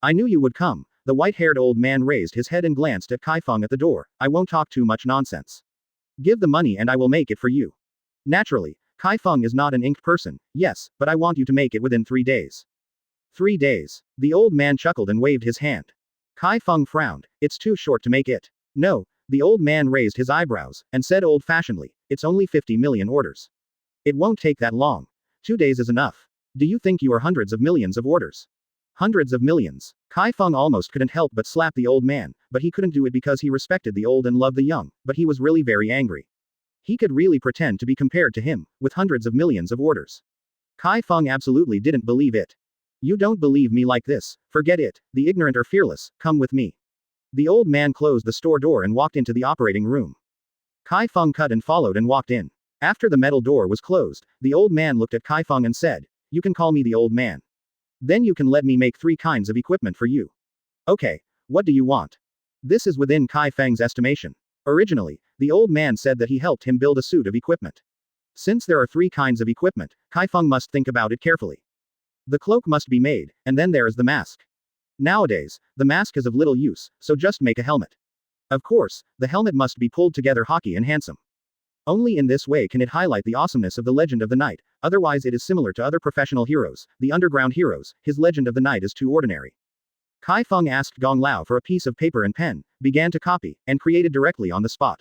I knew you would come. The white-haired old man raised his head and glanced at Chi Feng at the door. I won't talk too much nonsense. Give the money and I will make it for you. Naturally, Chi Feng is not an inked person, yes, but I want you to make it within 3 days. 3 days. The old man chuckled and waved his hand. Chi Feng frowned. It's too short to make it. No, the old man raised his eyebrows, and said old-fashionedly, it's only 50 million orders. It won't take that long. 2 days is enough. Do you think you are hundreds of millions of orders? Hundreds of millions. Chi Feng almost couldn't help but slap the old man, but he couldn't do it because he respected the old and loved the young, but he was really very angry. He could really pretend to be compared to him, with hundreds of millions of orders. Chi Feng absolutely didn't believe it. You don't believe me like this, forget it, the ignorant are fearless, come with me. The old man closed the store door and walked into the operating room. Chi Feng cut and followed and walked in. After the metal door was closed, the old man looked at Chi Feng and said, you can call me the old man. Then you can let me make 3 kinds of equipment for you. Okay, what do you want? This is within Chi Feng's estimation. Originally, the old man said that he helped him build a suit of equipment. Since there are 3 kinds of equipment, Chi Feng must think about it carefully. The cloak must be made, and then there is the mask. Nowadays, the mask is of little use, so just make a helmet. Of course, the helmet must be pulled together hockey and handsome. Only in this way can it highlight the awesomeness of the Legend of the Night, otherwise it is similar to other professional heroes, the Underground Heroes, his Legend of the Night is too ordinary. Chi Feng asked Gong Lao for a piece of paper and pen, began to copy, and created directly on the spot.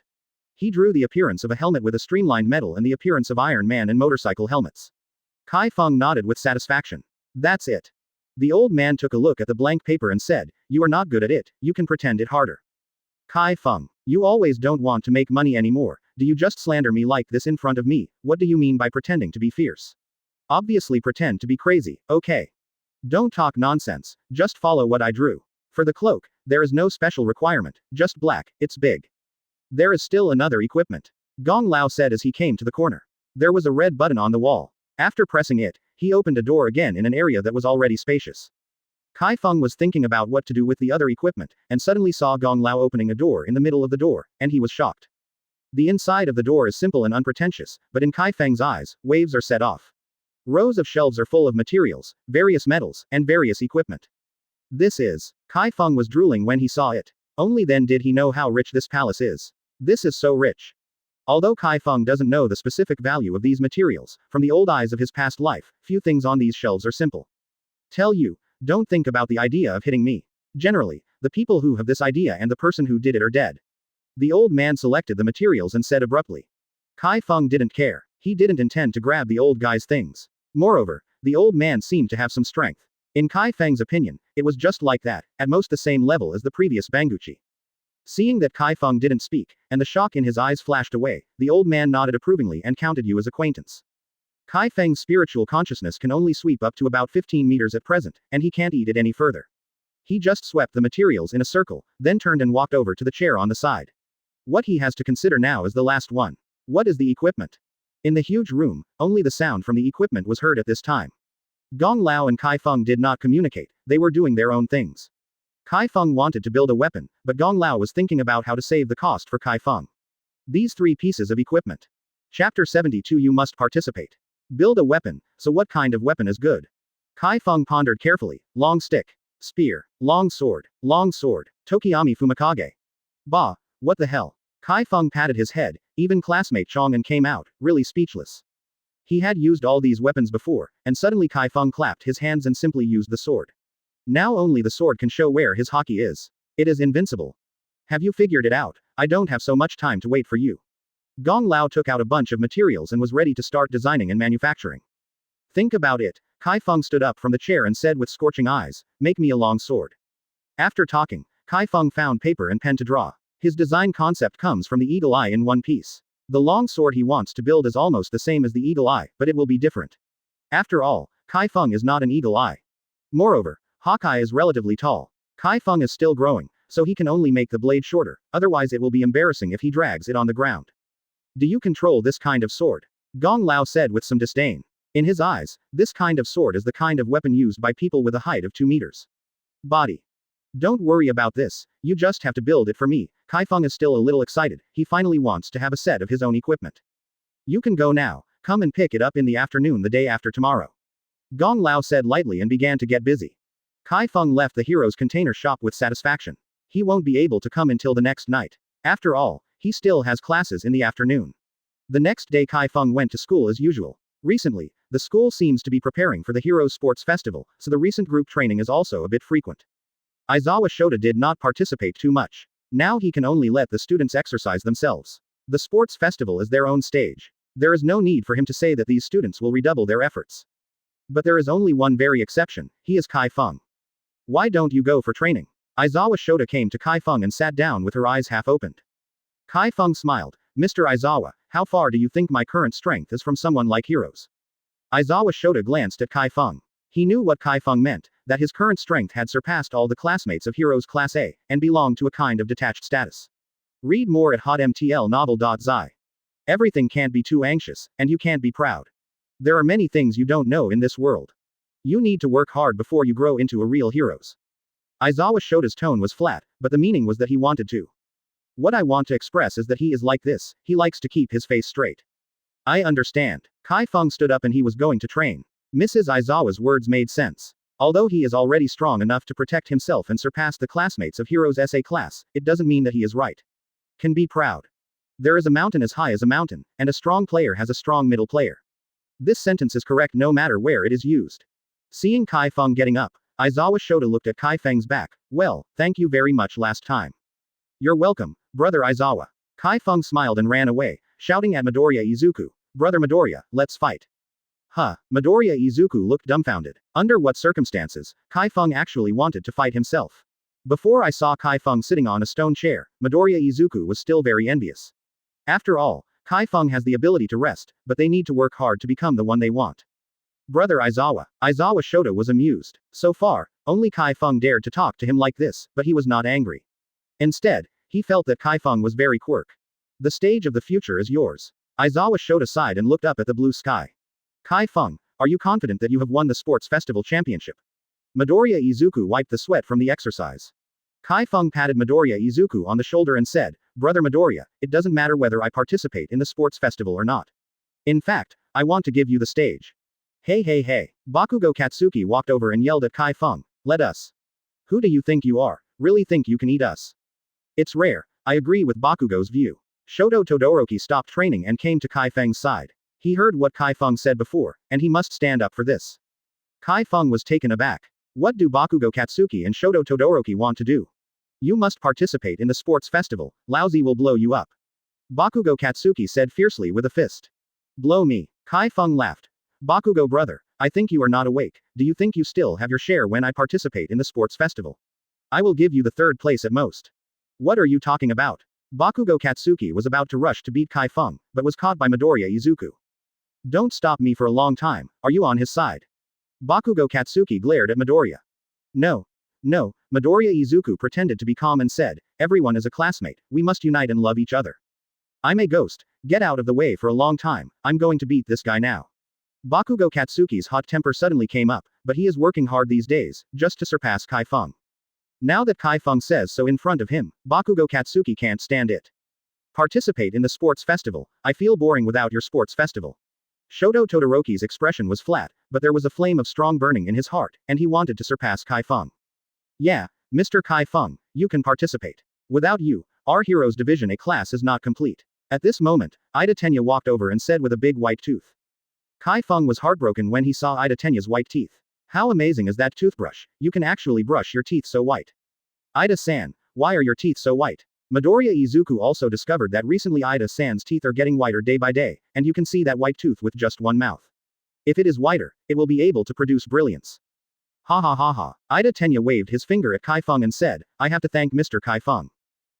He drew the appearance of a helmet with a streamlined metal and the appearance of Iron Man and motorcycle helmets. Chi Feng nodded with satisfaction. That's it. The old man took a look at the blank paper and said, you are not good at it, you can pretend it harder. Chi Feng, you always don't want to make money anymore, do you just slander me like this in front of me, what do you mean by pretending to be fierce? Obviously pretend to be crazy, okay. Don't talk nonsense, just follow what I drew. For the cloak, there is no special requirement, just black, it's big. There is still another equipment. Gong Lao said as he came to the corner. There was a red button on the wall. After pressing it, he opened a door again in an area that was already spacious. Chi Feng was thinking about what to do with the other equipment, and suddenly saw Gong Lao opening a door in the middle of the door, and he was shocked. The inside of the door is simple and unpretentious, but in Chi Feng's eyes, waves are set off. Rows of shelves are full of materials, various metals, and various equipment. This is. Chi Feng was drooling when he saw it. Only then did he know how rich this palace is. This is so rich. Although Chi Feng doesn't know the specific value of these materials, from the old eyes of his past life, few things on these shelves are simple. Tell you, don't think about the idea of hitting me. Generally, the people who have this idea and the person who did it are dead. The old man selected the materials and said abruptly. Chi Feng didn't care. He didn't intend to grab the old guy's things. Moreover, the old man seemed to have some strength. In Chi Feng's opinion, it was just like that, at most the same level as the previous Banguchi. Seeing that Chi Feng didn't speak, and the shock in his eyes flashed away, the old man nodded approvingly and counted you as acquaintance. Chi Feng's spiritual consciousness can only sweep up to about 15 meters at present, and he can't eat it any further. He just swept the materials in a circle, then turned and walked over to the chair on the side. What he has to consider now is the last one. What is the equipment? In the huge room, only the sound from the equipment was heard at this time. Gong Lao and Chi Feng did not communicate, they were doing their own things. Chi Feng wanted to build a weapon, but Gong Lao was thinking about how to save the cost for Chi Feng. These 3 pieces of equipment. Chapter 72. You must participate. Build a weapon, so what kind of weapon is good? Chi Feng pondered carefully. Long stick. Spear. Long sword. Tokiyami Fumikage. Bah, what the hell? Chi Feng patted his head, even classmate Chong'an came out, really speechless. He had used all these weapons before, and suddenly Chi Feng clapped his hands and simply used the sword. Now only the sword can show where his hockey is. It is invincible. Have you figured it out? I don't have so much time to wait for you. Gong Lao took out a bunch of materials and was ready to start designing and manufacturing. Think about it. Chi Feng stood up from the chair and said with scorching eyes, make me a long sword. After talking, Chi Feng found paper and pen to draw. His design concept comes from the eagle eye in one piece. The long sword he wants to build is almost the same as the eagle eye, but it will be different. After all, Chi Feng is not an eagle eye. Moreover, Hawkeye is relatively tall. Chi Feng is still growing, so he can only make the blade shorter, otherwise it will be embarrassing if he drags it on the ground. Do you control this kind of sword? Gong Lao said with some disdain. In his eyes, this kind of sword is the kind of weapon used by people with a height of 2 meters. Body. Don't worry about this, you just have to build it for me. Chi Feng is still a little excited, he finally wants to have a set of his own equipment. You can go now, come and pick it up in the afternoon the day after tomorrow. Gong Lao said lightly and began to get busy. Chi Feng left the hero's container shop with satisfaction. He won't be able to come until the next night. After all, he still has classes in the afternoon. The next day Chi Feng went to school as usual. Recently, the school seems to be preparing for the Heroes Sports Festival, so the recent group training is also a bit frequent. Aizawa Shota did not participate too much. Now he can only let the students exercise themselves. The sports festival is their own stage. There is no need for him to say that these students will redouble their efforts. But there is only one very exception, he is Chi Feng. Why don't you go for training? Aizawa Shota came to Chi Feng and sat down with her eyes half opened. Chi Feng smiled. Mr. Aizawa, how far do you think my current strength is from someone like heroes? Aizawa Shota glanced at Chi Feng. He knew what Chi Feng meant, that his current strength had surpassed all the classmates of Heroes Class A, and belonged to a kind of detached status. Read more at hotmtlnovel.zi. Everything can't be too anxious, and you can't be proud. There are many things you don't know in this world. You need to work hard before you grow into a real heroes. Aizawa Shota's tone was flat, but the meaning was that he wanted to. What I want to express is that he is like this, he likes to keep his face straight. I understand. Chi Feng stood up and he was going to train. Mrs. Aizawa's words made sense. Although he is already strong enough to protect himself and surpass the classmates of Heroes SA class, it doesn't mean that he is right. Can be proud. There is a mountain as high as a mountain, and a strong player has a strong middle player. This sentence is correct no matter where it is used. Seeing Chi Feng getting up, Aizawa Shota looked at Chi Feng's back. Well, thank you very much last time. You're welcome, brother Aizawa. Chi Feng smiled and ran away, shouting at Midoriya Izuku. Brother Midoriya, let's fight. Huh, Midoriya Izuku looked dumbfounded. Under what circumstances, Chi Feng actually wanted to fight himself. Before I saw Chi Feng sitting on a stone chair, Midoriya Izuku was still very envious. After all, Chi Feng has the ability to rest, but they need to work hard to become the one they want. Brother Aizawa. Aizawa Shota was amused. So far, only Chi Feng dared to talk to him like this, but he was not angry. Instead, he felt that Chi Feng was very Quirk. The stage of the future is yours. Aizawa Shota sighed and looked up at the blue sky. Chi Feng, are you confident that you have won the sports festival championship? Midoriya Izuku wiped the sweat from the exercise. Chi Feng patted Midoriya Izuku on the shoulder and said, Brother Midoriya, it doesn't matter whether I participate in the sports festival or not. In fact, I want to give you the stage. Hey. Bakugo Katsuki walked over and yelled at Chi Feng, let us. Who do you think you are? Really think you can eat us? It's rare, I agree with Bakugo's view. Shoto Todoroki stopped training and came to Chi Feng's side. He heard what Chi Feng said before, and he must stand up for this. Chi Feng was taken aback. What do Bakugo Katsuki and Shoto Todoroki want to do? You must participate in the sports festival, Lousy will blow you up. Bakugo Katsuki said fiercely with a fist. Blow me. Chi Feng laughed. Bakugo brother, I think you are not awake. Do you think you still have your share when I participate in the sports festival? I will give you the third place at most. What are you talking about? Bakugo Katsuki was about to rush to beat Chi Feng, but was caught by Midoriya Izuku. Don't stop me for a long time, are you on his side? Bakugo Katsuki glared at Midoriya. No. No, Midoriya Izuku pretended to be calm and said, everyone is a classmate, we must unite and love each other. I'm a ghost, get out of the way for a long time, I'm going to beat this guy now. Bakugo Katsuki's hot temper suddenly came up, but he is working hard these days, just to surpass Chi Feng. Now that Chi Feng says so in front of him, Bakugo Katsuki can't stand it. Participate in the sports festival, I feel boring without your sports festival. Shoto Todoroki's expression was flat, but there was a flame of strong burning in his heart, and he wanted to surpass Chi Feng. Yeah, Mr. Chi Feng, you can participate. Without you, our Heroes Division A class is not complete. At this moment, Ida Tenya walked over and said with a big white tooth. Chi Feng was heartbroken when he saw Ida Tenya's white teeth. How amazing is that toothbrush, you can actually brush your teeth so white. Ida-san, why are your teeth so white? Midoriya Izuku also discovered that recently Ida-san's teeth are getting whiter day by day, and you can see that white tooth with just one mouth. If it is whiter, it will be able to produce brilliance. Ha ha ha ha. Ida Tenya waved his finger at Chi Feng and said, I have to thank Mr. Chi Feng.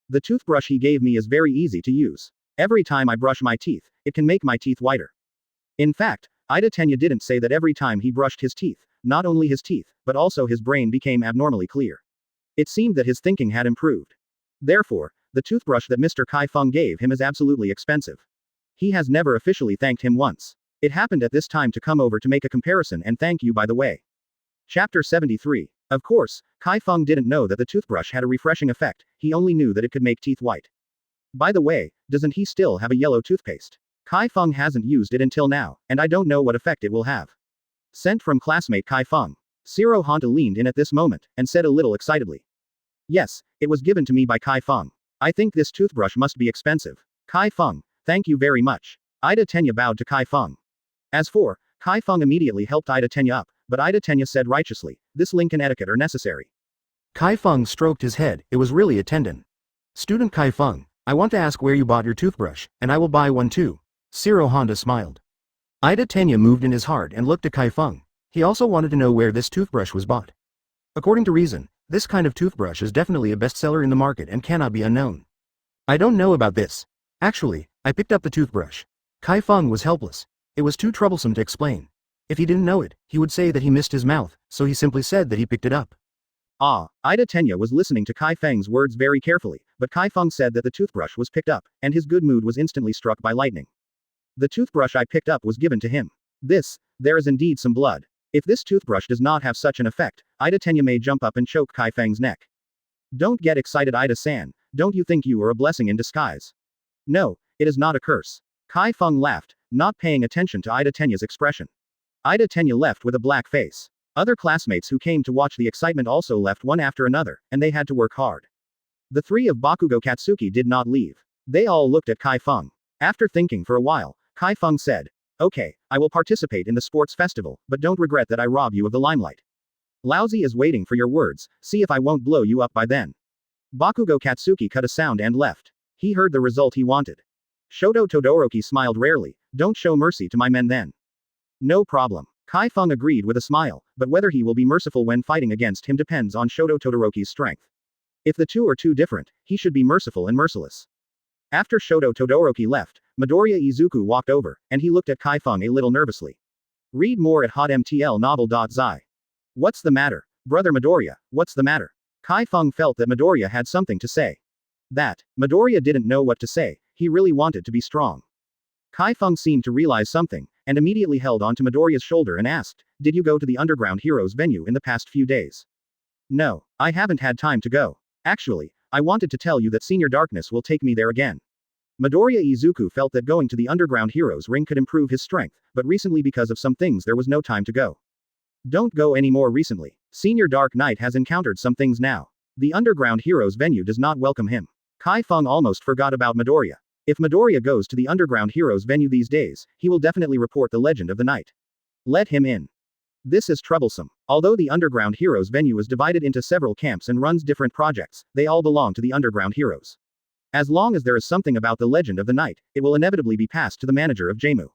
The toothbrush he gave me is very easy to use. Every time I brush my teeth, it can make my teeth whiter. In fact, Ida Tenya didn't say that every time he brushed his teeth, not only his teeth, but also his brain became abnormally clear. It seemed that his thinking had improved. Therefore, the toothbrush that Mr. Chi Feng gave him is absolutely expensive. He has never officially thanked him once. It happened at this time to come over to make a comparison and thank you by the way. Chapter 73. Of course, Chi Feng didn't know that the toothbrush had a refreshing effect, he only knew that it could make teeth white. By the way, doesn't he still have a yellow toothpaste? Chi Feng hasn't used it until now, and I don't know what effect it will have. Sent from classmate Chi Feng. Zero Honda leaned in at this moment, and said a little excitedly. Yes, it was given to me by Chi Feng. I think this toothbrush must be expensive. Chi Feng, thank you very much. Ida Tenya bowed to Chi Feng. As for, Chi Feng immediately helped Ida Tenya up, but Ida Tenya said righteously, this link and etiquette are necessary. Chi Feng stroked his head, it was really a tendon. Student Chi Feng, I want to ask where you bought your toothbrush, and I will buy one too. Zero Honda smiled. Ida Tenya moved in his heart and looked at Chi Feng. He also wanted to know where this toothbrush was bought. According to reason, this kind of toothbrush is definitely a bestseller in the market and cannot be unknown. I don't know about this. Actually, I picked up the toothbrush. Chi Feng was helpless. It was too troublesome to explain. If he didn't know it, he would say that he missed his mouth, so he simply said that he picked it up. Ida Tenya was listening to Chi Feng's words very carefully, but Chi Feng said that the toothbrush was picked up, and his good mood was instantly struck by lightning. The toothbrush I picked up was given to him. There is indeed some blood. If this toothbrush does not have such an effect, Ida Tenya may jump up and choke Chi Feng's neck. Don't get excited Ida-san, don't you think you are a blessing in disguise? No, it is not a curse. Chi Feng laughed, not paying attention to Ida Tenya's expression. Ida Tenya left with a black face. Other classmates who came to watch the excitement also left one after another, and they had to work hard. The three of Bakugo Katsuki did not leave. They all looked at Chi Feng. After thinking for a while, Chi Feng said, okay, I will participate in the sports festival, but don't regret that I rob you of the limelight. Lousy is waiting for your words, see if I won't blow you up by then. Bakugo Katsuki cut a sound and left. He heard the result he wanted. Shoto Todoroki smiled rarely, don't show mercy to my men then. No problem. Chi Feng agreed with a smile, but whether he will be merciful when fighting against him depends on Shoto Todoroki's strength. If the two are too different, he should be merciful and merciless. After Shoto Todoroki left, Midoriya Izuku walked over, and he looked at Chi Feng a little nervously. Read more at hotmtlnovel.zi. What's the matter? Brother Midoriya, what's the matter? Chi Feng felt that Midoriya had something to say. Midoriya didn't know what to say, he really wanted to be strong. Chi Feng seemed to realize something, and immediately held onto Midoriya's shoulder and asked, did you go to the Underground Heroes venue in the past few days? No, I haven't had time to go. Actually, I wanted to tell you that Senior Darkness will take me there again. Midoriya Izuku felt that going to the Underground Heroes ring could improve his strength, but recently because of some things there was no time to go. Don't go any more recently. Senior Dark Knight has encountered some things now. The Underground Heroes venue does not welcome him. Chi Feng almost forgot about Midoriya. If Midoriya goes to the Underground Heroes venue these days, he will definitely report the legend of the night. Let him in. This is troublesome. Although the Underground Heroes venue is divided into several camps and runs different projects, they all belong to the Underground Heroes. As long as there is something about the legend of the night, it will inevitably be passed to the manager of Jemu.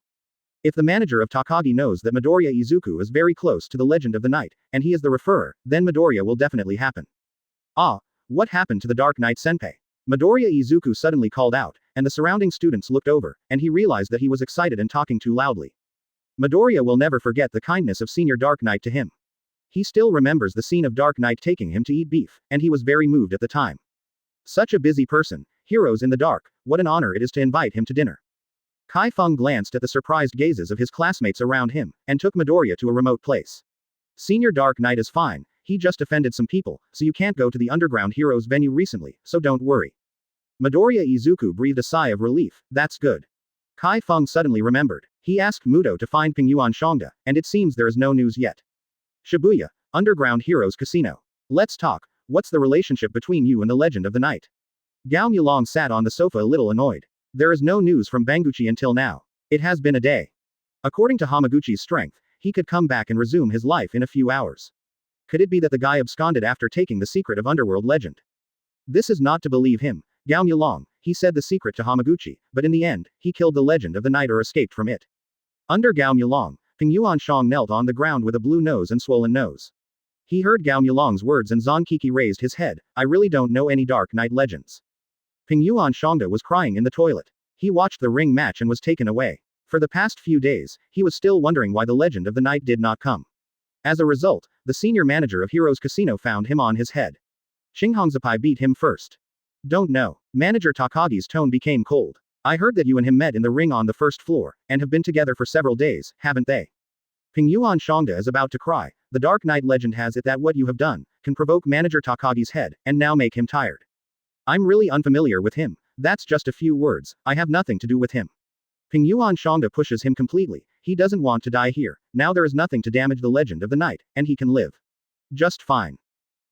If the manager of Takagi knows that Midoriya Izuku is very close to the legend of the night, and he is the referrer, then Midoriya will definitely happen. Ah, what happened to the Dark Knight Senpai? Midoriya Izuku suddenly called out, and the surrounding students looked over, and he realized that he was excited and talking too loudly. Midoriya will never forget the kindness of Senior Dark Knight to him. He still remembers the scene of Dark Knight taking him to eat beef, and he was very moved at the time. Such a busy person, heroes in the dark, what an honor it is to invite him to dinner. Chi Feng glanced at the surprised gazes of his classmates around him, and took Midoriya to a remote place. Senior Dark Knight is fine, he just offended some people, so you can't go to the Underground Heroes venue recently, so don't worry. Midoriya Izuku breathed a sigh of relief, that's good. Chi Feng suddenly remembered. He asked Muto to find Pingyuan Shangda, and it seems there is no news yet. Shibuya, Underground Heroes Casino. Let's talk, what's the relationship between you and the legend of the night? Gao Mulong sat on the sofa a little annoyed. There is no news from Banguchi until now. It has been a day. According to Hamaguchi's strength, he could come back and resume his life in a few hours. Could it be that the guy absconded after taking the secret of Underworld legend? This is not to believe him. Gao Mulong, he said the secret to Hamaguchi, but in the end, he killed the legend of the night or escaped from it. Under Gao Mulong, Pingyuan Shang knelt on the ground with a blue nose and swollen nose. He heard Gao Mulong's words and Zonkiki raised his head, I really don't know any Dark Knight legends. Pingyuan Shangda was crying in the toilet. He watched the ring match and was taken away. For the past few days, he was still wondering why the legend of the night did not come. As a result, the senior manager of Heroes Casino found him on his head. Xinghongzapai beat him first. Don't know. Manager Takagi's tone became cold. I heard that you and him met in the ring on the first floor, and have been together for several days, haven't they? Pingyuan Shangda is about to cry. The Dark Knight legend has it that what you have done can provoke Manager Takagi's head, and now make him tired. I'm really unfamiliar with him. That's just a few words, I have nothing to do with him. Pingyuan Shangda pushes him completely. He doesn't want to die here. Now there is nothing to damage the legend of the night, and he can live. Just fine.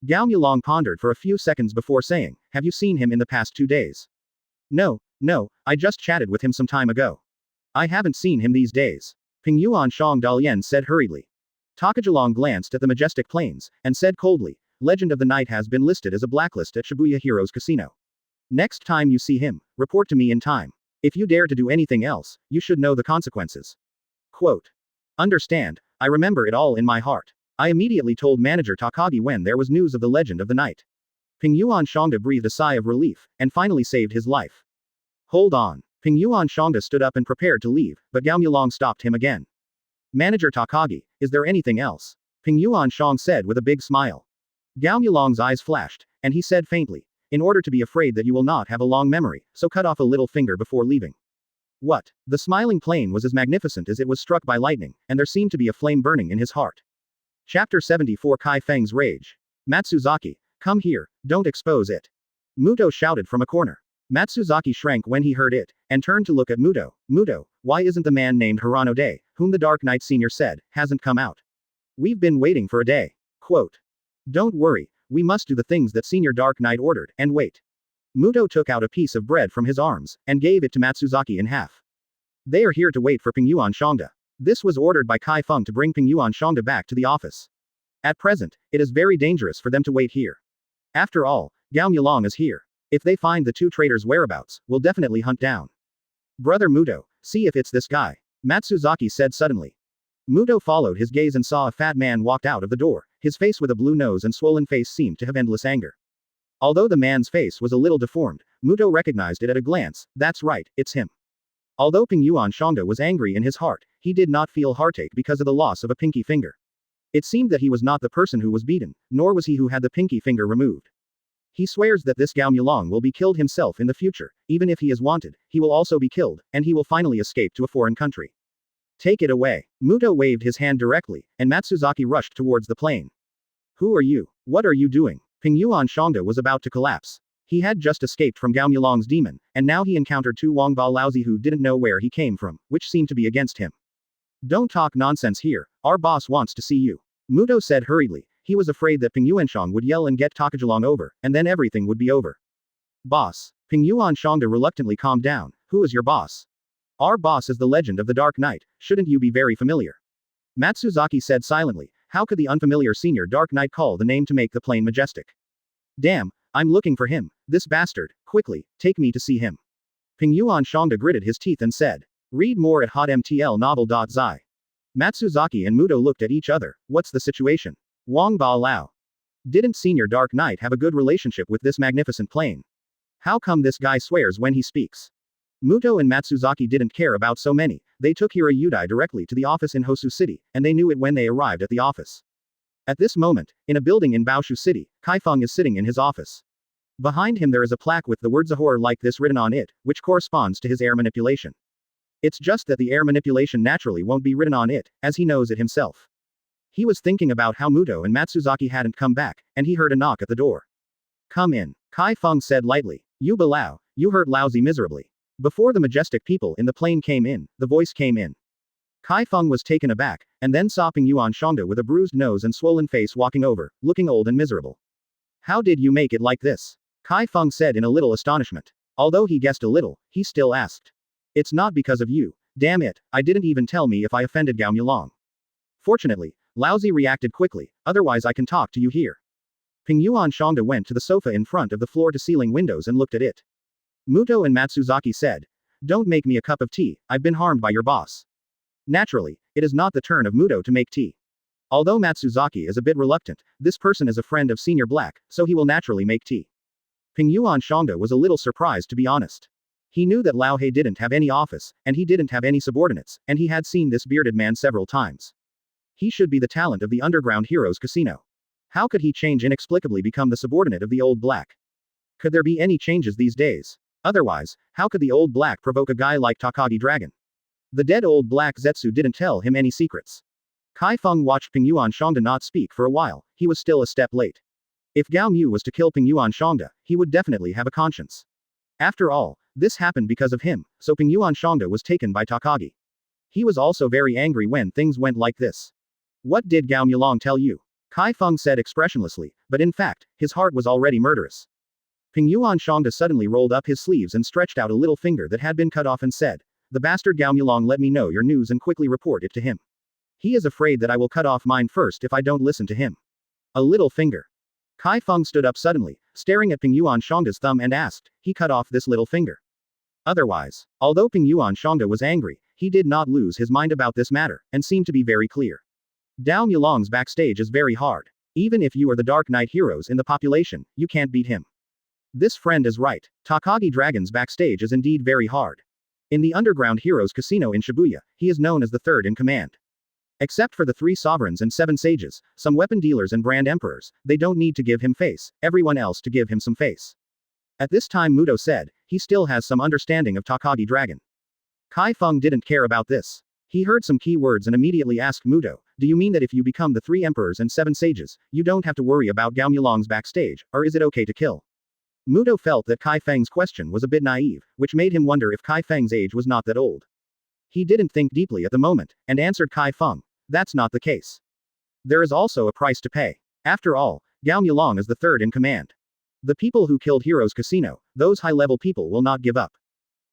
Gao Mulong pondered for a few seconds before saying, have you seen him in the past 2 days? No, I just chatted with him some time ago. I haven't seen him these days. Pingyuan Shang Dalian said hurriedly. Takajalong glanced at the majestic plains, and said coldly, Legend of the Night has been listed as a blacklist at Shibuya Heroes Casino. Next time you see him, report to me in time. If you dare to do anything else, you should know the consequences. Quote. Understand, I remember it all in my heart. I immediately told Manager Takagi when there was news of the Legend of the Night. Pingyuan Shangda breathed a sigh of relief, and finally saved his life. Hold on. Pingyuan Shangda stood up and prepared to leave, but Gao Mulong stopped him again. Manager Takagi, is there anything else? Pingyuan Shang said with a big smile. Gao Mulong's eyes flashed, and he said faintly, in order to be afraid that you will not have a long memory, so cut off a little finger before leaving. What? The smiling plane was as magnificent as it was struck by lightning, and there seemed to be a flame burning in his heart. Chapter 74 Chi Feng's Rage. Matsuzaki, come here, don't expose it. Muto shouted from a corner. Matsuzaki shrank when he heard it, and turned to look at Muto. Muto, why isn't the man named Hirano Day, whom the Dark Knight Senior said, hasn't come out? We've been waiting for a day. Quote. Don't worry, we must do the things that Senior Dark Knight ordered, and wait. Muto took out a piece of bread from his arms, and gave it to Matsuzaki in half. They are here to wait for Pingyuan Shangda. This was ordered by Chi Feng to bring Pingyuan Shangda back to the office. At present, it is very dangerous for them to wait here. After all, Gao Mulong is here. If they find the 2 traitors' whereabouts, we'll definitely hunt down. Brother Muto, see if it's this guy. Matsuzaki said suddenly. Muto followed his gaze and saw a fat man walked out of the door. His face with a blue nose and swollen face seemed to have endless anger. Although the man's face was a little deformed, Muto recognized it at a glance. That's right, it's him. Although Pingyuan Shangda was angry in his heart, he did not feel heartache because of the loss of a pinky finger. It seemed that he was not the person who was beaten, nor was he who had the pinky finger removed. He swears that this Gao Mulong will be killed himself in the future. Even if he is wanted, he will also be killed, and he will finally escape to a foreign country. Take it away. Muto waved his hand directly, and Matsuzaki rushed towards the plane. Who are you? What are you doing? Pingyuan Shangda was about to collapse. He had just escaped from Gao Mulong's demon, and now he encountered 2 Wangba Laozi who didn't know where he came from, which seemed to be against him. Don't talk nonsense here, our boss wants to see you. Muto said hurriedly. He was afraid that Pingyuanshang would yell and get Takajalong over, and then everything would be over. Boss. Pingyuan Shangda reluctantly calmed down. Who is your boss? Our boss is the Legend of the Dark Knight, shouldn't you be very familiar? Matsuzaki said silently. How could the unfamiliar senior Dark Knight call the name to make the plane majestic? Damn, I'm looking for him, this bastard, quickly, take me to see him. Ping Yuan Shangda gritted his teeth and said. Read more at hotmtlnovel.zi. Matsuzaki and Muto looked at each other. What's the situation? Wang Ba Lao. Didn't Senior Dark Knight have a good relationship with this magnificent plane? How come this guy swears when he speaks? Muto and Matsuzaki didn't care about so many. They took Hira Yudai directly to the office in Hosu City, and they knew it when they arrived at the office. At this moment, in a building in Baoshu City, Chi Feng is sitting in his office. Behind him there is a plaque with the words "Ahor" like this written on it, which corresponds to his air manipulation. It's just that the air manipulation naturally won't be written on it, as he knows it himself. He was thinking about how Muto and Matsuzaki hadn't come back, and he heard a knock at the door. Come in, Chi Feng said lightly. You Balao, you hurt lousy miserably. Before the majestic people in the plane came in, the voice came in. Chi Feng was taken aback, and then saw Ping Yuan Shangda with a bruised nose and swollen face walking over, looking old and miserable. How did you make it like this? Chi Feng said in a little astonishment. Although he guessed a little, he still asked. It's not because of you. Damn it, I didn't even tell me if I offended Gao Mulong. Fortunately, Laozi reacted quickly, otherwise I can talk to you here. Ping Yuan Shangda went to the sofa in front of the floor-to-ceiling windows and looked at it. Muto and Matsuzaki said. Don't make me a cup of tea, I've been harmed by your boss. Naturally, it is not the turn of Muto to make tea. Although Matsuzaki is a bit reluctant, this person is a friend of Senior Black, so he will naturally make tea. Ping Yuan Shangda was a little surprised to be honest. He knew that Lao He didn't have any office, and he didn't have any subordinates, and he had seen this bearded man several times. He should be the talent of the underground heroes casino. How could he change inexplicably become the subordinate of the old black? Could there be any changes these days? Otherwise, how could the old black provoke a guy like Takagi Dragon? The dead old black Zetsu didn't tell him any secrets. Chi Feng watched Ping Yuan Shangda not speak for a while, he was still a step late. If Gao Mu was to kill Ping Yuan Shangda, he would definitely have a conscience. After all, this happened because of him, so Ping Yuan Shangda was taken by Takagi. He was also very angry when things went like this. What did Gao Mulong tell you? Chi Feng said expressionlessly, but in fact, his heart was already murderous. Ping Yuan Shangda suddenly rolled up his sleeves and stretched out a little finger that had been cut off and said, the bastard Gao Mulong let me know your news and quickly report it to him. He is afraid that I will cut off mine first if I don't listen to him. A little finger. Chi Feng stood up suddenly, staring at Ping Yuan Shangda's thumb and asked, he cut off this little finger. Otherwise, although Ping Yuan Shangda was angry, he did not lose his mind about this matter, and seemed to be very clear. Gao Mulong's backstage is very hard. Even if you are the Dark Knight heroes in the population, you can't beat him. This friend is right. Takagi Dragon's backstage is indeed very hard. In the Underground Heroes Casino in Shibuya, he is known as the third in command. Except for the 3 sovereigns and 7 sages, some weapon dealers and brand emperors, they don't need to give him face, everyone else to give him some face. At this time Muto said, he still has some understanding of Takagi Dragon. Chi Feng didn't care about this. He heard some key words and immediately asked Muto, do you mean that if you become the 3 emperors and 7 sages, you don't have to worry about Gao Mulong's backstage, or is it okay to kill? Muto felt that Chi Feng's question was a bit naive, which made him wonder if Chi Feng's age was not that old. He didn't think deeply at the moment, and answered Chi Feng, that's not the case. There is also a price to pay. After all, Gao Mulong is the third in command. The people who killed Heroes Casino, those high-level people will not give up.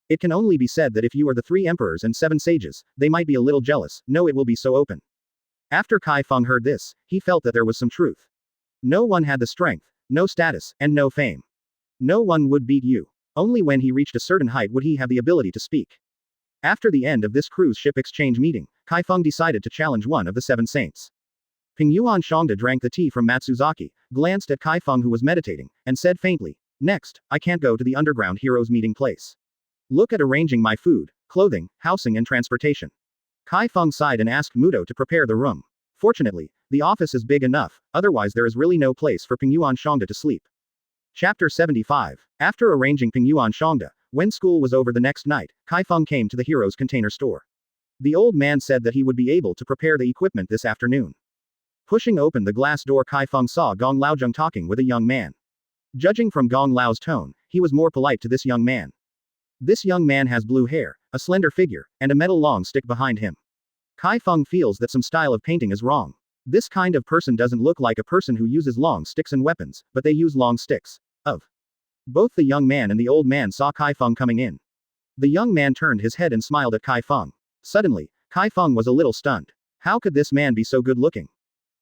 It can only be said that if you are the 3 emperors and 7 sages, they might be a little jealous, no it will be so open. After Chi Feng heard this, he felt that there was some truth. No one had the strength, no status, and no fame. No one would beat you. Only when he reached a certain height would he have the ability to speak. After the end of this cruise ship exchange meeting, Chi Feng decided to challenge one of the 7 saints. Ping Yuan Shangda drank the tea from Matsuzaki, glanced at Chi Feng who was meditating, and said faintly, next, I can't go to the underground heroes meeting place. Look at arranging my food, clothing, housing and transportation. Chi Feng sighed and asked Muto to prepare the room. Fortunately, the office is big enough, otherwise there is really no place for Ping Yuan Shangda to sleep. Chapter 75. After arranging Ping Yuan Shangda, when school was over the next night, Chi Feng came to the Heroes Container Store. The old man said that he would be able to prepare the equipment this afternoon. Pushing open the glass door, Chi Feng saw Gong Laozheng talking with a young man. Judging from Gong Lao's tone, he was more polite to this young man. This young man has blue hair, a slender figure, and a metal long stick behind him. Chi Feng feels that some style of painting is wrong. This kind of person doesn't look like a person who uses long sticks and weapons, but they use long sticks. Both the young man and the old man saw Chi Feng coming in. The young man turned his head and smiled at Chi Feng. Suddenly, Chi Feng was a little stunned. How could this man be so good looking?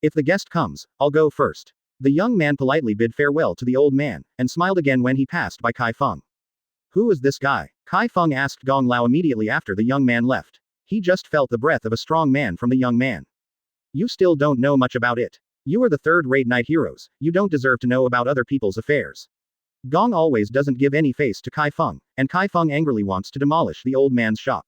If the guest comes, I'll go first. The young man politely bid farewell to the old man, and smiled again when he passed by Chi Feng. Who is this guy? Chi Feng asked Gong Lao immediately after the young man left. He just felt the breath of a strong man from the young man. You still don't know much about it. You are the third-rate knight heroes, you don't deserve to know about other people's affairs. Gong always doesn't give any face to Chi Feng, and Chi Feng angrily wants to demolish the old man's shop.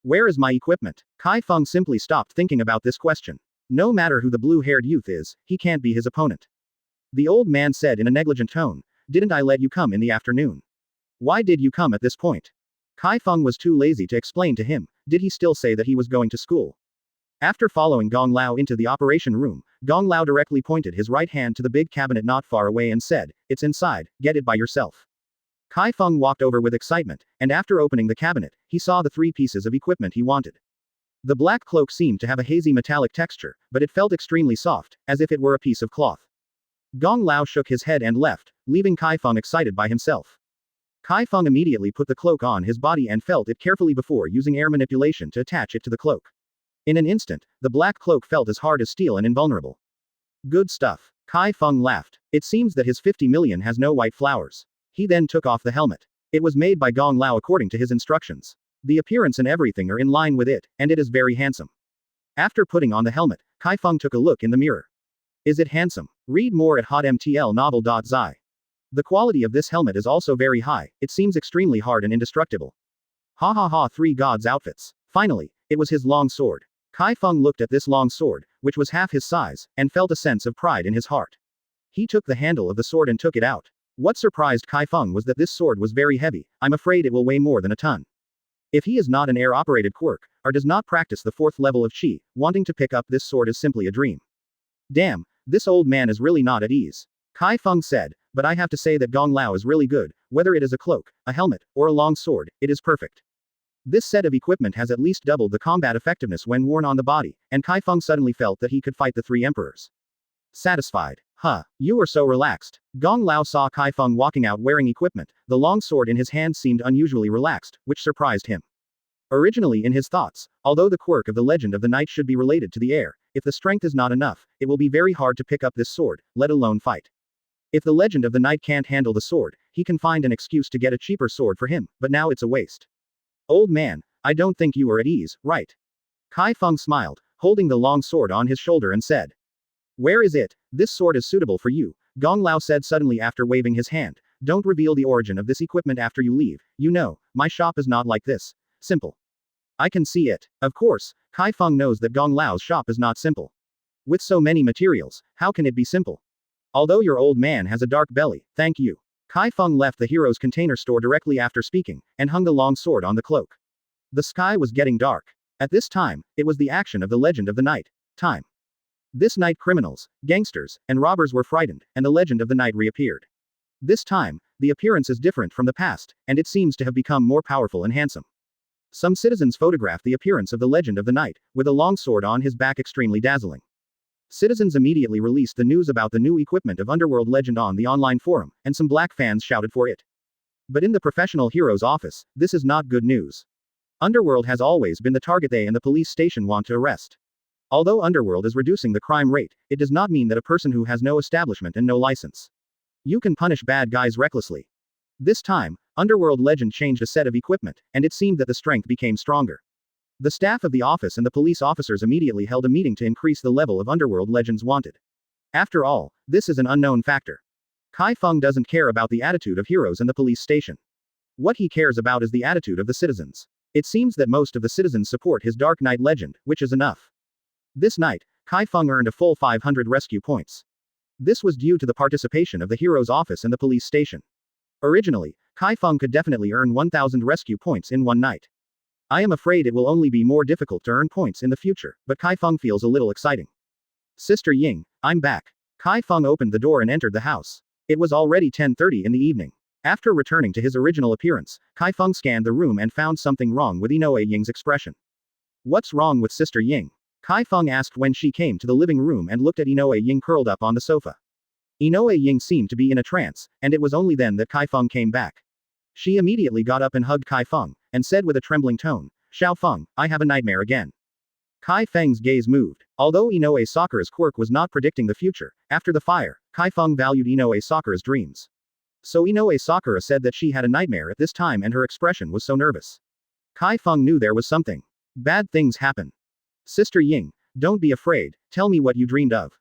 Where is my equipment? Chi Feng simply stopped thinking about this question. No matter who the blue-haired youth is, he can't be his opponent. The old man said in a negligent tone, didn't I let you come in the afternoon? Why did you come at this point? Chi Feng was too lazy to explain to him, did he still say that he was going to school? After following Gong Lao into the operation room, Gong Lao directly pointed his right hand to the big cabinet not far away and said, it's inside, get it by yourself. Chi Feng walked over with excitement, and after opening the cabinet, he saw the 3 pieces of equipment he wanted. The black cloak seemed to have a hazy metallic texture, but it felt extremely soft, as if it were a piece of cloth. Gong Lao shook his head and left, leaving Chi Feng excited by himself. Chi Feng immediately put the cloak on his body and felt it carefully before using air manipulation to attach it to the cloak. In an instant, the black cloak felt as hard as steel and invulnerable. Good stuff. Chi Feng laughed. It seems that his 50 million has no white flowers. He then took off the helmet. It was made by Gong Lao according to his instructions. The appearance and everything are in line with it, and it is very handsome. After putting on the helmet, Chi Feng took a look in the mirror. Is it handsome? Read more at hotmtlnovel.zi. The quality of this helmet is also very high, it seems extremely hard and indestructible. Ha ha ha, 3 gods' outfits. Finally, it was his long sword. Chi Feng looked at this long sword, which was half his size, and felt a sense of pride in his heart. He took the handle of the sword and took it out. What surprised Chi Feng was that this sword was very heavy, I'm afraid it will weigh more than a ton. If he is not an air-operated quirk, or does not practice the 4th level of Chi, wanting to pick up this sword is simply a dream. Damn, this old man is really not at ease. Chi Feng said, but I have to say that Gong Lao is really good, whether it is a cloak, a helmet, or a long sword, it is perfect. This set of equipment has at least doubled the combat effectiveness when worn on the body, and Chi Feng suddenly felt that he could fight the 3 emperors. Satisfied. Huh, you are so relaxed. Gong Lao saw Chi Feng walking out wearing equipment, the long sword in his hand seemed unusually relaxed, which surprised him. Originally in his thoughts, although the quirk of the legend of the knight should be related to the air, if the strength is not enough, it will be very hard to pick up this sword, let alone fight. If the legend of the knight can't handle the sword, he can find an excuse to get a cheaper sword for him, but now it's a waste. Old man, I don't think you are at ease, right? Chi Feng smiled, holding the long sword on his shoulder and said. Where is it? This sword is suitable for you, Gong Lao said suddenly after waving his hand. Don't reveal the origin of this equipment after you leave, you know, my shop is not like this. Simple. I can see it. Of course, Chi Feng knows that Gong Lao's shop is not simple. With so many materials, how can it be simple? Although your old man has a dark belly, thank you. Chi Feng left the hero's container store directly after speaking, and hung the long sword on the cloak. The sky was getting dark. At this time, it was the action of the legend of the night. Time. This night criminals, gangsters, and robbers were frightened, and the legend of the night reappeared. This time, the appearance is different from the past, and it seems to have become more powerful and handsome. Some citizens photographed the appearance of the legend of the night, with a long sword on his back extremely dazzling. Citizens immediately released the news about the new equipment of Underworld Legend on the online forum, and some black fans shouted for it. But in the professional hero's office, this is not good news. Underworld has always been the target they and the police station want to arrest. Although Underworld is reducing the crime rate, it does not mean that a person who has no establishment and no license. You can punish bad guys recklessly. This time, Underworld Legend changed a set of equipment, and it seemed that the strength became stronger. The staff of the office and the police officers immediately held a meeting to increase the level of Underworld Legends wanted. After all, this is an unknown factor. Chi Feng doesn't care about the attitude of heroes in the police station. What he cares about is the attitude of the citizens. It seems that most of the citizens support his Dark Knight legend, which is enough. This night, Chi Feng earned a full 500 rescue points. This was due to the participation of the hero's office and the police station. Originally, Chi Feng could definitely earn 1000 rescue points in one night. I am afraid it will only be more difficult to earn points in the future, but Chi Feng feels a little exciting. Sister Ying, I'm back. Chi Feng opened the door and entered the house. It was already 10:30 in the evening. After returning to his original appearance, Chi Feng scanned the room and found something wrong with Inoue Ying's expression. What's wrong with Sister Ying? Chi Feng asked when she came to the living room and looked at Inoue Ying curled up on the sofa. Inoue Ying seemed to be in a trance, and it was only then that Chi Feng came back. She immediately got up and hugged Chi Feng, and said with a trembling tone, Xiao Feng, I have a nightmare again. Chi Feng's gaze moved. Although Inoue Sakura's quirk was not predicting the future, after the fire, Chi Feng valued Inoue Sakura's dreams. So Inoue Sakura said that she had a nightmare at this time and her expression was so nervous. Chi Feng knew there was something. Bad things happen. Sister Ying, don't be afraid, tell me what you dreamed of.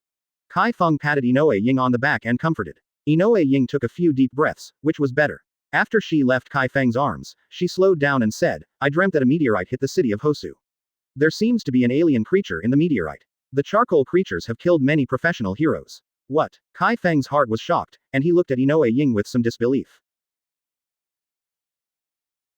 Chi Feng patted Inoue Ying on the back and comforted. Inoue Ying took a few deep breaths, which was better. After she left Chi Feng's arms, she slowed down and said, I dreamt that a meteorite hit the city of Hosu. There seems to be an alien creature in the meteorite. The charcoal creatures have killed many professional heroes. What? Chi Feng's heart was shocked, and he looked at Inoue Ying with some disbelief.